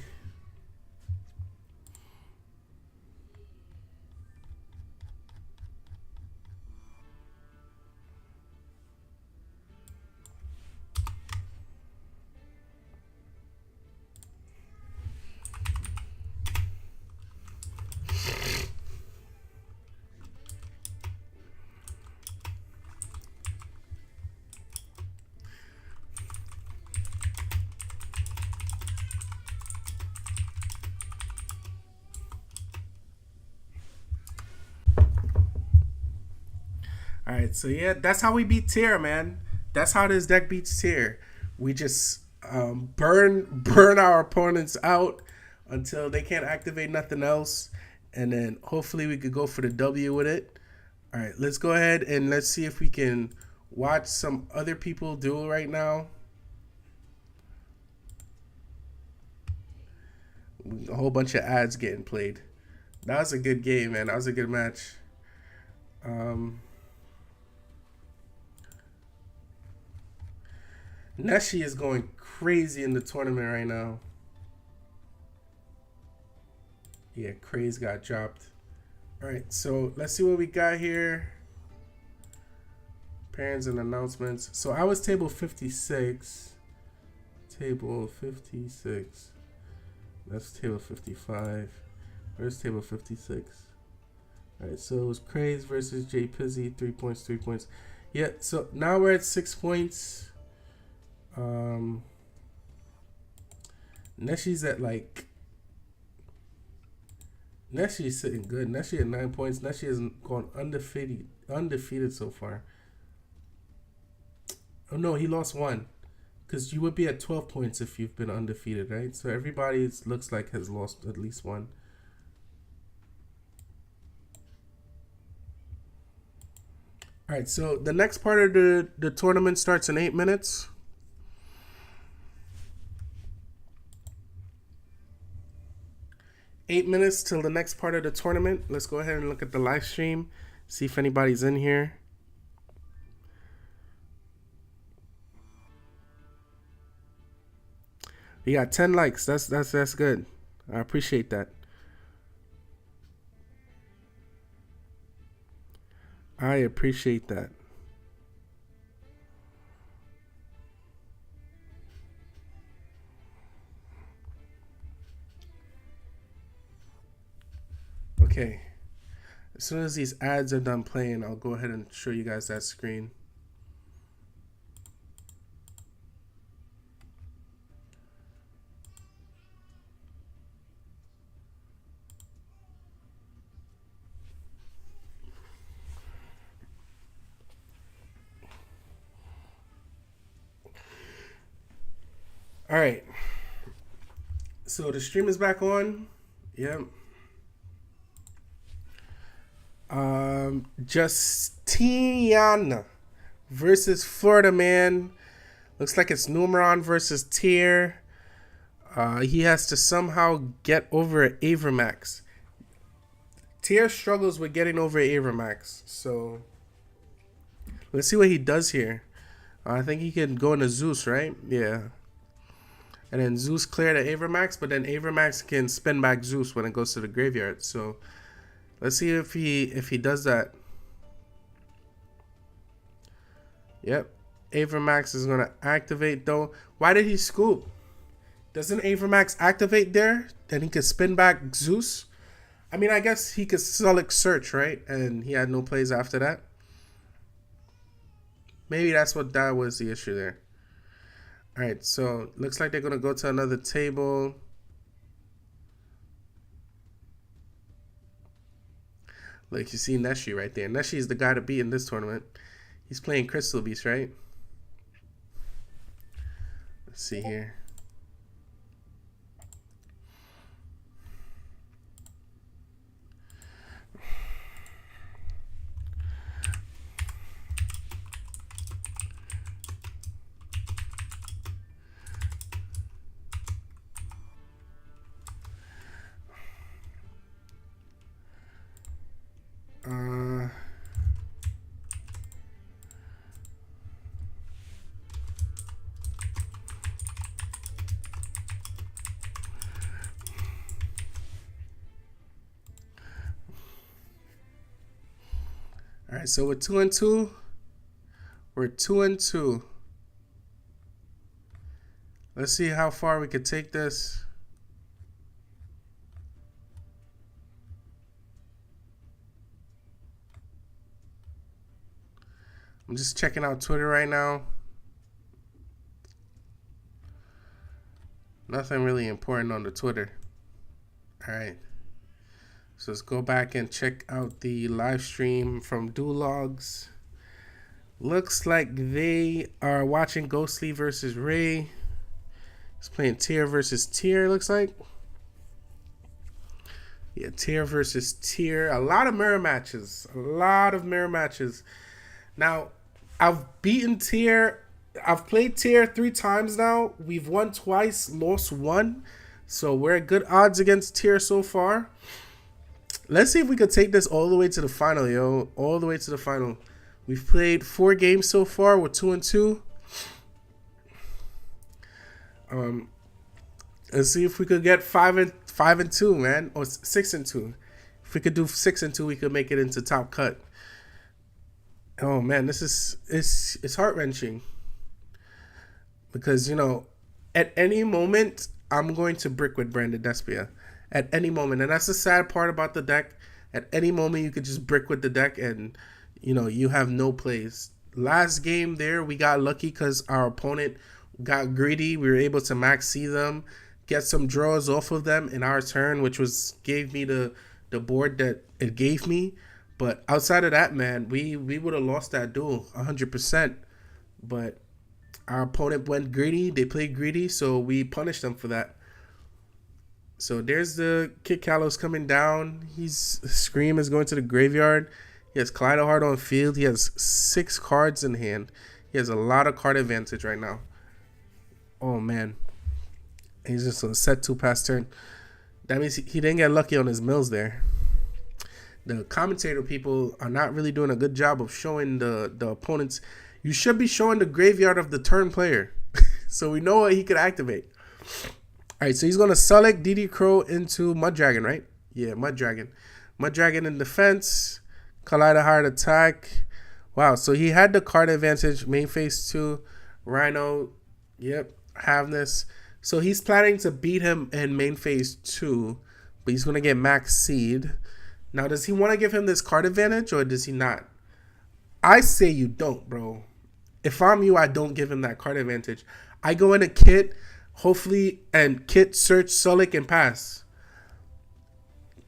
Alright, so yeah, that's how we beat Tier, man. That's how this deck beats Tier. We just burn our opponents out until they can't activate nothing else. And then hopefully we could go for the W with it. Alright, let's go ahead and let's see if we can watch some other people duel right now. A whole bunch of ads getting played. That was a good game, man. That was a good match. Neshi is going crazy in the tournament right now. Yeah, Craze got dropped. Alright, so let's see what we got here. Parents and announcements. So I was table 56. Table 56. That's table 55. Where's table 56? Alright, so it was Craze versus J Pizzy. 3 points, 3 points. Yeah, so now we're at 6 points. Neshi's at like Neshi's sitting good. Neshi at 9 points. Neshi has gone undefeated so far. Oh no, he lost one. Because you would be at 12 points if you've been undefeated, right? So everybody looks like has lost at least one. Alright, so the next part of the tournament starts in 8 minutes. 8 minutes till the next part of the tournament. Let's go ahead and look at the live stream. See if anybody's in here. We got 10 likes. That's good. I appreciate that. I appreciate that. Okay. As soon as these ads are done playing, I'll go ahead and show you guys that screen. All right. So the stream is back on. Yep. Justiana versus Florida Man. Looks like it's Numeron versus Tier. He has to somehow get over Avermax. Tier struggles with getting over Avermax. So let's see what he does here. I think he can go into Zeus, right? Yeah. And then Zeus clear the Avermax, but then Avermax can spin back Zeus when it goes to the graveyard. So let's see if he does that. Yep. Avermax is gonna activate though. Why did he scoop? Doesn't Avermax activate there? Then he could spin back Zeus. I mean, I guess he could select search, right? And he had no plays after that. Maybe that's what that was the issue there. Alright, so looks like they're gonna go to another table. Like you see Neshi right there. Neshi is the guy to beat in this tournament. He's playing Crystal Beast, right? Let's see here. All right, so we're 2-2. We're 2-2. Let's see how far we could take this. I'm just checking out Twitter right now. Nothing really important on the Twitter. All right. So let's go back and check out the live stream from Duel Logs. Looks like they are watching Ghostly versus Ray. He's playing Tier versus Tier, looks like. Yeah, Tier versus Tier. A lot of mirror matches. A lot of mirror matches. Now, I've beaten Tier. I've played Tier 3 times now. We've won twice, lost 1. So we're at good odds against Tier so far. Let's see if we could take this all the way to the final, yo. All the way to the final. We've played 4 games so far. We're 2-2. Let's see if we could get 5-2, man, or 6-2. If we could do 6-2, we could make it into top cut. Oh man, this is it's heart-wrenching because, you know, at any moment I'm going to brick with Branded Despia. At any moment, and that's the sad part about the deck. At any moment, you could just brick with the deck, and you know you have no plays. Last game there, we got lucky because our opponent got greedy. We were able to max C them, get some draws off of them in our turn, which gave me the board that it gave me. But outside of that, man, we would have lost that duel 100%. But our opponent went greedy. They played greedy, so we punished them for that. So there's the Kid Kalos coming down. Scream is going to the graveyard. He has Kaleidoheart on field. He has 6 cards in hand. He has a lot of card advantage right now. Oh man. He's just a set 2 pass turn. That means he didn't get lucky on his mills there. The commentator people are not really doing a good job of showing the opponents. You should be showing the graveyard of the turn player. So we know what he could activate. Alright, so he's going to select DD Crow into Mud Dragon, right? Yeah, Mud Dragon. Mud Dragon in defense. Kaleidoheart attack. Wow, so he had the card advantage. Main phase 2. Rhino. Yep, Havness. So he's planning to beat him in main phase 2. But he's going to get max seed. Now, does he want to give him this card advantage or does he not? I say you don't, bro. If I'm you, I don't give him that card advantage. I go into Kit, hopefully, and Kit, search, Sulik, and pass.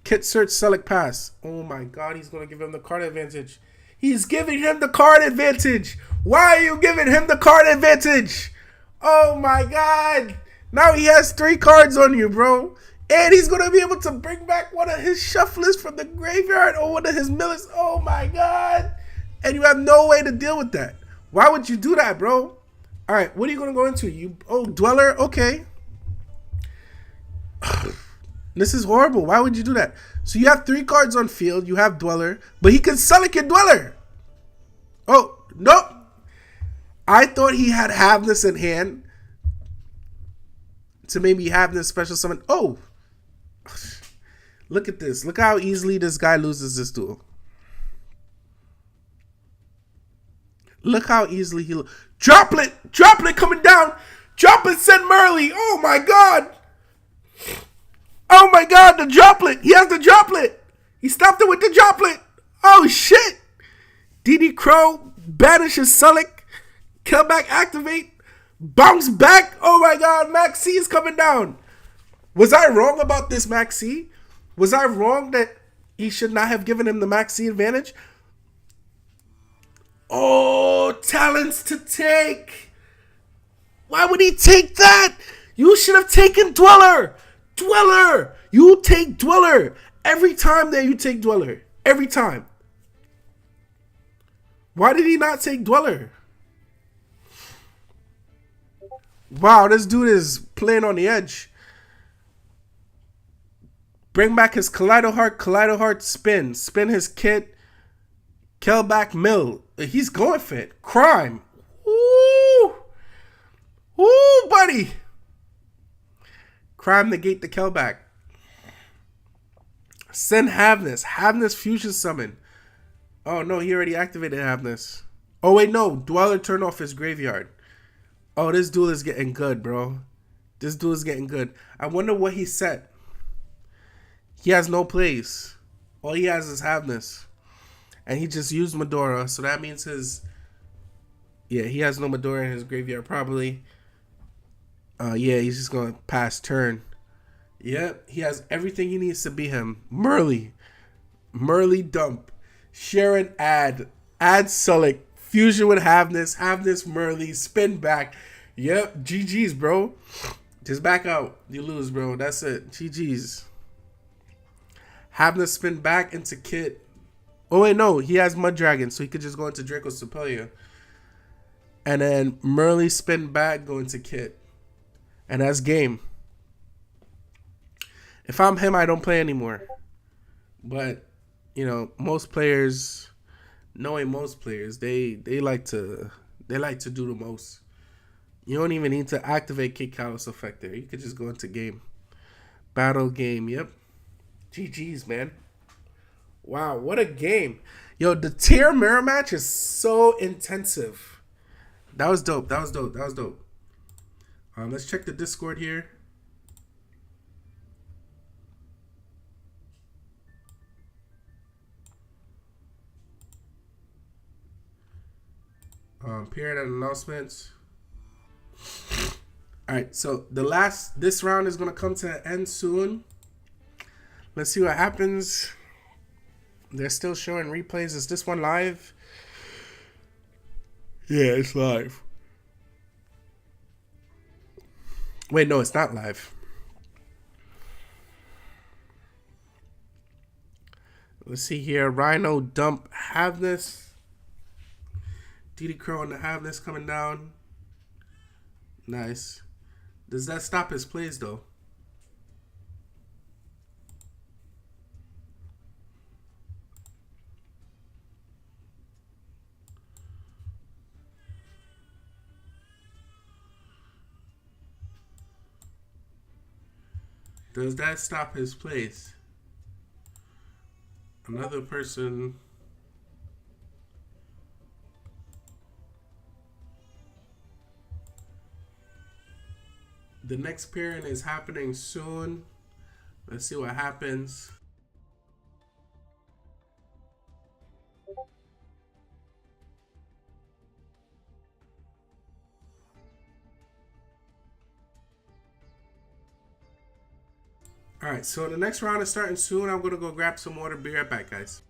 Kit, search, Sulik, pass. Oh my god, he's going to give him the card advantage. He's giving him the card advantage. Why are you giving him the card advantage? Oh my god. Now he has 3 cards on you, bro. And he's going to be able to bring back one of his shufflers from the graveyard or one of his millers. Oh my god. And you have no way to deal with that. Why would you do that, bro? All right, what are you going to go into? Dweller? Okay. This is horrible. Why would you do that? So you have 3 cards on field. You have Dweller. But he can Sulik your Dweller. Oh, nope. I thought he had Havness in hand to maybe have this special summon. Oh. Look at this. Look how easily this guy loses this duel. Look how easily he... Droplet! Droplet coming down! Droplet sent Merly! Oh my god! Oh my god, the droplet! He has the droplet! He stopped it with the droplet! Oh shit! DD Crow banishes Sulik. Come back, activate. Bounce back! Oh my god, Max C is coming down! Was I wrong about this Max C? Was I wrong that he should not have given him the Max C advantage? Oh, talents to take. Why would he take that? You should have taken Dweller. Dweller. You take Dweller. Every time that you take Dweller. Every time. Why did he not take Dweller? Wow, this dude is playing on the edge. Bring back his Kaleido Heart, spin. Spin his Kit. Kill back Mill. He's going for it. Crime. Woo! Woo, buddy. Crime negate the Kellback. Send Havness. Havness fusion summon. Oh no, he already activated Havness. Oh wait, no. Dweller turned off his graveyard. Oh, this duel is getting good, bro. This duel is getting good. I wonder what he set. He has no plays. All he has is Havness. And he just used Medora, so that means his... Yeah, he has no Medora in his graveyard, probably. Yeah, he's just going to pass turn. Yep, he has everything he needs to be him. Merly dump. Sharon add. Add Sulik. Fusion with Havness. Havness Merly. Spin back. Yep, GG's, bro. Just back out. You lose, bro. That's it. GG's. Havness spin back into Kit. Oh, wait, no. He has Mud Dragon, so he could just go into Draco Suppelia. And then Merly spin back, go into Kit. And that's game. If I'm him, I don't play anymore. But, you know, most players, knowing most players, they like to do the most. You don't even need to activate Kit Callus effect there. You could just go into game. Battle game, yep. GG's, man. Wow, what a game. Yo, the tier mirror match is so intensive. That was dope. Let's check the Discord here. Period and announcements. Alright, so this round is going to come to an end soon. Let's see what happens. They're still showing replays. Is this one live? Yeah, it's live. Wait, no, it's not live. Let's see here. Rhino dump Havness. DD Crow and the Havness coming down. Nice. Does that stop his plays, though? Does that stop his plays? Another person. The next pairing is happening soon. Let's see what happens. All right, so the next round is starting soon. I'm gonna go grab some water. Be right back, guys.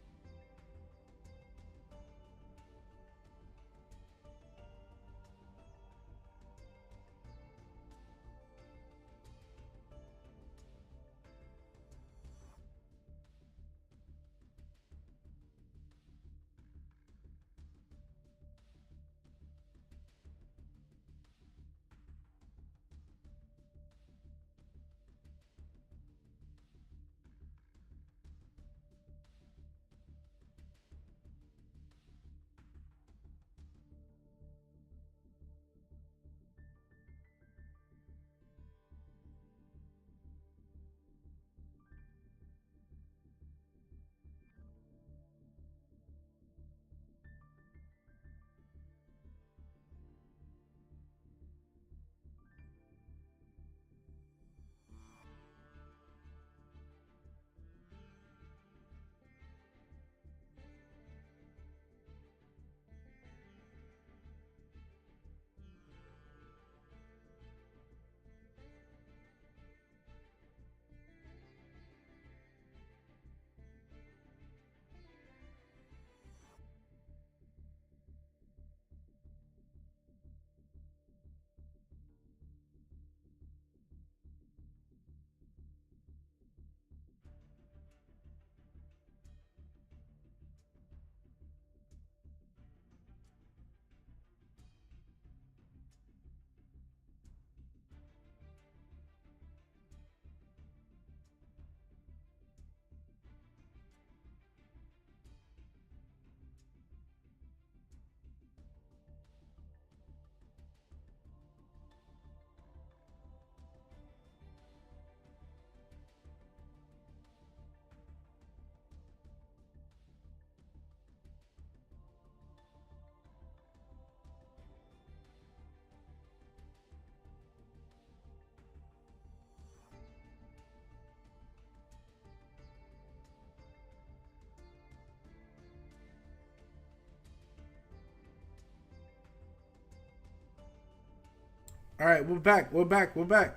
All right, we're back. We're back. We're back.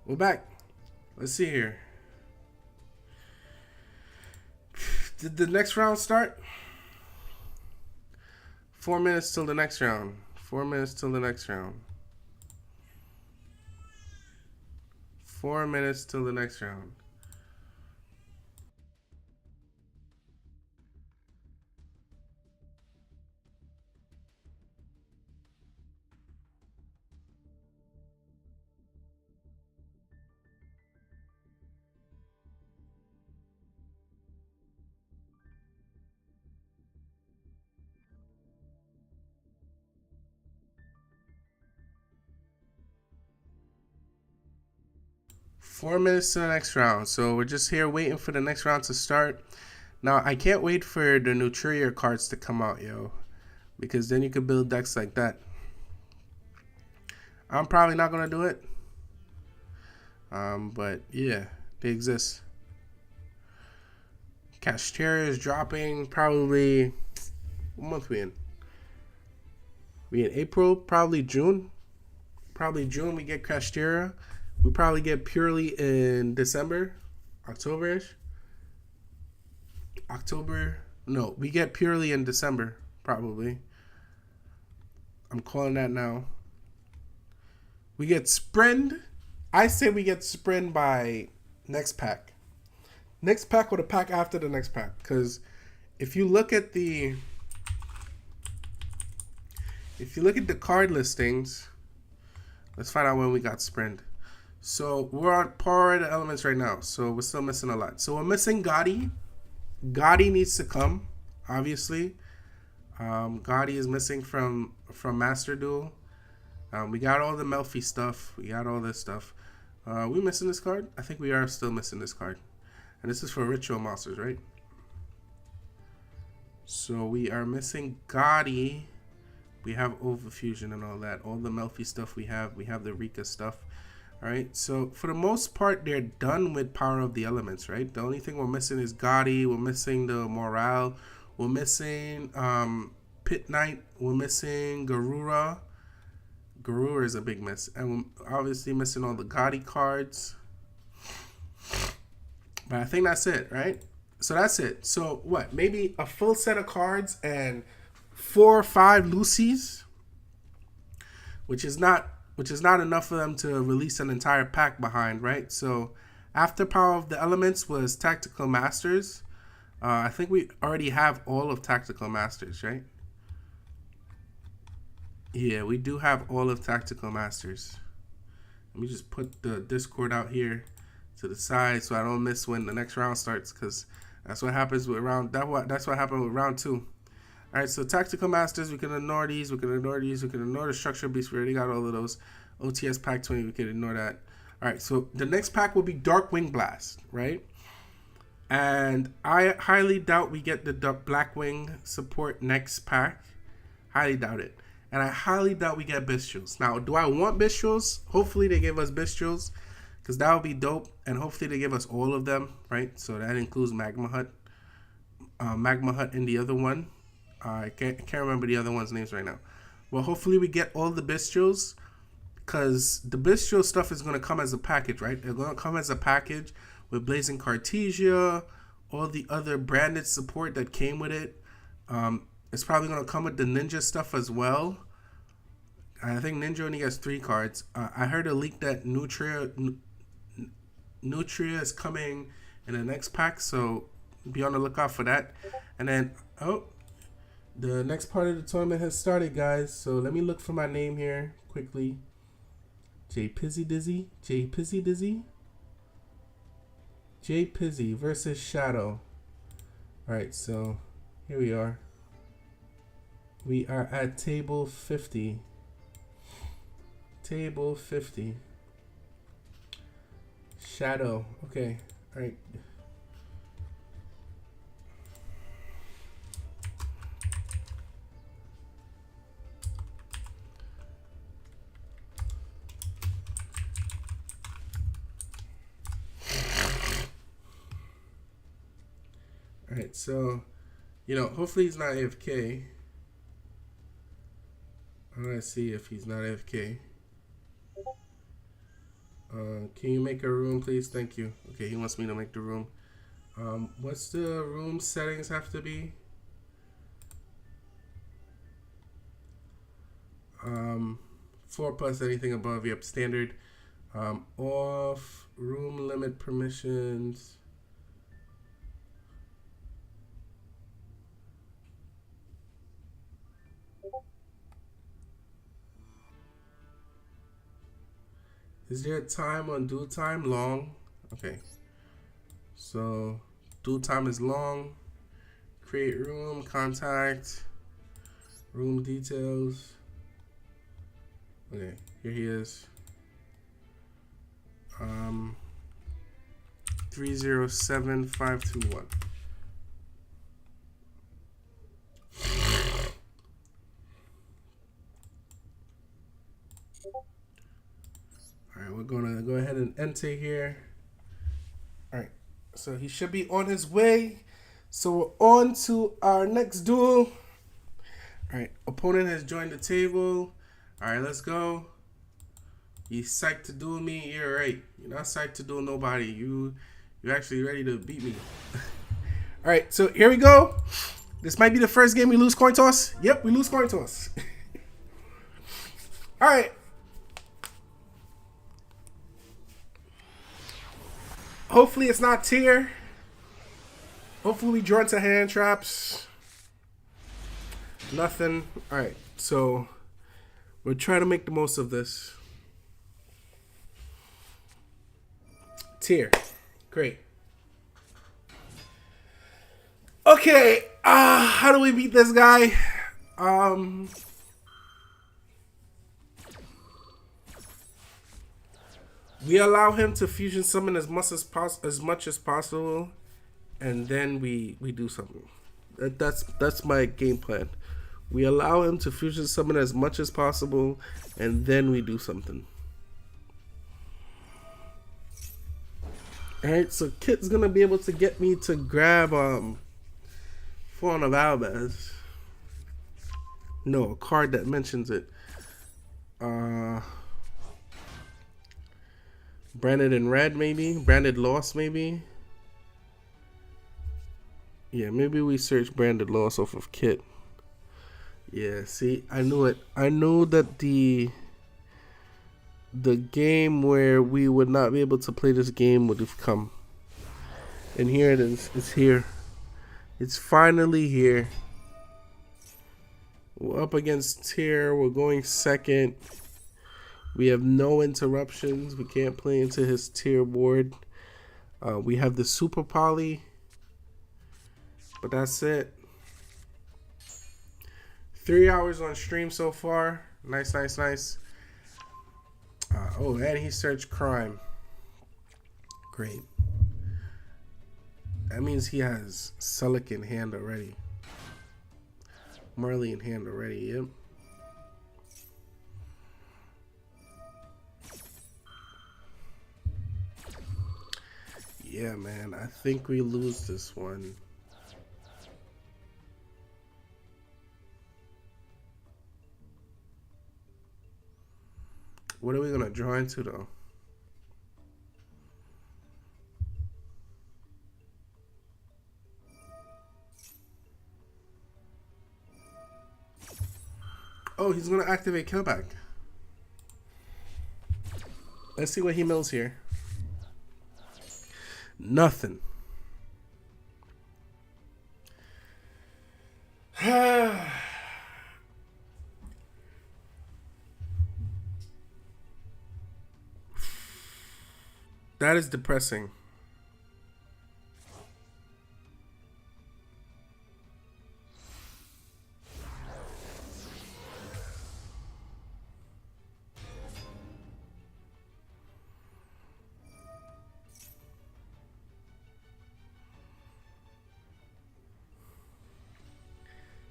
We're back. Let's see here. Did the next round start? 4 minutes till the next round. 4 minutes till the next round. 4 minutes till the next round. Four minutes to the next round. So we're just here waiting for the next round to start. Now, I can't wait for the Nutria cards to come out, yo. Because then you could build decks like that. I'm probably not going to do it. But, yeah, they exist. Cashtera is dropping probably... What month we in? We in April? Probably June. Probably June we get Cashtera. We probably get Purely in December, October-ish. No, we get Purely in December, probably. I'm calling that now. We get Sprint. I say we get Sprint by next pack. Next pack or the pack after the next pack. Because if you look at the card listings, let's find out when we got Sprint. So we're on par the elements right now. So we're still missing a lot. So we're missing Gotti. Gotti needs to come, obviously. Gotti is missing from Master Duel. We got all the Melfi stuff. We got all this stuff. We missing this card? I think we are still missing this card. And this is for Ritual Monsters, right? So we are missing Gotti. We have Overfusion and all that. All the Melfi stuff we have. We have the Rika stuff. Alright, so for the most part, they're done with Power of the Elements, right? The only thing we're missing is Gotti. We're missing the Morale. We're missing Pit Knight. We're missing Garura. Garura is a big miss. And we're obviously missing all the Gotti cards. But I think that's it, right? So that's it. So what? Maybe a full set of cards and 4 or 5 Lucy's, which is not enough for them to release an entire pack behind, right? So after Power of the Elements was Tactical Masters. I think we already have all of Tactical Masters, right? Yeah, we do have all of Tactical Masters. Let me just put the Discord out here to the side so I don't miss when the next round starts, because that's what happens with that's what happened with round 2. All right, so Tactical Masters, we can ignore these, we can ignore these, we can ignore the Structure Beast. We already got all of those. OTS Pack 20, we can ignore that. All right, so the next pack will be Darkwing Blast, right? And I highly doubt we get the Blackwing support next pack. Highly doubt it. And I highly doubt we get Bestials. Now, do I want Bestials? Hopefully they give us Bestials, because that would be dope. And hopefully they give us all of them, right? So that includes Magma Hut. Magma Hut and the other one. I can't remember the other one's names right now. Well, hopefully we get all the Bestials, because the Bestial stuff is going to come as a package, right? They're going to come as a package with Blazing Cartesia, all the other branded support that came with it. It's probably going to come with the Ninja stuff as well. I think Ninja only gets 3 cards. I heard a leak that Nutria is coming in the next pack, so be on the lookout for that. And then, the next part of the tournament has started, guys. So let me look for my name here quickly. J Pizzy Dizzy versus Shadow. Alright, so here we are. We are at table 50. Table 50. Shadow. Okay. Alright. Alright, so, hopefully he's not AFK. I'm gonna see if he's not AFK. Can you make a room, please? Thank you. Okay, he wants me to make the room. What's the room settings have to be? 4 plus anything above. Yep, standard. Off, room limit permissions. Is there a time on dual time? Long. Okay. So dual time is long. Create room, contact, room details. Okay, here he is. 307521. Alright, we're gonna go ahead and enter here. Alright, so he should be on his way. So we're on to our next duel. Alright, opponent has joined the table. Alright, let's go. You psyched to duel me? You're right. You're not psyched to duel nobody. You're actually ready to beat me. Alright, so here we go. This might be the first game we lose coin toss. Yep, we lose coin toss. Alright. Hopefully it's not tier. Hopefully we draw into hand traps. Nothing. Alright, so we're trying to make the most of this. Tier. Great. Okay, how do we beat this guy? We allow him to fusion summon as much as possible, and then we do something. That's my game plan. We allow him to fusion summon as much as possible, and then we do something. Alright, so Kit's gonna be able to get me to grab Fawn of Albaz. No, a card that mentions it. Branded in red, maybe? Branded lost, maybe? Yeah, maybe we search branded loss off of Kit. Yeah, see, I knew it. I knew that the game where we would not be able to play this game would have come. And here it is. It's here. It's finally here. We're up against tier. We're going second. We have no interruptions. We can't play into his tier board. We have the super poly. But that's it. 3 hours on stream so far. Nice, nice, nice. Oh, and he searched crime. Great. That means he has Sulik in hand already. Marley in hand already, yep. Yeah, man, I think we lose this one. What are we gonna draw into though? Oh, he's gonna activate Killback. Let's see what he mills here. Nothing. That is depressing.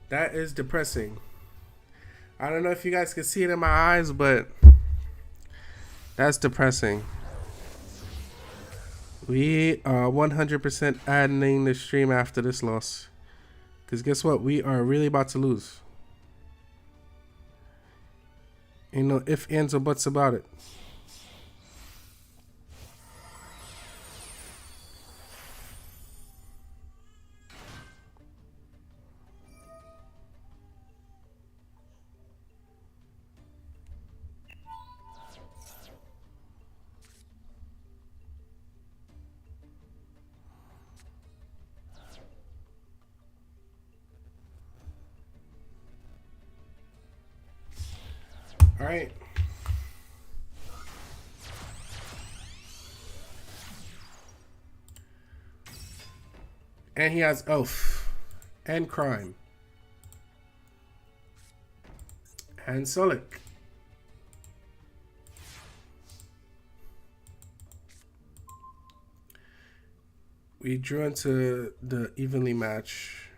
That is depressing. I don't know if you guys can see it in my eyes, but that's depressing. We are 100% adding the stream after this loss. Because guess what? We are really about to lose. Ain't no ifs, ands, or buts about it. All right. And he has Oath and Crime and Sulik. We drew into the evenly match.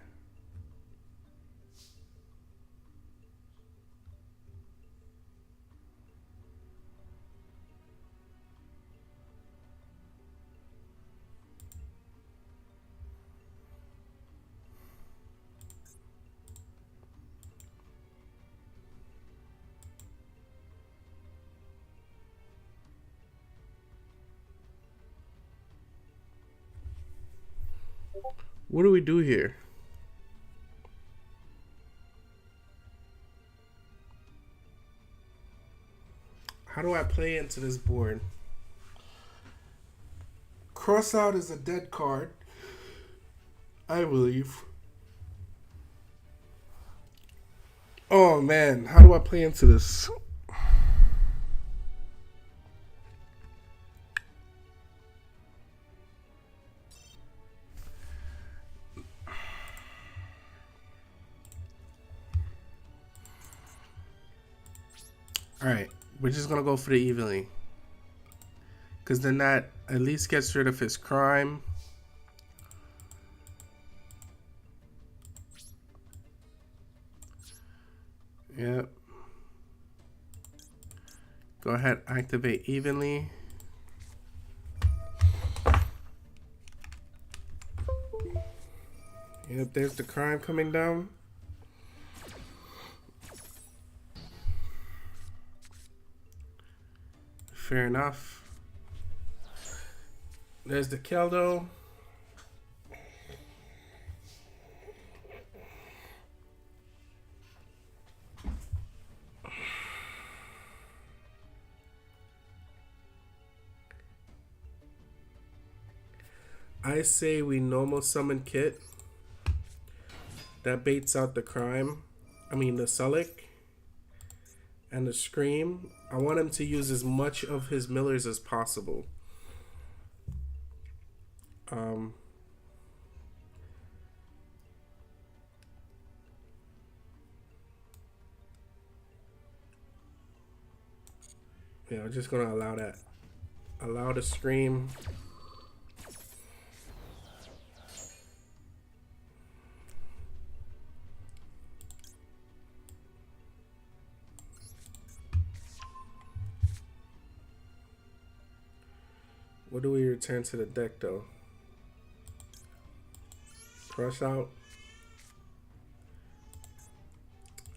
What do we do here? How do I play into this board? Crossout is a dead card, I believe. Oh man, how do I play into this? Alright, we're just gonna go for the evenly. Because then that at least gets rid of his crime. Yep. Go ahead, activate evenly. Yep, there's the crime coming down. Fair enough. There's the Keldo. I say we normal summon Kit. That baits out the crime. I mean the Sulik. And the Scream. I want him to use as much of his millers as possible. Yeah, I'm just gonna allow that. Allow the Scream. What do we return to the deck though? Crush out.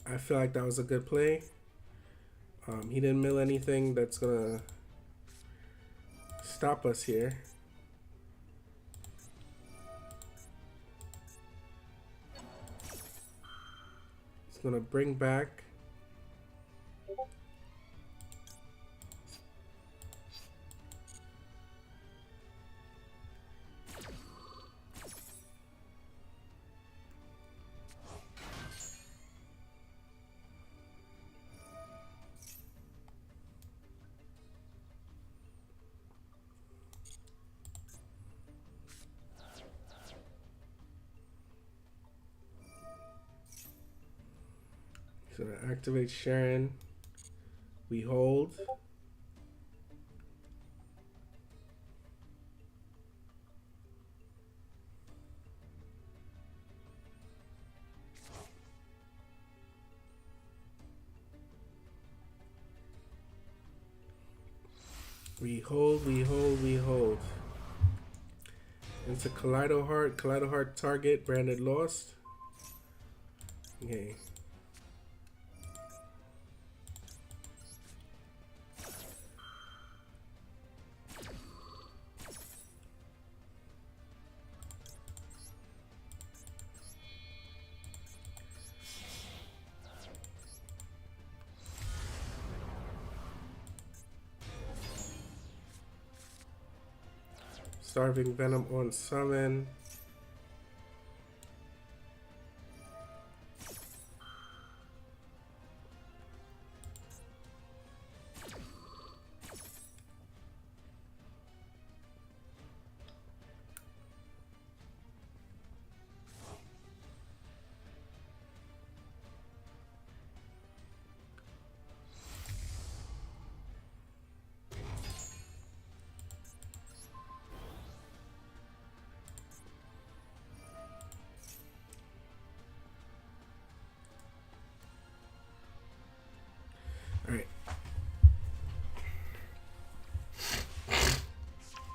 I feel like that was a good play. He didn't mill anything that's gonna stop us here. He's gonna bring back. So to activate Sharon, we hold. We hold, we hold, we hold. Into Kaleido Heart. Kaleido Heart target, branded lost. Okay. Starving Venom on summon.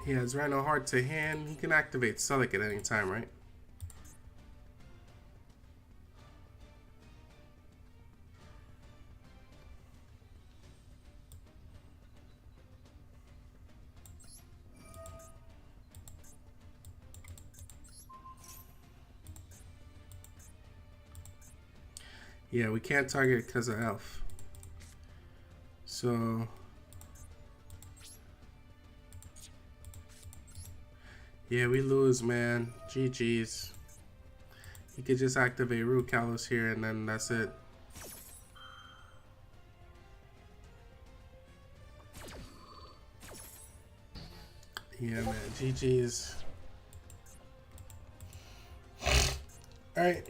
He has Rhino Heart to hand. He can activate Sulik at any time, right? Yeah, we can't target because of Elf. So... yeah, we lose, man. GG's. He could just activate Root Callus here and then that's it. Yeah, man. GG's. Alright.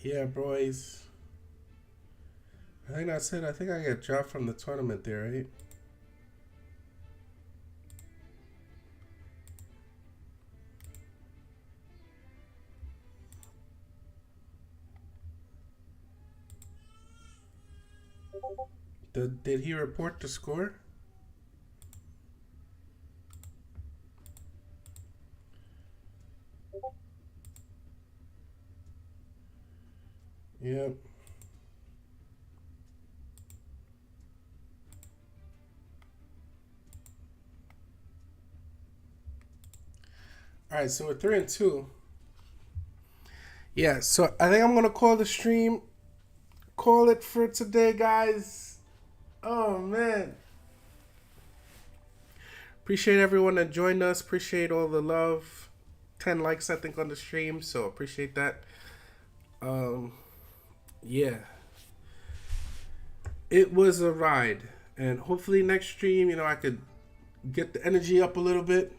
Yeah, boys. I think that's it. I think I get dropped from the tournament there, right? Did he report the score? Yep. All right, so we're 3-2. Yeah, so I think I'm gonna call the stream. Call it for today, guys. Oh man. Appreciate everyone that joined us. Appreciate all the love. 10 likes, I think, on the stream, so appreciate that. Yeah. It was a ride. And hopefully next stream, I could get the energy up a little bit.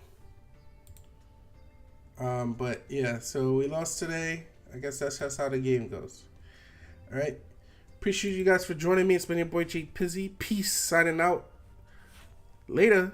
But yeah, so we lost today. I guess that's just how the game goes. Alright. Appreciate you guys for joining me. It's been your boy J Pizzy. Peace. Signing out. Later.